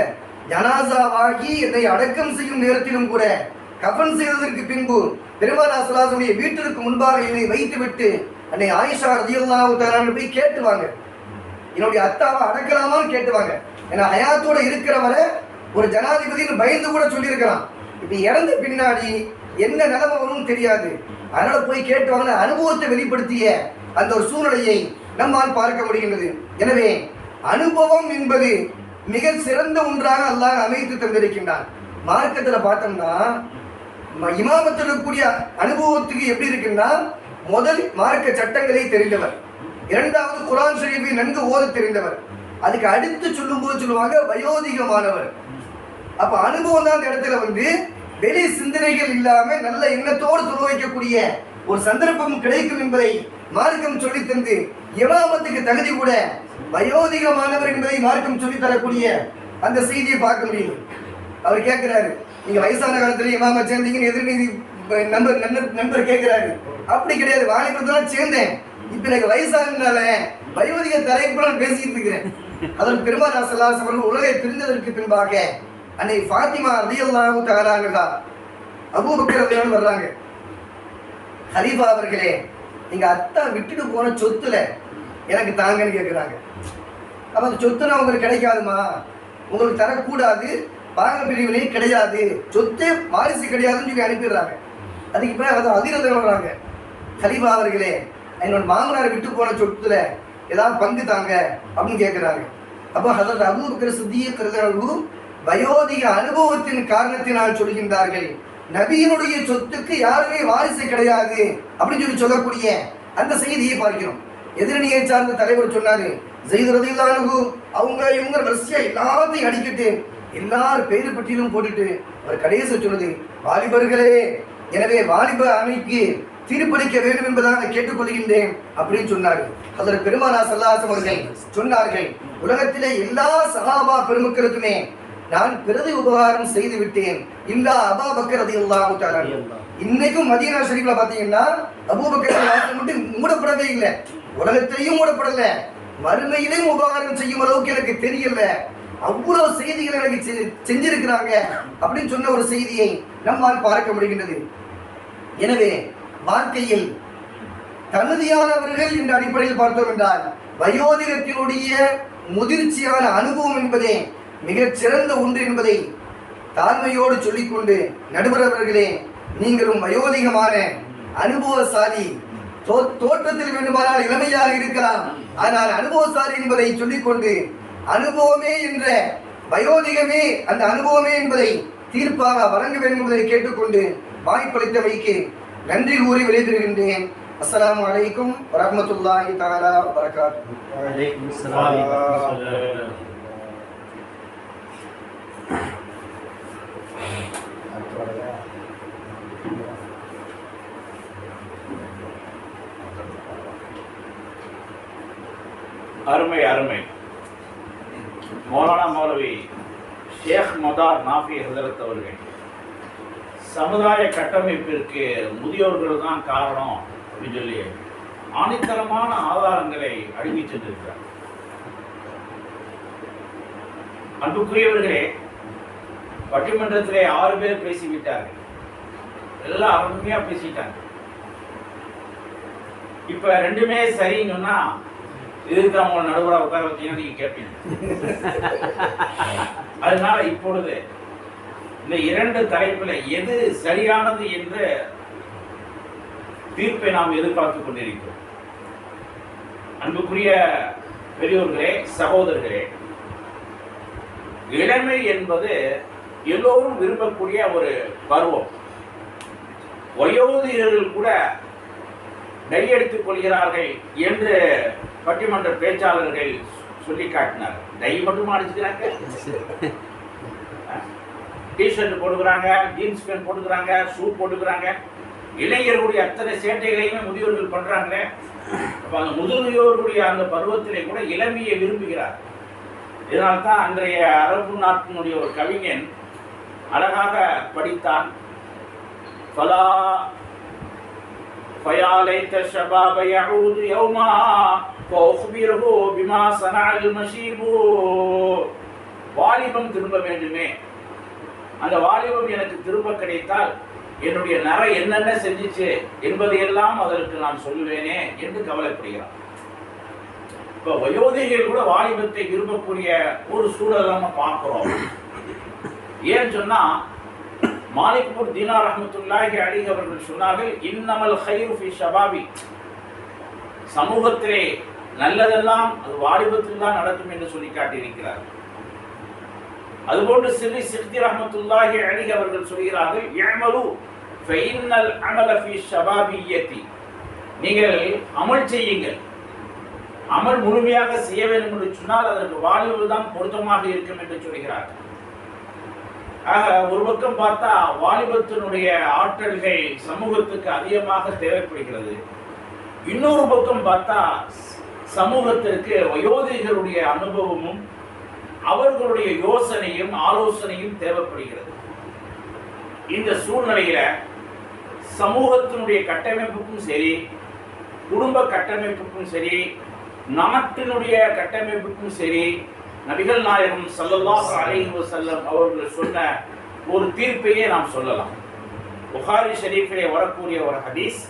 ஜனாசாவாகி என்னை அடக்கம் செய்யும் நேரத்திலும் கூட கஃன் செய்வதற்கு பின்பு பெருமானார் ஸல்லல்லாஹு அலைஹி வஸல்லம் வீட்டிற்கு முன்பாக என்னை வைத்து விட்டு அன்னை ஆயிஷா ரலியல்லாஹு தஆலா போய் கேட்டுவாங்க, என்னுடைய அத்தாவை அடக்கலாமான்னு கேட்டுவாங்க. ஏன்னா ஹயாத்தோட இருக்கிறவரை ஒரு ஜனாதிபதினு பயந்து கூட சொல்லியிருக்கலாம். இப்ப இறந்த பின்னாடி என்ன நிலைமை வரும்னு தெரியாது, அதனால போய் கேட்டுவாங்க. அனுபவத்தை வெளிப்படுத்திய அந்த ஒரு சூழ்நிலையை நம்மால் பார்க்க முடிகின்றது. எனவே அனுபவம் என்பது மிக சிறந்த ஒன்றாக அல்லாஹ் அமைத்து தந்திருக்கின்றான். மார்க்கத்தில் பார்த்தோம்னா இமாமத்தில் இருக்கக்கூடிய அனுபவத்துக்கு எப்படி இருக்குன்னா, முதல் மார்க்க சட்டங்களை தெரிந்தவர், இரண்டாவது குர்ஆன் ஷரீஃபை நன்கு ஓத தெரிந்தவர், அதுக்கு அடுத்து சொல்லும்போது சொல்லுவாங்க வயோதிகமானவர். அப்ப அனுபவம் தான் அந்த இடத்துல வந்து வெளி சிந்தனைகள் இல்லாம நல்ல எண்ணத்தோடு துணை வைக்கக்கூடிய ஒரு சந்தர்ப்பம் கிடைக்கும் என்பதை மார்க்கம் சொல்லி தந்து, இமாமத்துக்கு தகுதி கூட வயோதிகமானவர் என்பதை மார்க்கம் சொல்லி தரக்கூடிய அந்த செய்தியை பார்க்க முடியும். அவர் கேட்கிறாரு, நீங்க வயசான காலத்துல இமாம சேர்ந்தீங்கன்னு எதிர்நீதி நண்பர் கேட்கிறாரு. அப்படி கிடையாது, வாலிபத்தான் சேர்ந்தேன், இப்ப எனக்கு வயசானதுனால வயோதிக தலைப்புல பேசிட்டு இருக்கிறேன். அதன் பெருமானார் ஸல்லல்லாஹு அலைஹி வஸல்லம் உலகை பிரிந்ததற்கு பின்பாக அன்னை ஃபாத்திமா ரலியல்லாஹு தஆலா அன்ஹா அபூபக்கர் ரலியல்லாஹு வர்றாங்க. ஹலீஃபா அவர்களே, எங்க அத்தா விட்டுட்டு போன சொத்துல எனக்கு தாங்கன்னு கேட்குறாங்க. அப்ப அந்த சொத்து உங்களுக்கு கிடைக்காதுமா, உங்களுக்கு தரக்கூடாது, பாக பிரிவினை கிடையாது, சொத்து வாரிசு கிடையாதுன்னு சொல்லி அனுப்பிடுறாங்க. அதுக்கு பிறகு அதை அதிரதம் வர்றாங்க, ஹலீஃபா அவர்களே என்னோட மாமனார் விட்டு போன சொத்துல ஏதாவது பங்கு தாங்க அப்படின்னு கேட்குறாங்க. அப்போ ஹஜ்ரத் அபூபக்கர் சித்திக் ரலியல்லாஹு அன்ஹு வயோதிக அனுபவத்தின் காரணத்தினால் சொல்கின்றார்கள், நபியினுடைய சொத்துக்கு யாருமே வாரிசு கிடையாது அப்படின்னு சொல்லக்கூடிய அந்த செய்தியை பார்க்கிறோம். எதிரணியை சார்ந்த தலைவர் சொன்னாரு, ஸைத் ரலியல்லாஹு அன்ஹு அவங்க இவங்க ரஷ்யா எல்லாத்தையும் அடிக்கிட்டு எல்லார் பேரு பட்டியலும் போட்டுட்டு அவர் கடைசி சொன்னது, வாலிபர்களே, எனவே வாலிப அணிக்கு தீர்ப்பளிக்க வேண்டும் என்பதாக கேட்டுக்கொள்கின்றேன் அப்படின்னு சொன்னார்கள். அதில் பெருமானார் ஸல்லல்லாஹு அலைஹி வஸல்லம் சொன்னார்கள், உலகத்திலே எல்லா சஹாபா பெருமக்களுக்குமே நான் பிரதி உபகாரம் செய்து விட்டேன், இல்லா அபூபக்கர் ரலியல்லாஹு தஆலா. இன்னைக்கும் மதீனா ஷரீஃப்ல பாத்தீங்கன்னா அபூபக்கர் வாசல் மட்டும் மூடப்படவே இல்லை, உலகத்திலையும் மூடப்படல, மறுமையிலையும் உபகாரம் செய்யும் அளவுக்கு எனக்கு தெரியல, அவ்வளவு செய்திகள் எனக்கு செஞ்சிருக்கிறாங்க அப்படின்னு சொன்ன ஒரு செய்தியை நம்மால் பார்க்க முடிகின்றது. எனவே வாழ்க்கையில் தகுதியானவர்கள் என்ற அடிப்படையில் பார்த்தோம் என்றால் வயோதிகத்தினுடைய முதிர்ச்சியான அனுபவம் என்பதே மிகச் சிறந்த ஒன்று என்பதை தாழ்மையோடு சொல்லிக்கொண்டு, நடுவரவர்களே, நீங்களும் வயோதிகமான அனுபவசாலி, தோற்றத்தில் வேண்டுமானால் இளமையாக இருக்கலாம், ஆனால் அனுபவசாலி என்பதை சொல்லிக்கொண்டு அனுபவமே என்ற வயோதிகமே அந்த அனுபவமே என்பதை தீர்ப்பாக வழங்க வேண்டும் என்பதை கேட்டுக்கொண்டு வாய்ப்பளித்தவைக்கு நன்றி கூறி விடைபெறுகின்றேன். அஸ்ஸலாமு அலைக்கும் வரஹ்மத்துல்லாஹி தஆலா வபரகாத்துஹு. அருமை அருமை. மௌலானா மௌலவி ஷேக் மதார் நாஃபி ஹதரத் அவர்கள் சமுதாய கட்டமைப்பிற்கு முதியோர்கள் தான் காரணம் அப்படின்னு சொல்லி ஆணித்தரமான ஆதாரங்களை அழுகி சென்றிருக்கிறார். அன்புக்குரியவர்களே, பட்டிமன்றத்திலே 6 பேர் பேசிவிட்டார்கள். எல்லாம் அருமையா பேசிட்டாங்க. இப்ப 2மே சரின்னு சொன்னா இதுக்கு அவங்க நடுவராக உட்கார வச்சீங்கன்னா நீங்க கேட்பீங்க. அதனால இப்பொழுது இந்த 2 தலைப்புல எது சரியானது என்ற தீர்ப்பை நாம் எதிர்பார்த்துக் கொண்டிருக்கிறோம். அன்புக்குரிய பெரியோர்களே, சகோதரர்களே, இளமை என்பது எல்லோரும் விரும்பக்கூடிய ஒரு பருவம். வயோதிகர்கள் கூட டையெடுத்துக் கொள்கிறார்கள் என்று பட்டிமன்ற பேச்சாளர்கள் சொல்லி காட்டினார். டை மட்டுமா அடிச்சுக்கிறாங்க, டிஷர்ட் போட்டுக்கிறாங்க, ஜீன்ஸ் பேண்ட் போட்டுக்கிறாங்க, ஷூ போட்டுக்கிறாங்க. இளைஞர்களுடைய அத்தனை சேட்டைகளையுமே முதியோர்கள் பண்றாங்களே. அப்ப அந்த முதியோர்களுடைய அந்த பருவத்திலே கூட இளமையை விரும்புகிறார். இதனால்தான் அன்றைய அரபு நாட்டினுடைய ஒரு கவிஞன் அழகாக படித்தான். ஃபலா ஃபயாலைத ஷபாப யஊது யௌமா ஃபஅக்பிருஹு பிமா ஸனஅல் மஷீபு. வாலிபம் திரும்ப வேண்டுமே, அந்த வாலிபம் எனக்கு திரும்ப கிடைத்தால் என்னுடைய நரை என்னென்ன செஞ்சிச்சு என்பதையெல்லாம் அதற்கு நான் சொல்லுவேனே என்று கவலைப்படுகிறான். இப்போ வயோதிகர்கள் கூட வாலிபத்தை விரும்பக்கூடிய ஒரு சூழல் நம்ம பார்க்கிறோம். ஏன்னு சொன்னா மாலிக் தீனார் ரஹ்மத்துல்லாஹி அலைஹி அவர்கள் சொன்னார்கள், இன்னமல் கைரு ஃபி ஷபாபி. சமூகத்திலே நல்லதெல்லாம் அது வாலிபத்தில் தான் நடக்கும் என்று சொல்லி காட்டியிருக்கிறார். அதுபோன்று சிறி சித்தி ரஹ்மத்துல்லாஹி அலைஹி அவர்கள் சொல்கிறார்கள், யஅமலு ஃபஇன்னல் அமல ஃபி ஷபாபியத்தி. நீங்கள் அமல் செய்யுங்கள், அமல் முழுமையாக செய்ய வேண்டும் என்று சொன்னால் அதற்கு வாலிபம் தான் பொருத்தமாக இருக்கும் என்று சொல்கிறார்கள். ஆக ஒரு பக்கம் பார்த்தா வாலிபத்தினுடைய ஆற்றல்கள் சமூகத்துக்கு அதிகமாக தேவைப்படுகிறது. இன்னொரு பக்கம் பார்த்தா சமூகத்திற்கு வயோதிகருடைய அனுபவமும் அவர்களுடைய யோசனையும் ஆலோசனையும் தேவைப்படுகிறது. இந்த சூழ்நிலையில சமூகத்தினுடைய கட்டமைப்புக்கும் சரி, குடும்ப கட்டமைப்புக்கும் சரி, நாட்டினுடைய கட்டமைப்புக்கும் சரி, நபிகள் நாயகம் ஸல்லல்லாஹு அலைஹி வஸல்லம் அவர்கள் சொன்ன ஒரு தீர்ப்பையே நாம் சொல்லலாம். புகாரி ஷரீஃபிலே வரக்கூடிய ஒரு ஹதீஸ்,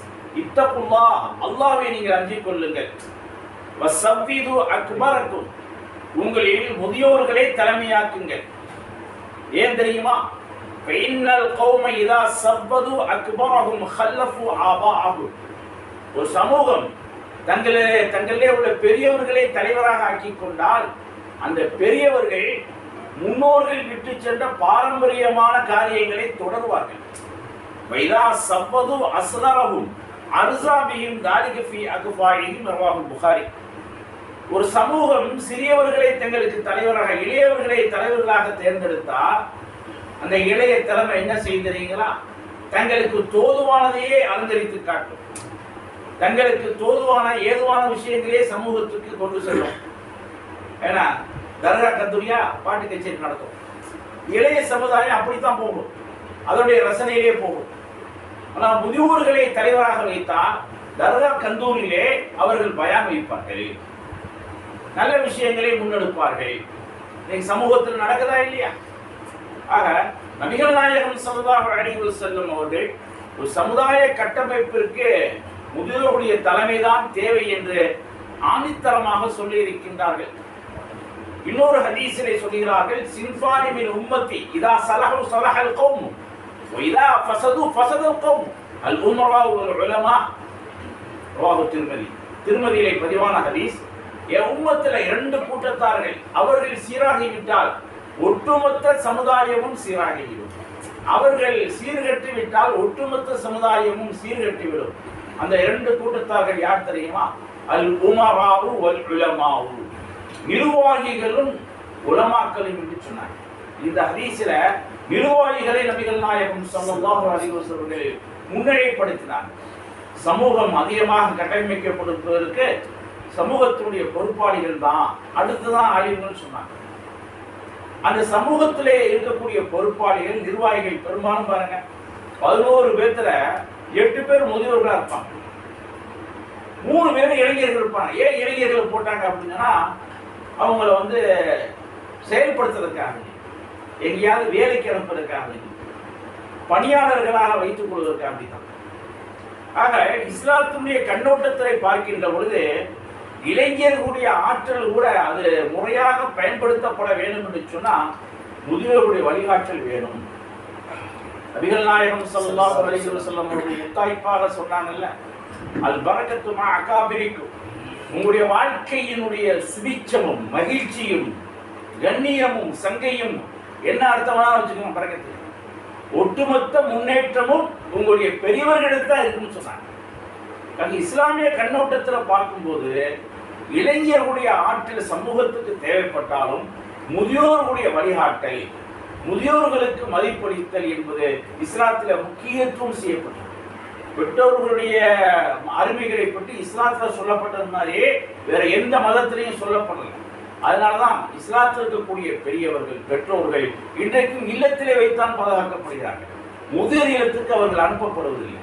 இத்தகுல்லாஹ், அல்லாஹ்வை நீங்கள் அஞ்சிக் கொள்ளுங்கள், வஸவ்விது அக்பரக்கும், உங்களில் முதியோர்களை தலைமையாக்குங்கள். ஏன் தெரியுமா? ஃபஇன்னல் கௌம இதா ஸவ்வது அக்பரஹும் ஹல்லஃபு ஆபாஅஹும். ஒரு சமூகம் தங்களிலே உள்ள பெரியவர்களை தலைவராக ஆக்கிக் கொண்டால் அந்த பெரியவர்கள் முன்னோர்கள் விட்டு சென்ற பாரம்பரியமான காரியங்களை தொடர்வார்கள். வைதா ஸவ்வது அஸ்ரரஹும் அர்ஸாபிஹிம் தாலிக ஃபீ அக்ஃபாயிஹிம் ரவாஹுல் புகாரி. ஒரு சமூகம் சிறியவர்களை தங்களுக்கு தலைவராக, இளையவர்களை தலைவர்களாக தேர்ந்தெடுத்தால் அந்த இளைய தலைமை என்ன செய்கிறீங்களா? தங்களுக்கு தோதுவானதையே அலங்கரித்து காட்டும். தங்களுக்கு தோதுவான ஏதுவான விஷயங்களே சமூகத்துக்கு கொண்டு செல்லும். ஏன்னா தர்கா கத்துரியா பாட்டு கச்சேரி நடத்தும். இளைய சமுதாயம் அப்படித்தான் போகும், அதனுடைய ரசனையிலே போகும். ஆனால் முதியோர்களை தலைவராக வைத்தால் தர்கா கந்தூரிலே அவர்கள் பயான் வைப்பார்கள், நல்ல விஷயங்களை முன்னெடுப்பார்கள். இன்னைக்கு சமூகத்தில் நடக்குதா இல்லையா? ஆக நபிகள் நாயகம் ஸல்லல்லாஹு அலைஹி வஸல்லம் அவர்கள் ஒரு சமுதாய கட்டமைப்பிற்கு முதியோருடைய தலைமைதான் தேவை என்று ஆணித்தரமாக சொல்லி இருக்கின்றார்கள். இன்னொரு ஹதீஸிலே சொல்கிறார்கள், சின்ஃபானி மின் உம்மத்தி இதா ஸலஹு ஸலஹல் கௌம் வ இதா ஃபஸது ஃபஸதல் கௌம் அல் உமரா வல் உலமா. ரவாஹு திர்மிதி. திர்மிதியிலே பதிவான ஹதீஸ், என் உம்மத்துல 2 கூட்டத்தார்கள் அவர்கள் சீராகிவிட்டால் ஒட்டுமொத்த சமுதாயமும் சீராகிவிடும். அவர்கள் சீர்கட்டி விட்டால் ஒட்டுமொத்த சமுதாயமும் சீர்கட்டிவிடும். அந்த 2 கூட்டத்தார்கள் யார் தெரியுமா? அல் உமராவு வல் உலமாவு, நிர்வாகிகளும் உலமாக்களும் என்று சொன்னார். இந்த ஹதீஸில நிர்வாகிகளை நபிகள் நாயகம் ஸல்லல்லாஹு அலைஹி வஸல்லம் முன்னிலைப்படுத்தினார். சமூகம் அதிகமாக கட்டமைக்கப்படுவதற்கு சமூகத்தினுடைய பொறுப்பாளிகள் தான், அடுத்துதான் ஆலிம்கள் சொன்னாங்க. அந்த சமூகத்திலே இருக்கக்கூடிய பொறுப்பாளிகள் நிர்வாகிகள் பெரும்பாலும் பாருங்க 11 பேர்த்துல 8 பேர் முதியோர்களா இருப்பாங்க, 3 பேர் இளைஞர்கள் இருப்பாங்க. ஏன் இளைஞர்களை போட்டாங்க அப்படின்னா அவங்கள வந்து செயல்படுத்துறதுக்காக, எங்கேயாவது வேலைக்கு அனுப்புறதுக்காக, பணியாளர்களாக வைத்துக் கொள்வதற்காக தான். ஆக இஸ்லாத்துடைய கண்ணோட்டத்தை பார்க்கின்ற பொழுது இளைஞர்களுடைய ஆற்றல் கூட அது முறையாக பயன்படுத்தப்பட வேண்டும் என்று சொன்னா முதியோர்களுடைய வழிகாட்டல் வேணும். நபிகள் நாயகம் ஸல்லல்லாஹு அலைஹி வஸல்லம் அவர்கள் முத்தாய்ப்பாக சொன்னாங்கல்ல, அல் பரக்கத்து மா அகாபிரிக்கும், உங்களுடைய வாழ்க்கையினுடைய சுபிட்சமும் மகிழ்ச்சியும் கண்ணியமும் சங்கையும் என்ன அர்த்தமான வச்சுக்கணும், பரக்கத்து ஒட்டுமொத்த முன்னேற்றமும் உங்களுடைய பெரியவர்களிடத்து தான் இருக்குன்னு சொன்னாங்க. இஸ்லாமிய கண்ணோட்டத்தில் பார்க்கும்போது இளைஞர்களுடைய ஆற்றல் சமூகத்துக்கு தேவைப்பட்டாலும் முதியோர்களுடைய வழிகாட்டல், முதியோர்களுக்கு மதிப்பளித்தல் என்பது இஸ்லாத்தில் முக்கியத்துவம் செய்யப்பட்டது. பெற்றோர்களுடைய அருமைகளை பற்றி இஸ்லாத்தில் சொல்லப்பட்டது மாதிரியே வேற எந்த மதத்திலையும் சொல்லப்படல. அதனாலதான் இஸ்லாத்தில் இருக்கக்கூடிய பெரியவர்கள் பெற்றோர்கள் இன்றைக்கும் இல்லத்திலே வைத்தான் பாதுகாக்கப்படுகிறார்கள். முதிர் இல்லத்துக்கு அவர்கள் அனுப்பப்படுவதில்லை.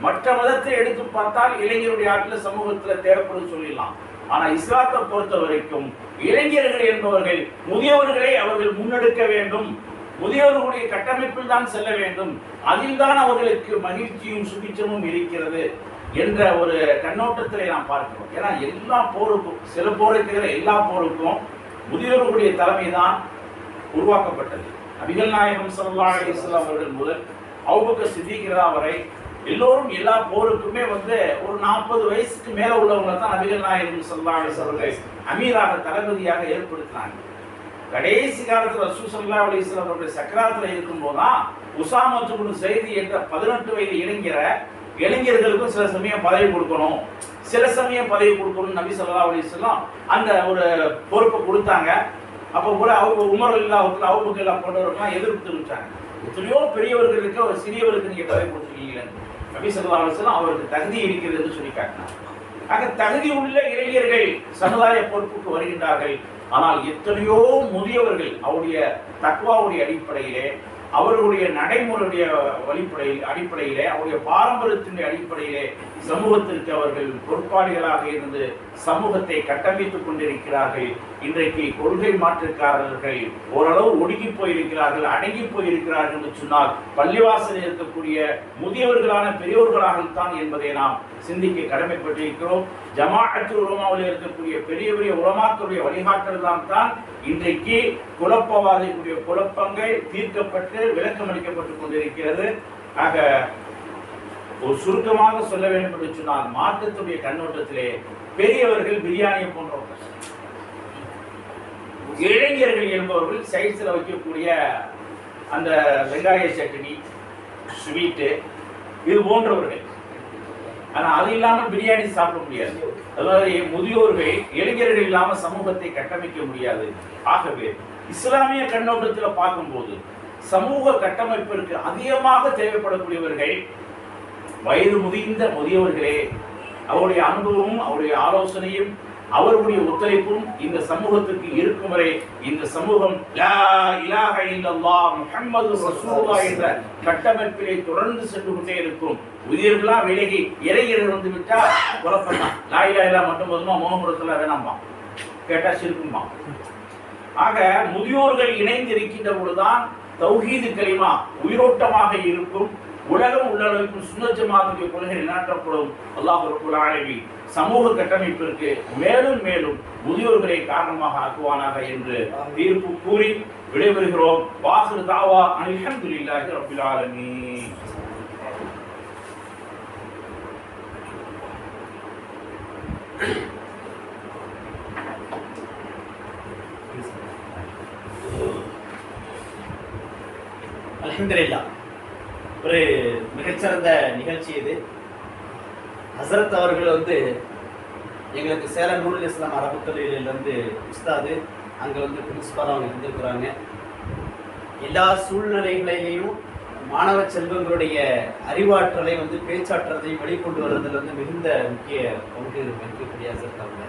மற்ற மதத்தை எடுத்து பார்த்தால் இளைஞருடைய ஆற்றல் சமூகத்தில் தேவைப்படும் சொல்லிடலாம். ஆனா இஸ்லாத்தை பொறுத்த வரைக்கும் இளைஞர்கள் என்பவர்கள் முதியவர்களை அவர்கள் முன்னெடுக்க வேண்டும், முதியவர்களுடைய கட்டமைப்பில் தான் செல்ல வேண்டும், அதில் தான் அவர்களுக்கு மகிழ்ச்சியும் சுபிச்சமும் இருக்கிறது என்ற ஒரு கண்ணோட்டத்திலே நாம் பார்க்கிறோம். ஏன்னா எல்லா போருக்கும், சில போருக்கு எல்லா போருக்கும் முதியவர்களுடைய தலைமை தான் உருவாக்கப்பட்டது. நபிகள் நாயகம் ஸல்லல்லாஹு அலைஹி வஸல்லம் அவர்கள் முதல் அபூபக்கர் சித்திக் வரை எல்லோரும் எல்லா போருக்குமே வந்து ஒரு 40 வயசுக்கு மேல உள்ளவங்க தான் நபிகள் நாயகம் ஸல்லல்லாஹு அலைஹி வஸல்லம் அமீராக தளபதியாக ஏற்படுத்தினாங்க. கடைசி காலத்தில் ரசூல் ஸல்லல்லாஹு அலைஹி வஸல்லம் அவருடைய சக்கராத்தில் இருக்கும்போது தான் உஸாமா இப்னு ஸைத் என்ற 18 வயது இளைஞர்களுக்கும் சில சமயம் பதவி கொடுக்கணும், சில சமயம் பதவி கொடுக்கணும் நபி ஸல்லல்லாஹு அலைஹி வஸல்லம் அந்த ஒரு பொறுப்பை கொடுத்தாங்க. அப்போ கூட அவங்க உமர் இல்லாமல் அபூபக்கர் போன்றவர்கள்லாம் எதிர்ப்பு தெரிவித்தாங்க. எத்தனையோ பெரியவர்களுக்கு ஒரு சிறியவருக்கு நீங்க பதவி கொடுத்துருக்கீங்களே, நபி ஸல்லல்லாஹு அலைஹி வஸல்லம் அவருக்கு தகுதி இருக்கிறது என்று சொல்லி காட்டினார். ஆக தகுதி உள்ள இளைஞர்கள் சமுதாய பொறுப்புக்கு வருகின்றார்கள். ஆனால் எத்தனையோ முதியவர்கள் அவருடைய தக்வாவுடைய அடிப்படையிலே, அவர்களுடைய நடைமுறையுடைய அடிப்படையிலே, அவருடைய பாரம்பரியத்தினுடைய அடிப்படையிலே சமூகத்திற்கு அவர்கள் பொறுப்பாளிகளாக இருந்து சமூகத்தை கட்டமைத்துக் கொண்டிருக்கிறார்கள். இன்றைக்கு கொள்கை மாற்றுக்காரர்கள் ஓரளவு ஒடுங்கி போயிருக்கிறார்கள், அடங்கி போயிருக்கிறார்கள் என்று சொன்னால் பள்ளிவாசலில் இருக்கக்கூடிய முதியவர்களான பெரியவர்களாகத்தான் என்பதை நாம் சிந்திக்க கடமைப்பட்டிருக்கிறோம். ஜமாஅத்துல் உலமாவில் இருக்கக்கூடிய பெரிய பெரிய உலமாக்களுடைய வழிகாட்டல் தான் இன்றைக்கு குழப்பவாதிகளுடைய குழப்பங்கள் தீர்க்கப்பட்டு விளக்கம் அளிக்கப்பட்டுக் கொண்டிருக்கிறது. ஆக ஒரு சுருக்கமாக சொல்ல வேண்டும் என்று சொன்னால் மார்க்கத்துடைய கண்ணோட்டத்திலே பெரியவர்கள் பிரியாணியை போன்றவர்கள், இளைஞர்கள் என்பவர்கள் சைட்ஸில் வைக்கக்கூடிய அந்த வெங்காய சட்னி, ஸ்வீட்டு இது போன்றவர்கள். ஆனால் அது இல்லாமல் பிரியாணி சாப்பிட முடியாது. அதாவது முதியோர்கள் இளைஞர்கள் இல்லாமல் சமூகத்தை கட்டமைக்க முடியாது. ஆகவே இஸ்லாமிய கண்ணோட்டத்தில் பார்க்கும்போது சமூக கட்டமைப்பிற்கு அதிகமாக தேவைப்படக்கூடியவர்கள் வயது முதிர்ந்த முதியவர்களே. அவருடைய அனுபவமும் அவருடைய ஆலோசனையும் அவர்களுடைய ஒத்துழைப்பும் இந்த சமூகத்துக்கு இருக்கும் வரை இந்த சமூகம் லா இலாஹ இல்லல்லாஹ் முஹம்மது ரசூலுல்லாஹ் என்ற கட்டமைப்பிலே தொடர்ந்து சென்று கொண்டே இருக்கும். உயிர்களா விலகி இறையர்கள் வந்து விட்டா குழப்பம் தான். லா இலாஹ இல்லல்லாஹ் மட்டும் போதுமா, முகமதுல வேணாம்பா, கேட்டா சிறுக்குமா. ஆக முதியோர்கள் இணைந்து இருக்கின்ற பொழுதுதான் தௌஹீது கலிமா உயிரோட்டமாக இருக்கும். உலகம் உள்ளளவுக்கு சுன்னத் ஜமாஅத்துடைய கொள்கை நிலைநாட்டப்படும். அல்லாஹ் ரப்பல் ஆலமீன் சமூக கட்டமைப்பிற்கு மேலும் மேலும் முதியோர்களை காரணமாக ஆக்குவானாக என்று தீர்ப்பு கூறி விடைபெறுகிறோம். வாஹிரு தாவா அல்ஹம்துலில்லாஹி ரப்பில் ஆலமீன். அல்ஹம்துலில்லாஹ். ஒரு மிகச்சிறந்த நிகழ்ச்சி இது. ஹசரத் அவர்கள் வந்து எங்களுக்கு சேலம் நூருல் இஸ்லாம் அரபு கல்லூரியிலேருந்து உஸ்தாது, அங்கே வந்து பிரின்சிபாலாக அவங்க இருந்திருக்கிறாங்க. எல்லா சூழ்நிலைகளிலையும் மாணவ செல்வங்களுடைய அறிவாற்றலை வந்து பேச்சாற்றலையும் வெளிக்கொண்டு வர்றதுல வந்து மிகுந்த முக்கிய பங்கு வகிக்கக்கூடிய ஹசரத் அவங்க.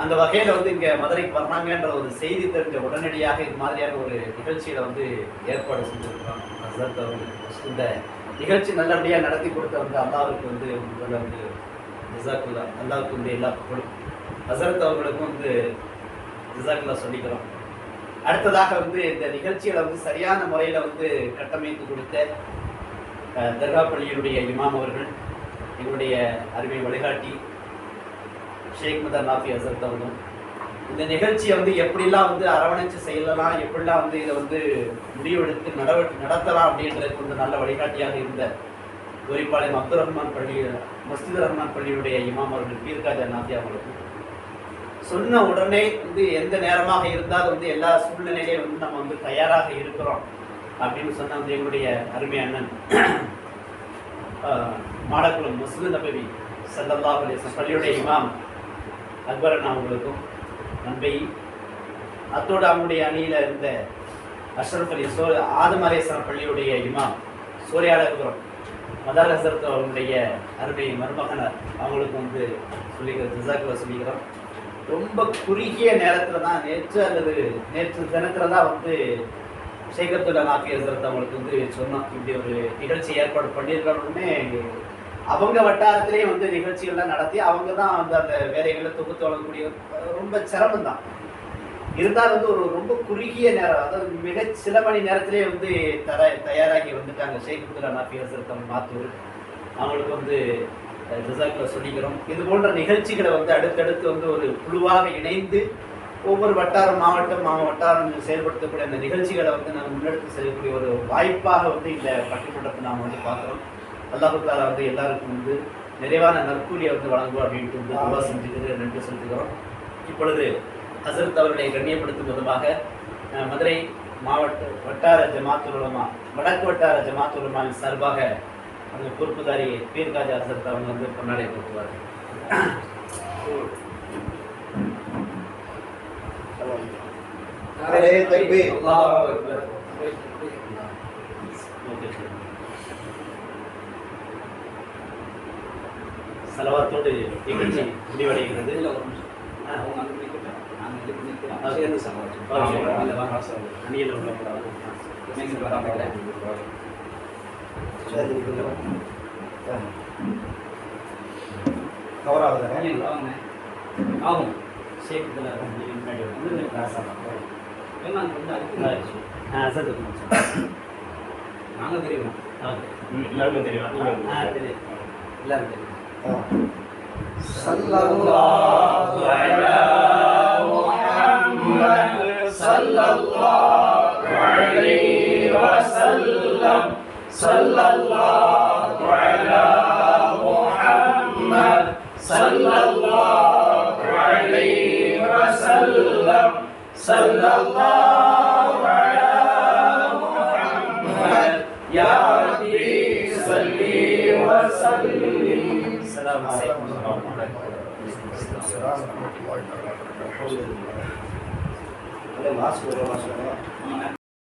அந்த வகையில் வந்து இங்கே மதுரைக்கு வர்றாங்கன்ற ஒரு செய்தி தெரிஞ்ச உடனடியாக இது மாதிரியான ஒரு நிகழ்ச்சியில் வந்து ஏற்பாடு செஞ்சுருக்கிறோம். ஹசரத் அவர்களுக்கு இந்த நிகழ்ச்சி நல்லபடியாக நடத்தி கொடுத்த வந்து அல்லாவுக்கு வந்து முதல்ல வந்து ஜிசாக்குல்லா, அல்லாவுக்கு வந்து எல்லா புகழும். ஹசரத் அவர்களுக்கும் வந்து ஜிசாக்குல்லா சொல்லிக்கிறோம். அடுத்ததாக வந்து இந்த நிகழ்ச்சிகளை வந்து சரியான முறையில் வந்து கட்டமைத்து கொடுத்த தர்கா பள்ளியினுடைய இமாம் அவர்கள், எங்களுடைய அருமை வழிகாட்டி ஷேக் மதர் நாஃபி ஹசரத் அவர்களும் இந்த நிகழ்ச்சியை வந்து எப்படிலாம் வந்து அரவணைச்சு செய்யலாம், எப்படிலாம் வந்து இதை வந்து முடிவெடுத்து நடத்தலாம் அப்படின்றதுக்கு வந்து நல்ல வழிகாட்டியாக இருந்த கோரிப்பாளையம் அப்துல் ரஹ்மான் பள்ளி, மஸ்ஜித் ரஹ்மான் பள்ளியுடைய இமாம் அவர்கள் பீர்காஜா நாஃபி அவர்களுக்கும் சொன்ன உடனே வந்து எந்த நேரமாக இருந்தாலும் வந்து எல்லா சூழ்நிலையிலையும் வந்து நம்ம வந்து தயாராக இருக்கிறோம் அப்படின்னு சொன்ன வந்து எங்களுடைய அருமை அண்ணன் மாடக்குளம் முஸ்லிம் நபி ஸல்லல்லாஹு அலைஹி வஸல்லம் பள்ளியுடைய இமாம் அக்பர் அண்ணா அவங்களுக்கும் நம்பி, அத்தோடு அவங்களுடைய அணியில் இருந்த அஷ்ரஃப் அலி ஆதம் அலைஹிஸ்ஸலாம் பள்ளியுடைய இமாம் சூர்யாலபுரம் மதார் ஹசரத் அவர்களுடைய அருமை மருமகனர் அவங்களுக்கு வந்து ஜிசாக்குல்லா சொல்லிக்கிறோம். ரொம்ப குறுகிய நேரத்தில் தான் நேற்று தினத்தில் தான் வந்து ஷேக் அப்துல்லா நாஃபி ஹசரத் அவங்களுக்கு வந்து சொன்னோம், இப்படி ஒரு நிகழ்ச்சி ஏற்பாடு பண்ணியிருக்கணும்னே. அவங்க வட்டாரத்திலேயே வந்து நிகழ்ச்சிகள்லாம் நடத்தி அவங்க தான் வந்து அந்த வேலைகளை தொகுத்து வழங்கக்கூடிய ரொம்ப சிரமம் தான். இருந்தால் வந்து ஒரு ரொம்ப குறுகிய நேரம், அதாவது மிக சில மணி நேரத்திலே வந்து தயாராகி வந்துட்டாங்க ஷேக் அப்துல்லா நாஃபி ஹசரத் அவங்க மாத்தூர். அவங்களுக்கு வந்து ஜிசாக்குல்லா சொல்லிக்கிறோம். இது போன்ற நிகழ்ச்சிகளை வந்து அடுத்தடுத்து வந்து ஒரு குழுவாக இணைந்து ஒவ்வொரு வட்டாரம் மாவட்டம் செயல்படுத்தக்கூடிய அந்த நிகழ்ச்சிகளை வந்து நம்ம முன்னெடுத்து செய்யக்கூடிய ஒரு வாய்ப்பாக வந்து இந்த பட்டிமன்றத்தை நாம் வந்து பார்க்குறோம். அல்லாஹ் தஆலா வந்து எல்லாருக்கும் வந்து நிறைவான நற்கூலியை வந்து வழங்குவோம் அப்படின்ட்டு வந்து துவா செஞ்சுக்கிறது நன்றி செலுத்துகிறோம். இப்பொழுது ஹசரத் அவர்களை கண்ணியப்படுத்தும் விதமாக மதுரை வட்டார ஜமாத்துல் உலமா, வடக்கு வட்டார ஜமாத்துல் உலமாவின் சார்பாக அந்த பொறுப்புதாரி பீர்காஜா ஹசரத் அவங்க வந்து கொண்டாடி கொடுத்துவார்கள். செலவாத்தோடு நிகழ்ச்சி முடிவடைகிறது. ஆகும் ஷேக்கில் முன்னாடி வந்து கிளாஸ் ஆகும் நாங்கள் தெரியும், எல்லாருக்கும் தெரியும், தெரியும், எல்லாரும் தெரியும். ஸல்லல்லாஹு அலா முஹம்மத் ஸல்லல்லாஹு அலைஹி வஸல்லம் ஸல்லல்லாஹு அலா முஹம்மத் ஸல்லல்லாஹு அலைஹி வஸல்லம் ஸல்லல்லாஹு அலா முஹம்மத் யா ரப்பி ஸல்லி வ ஸல்லிம். السلام عليكم ورحمة الله وبركاته.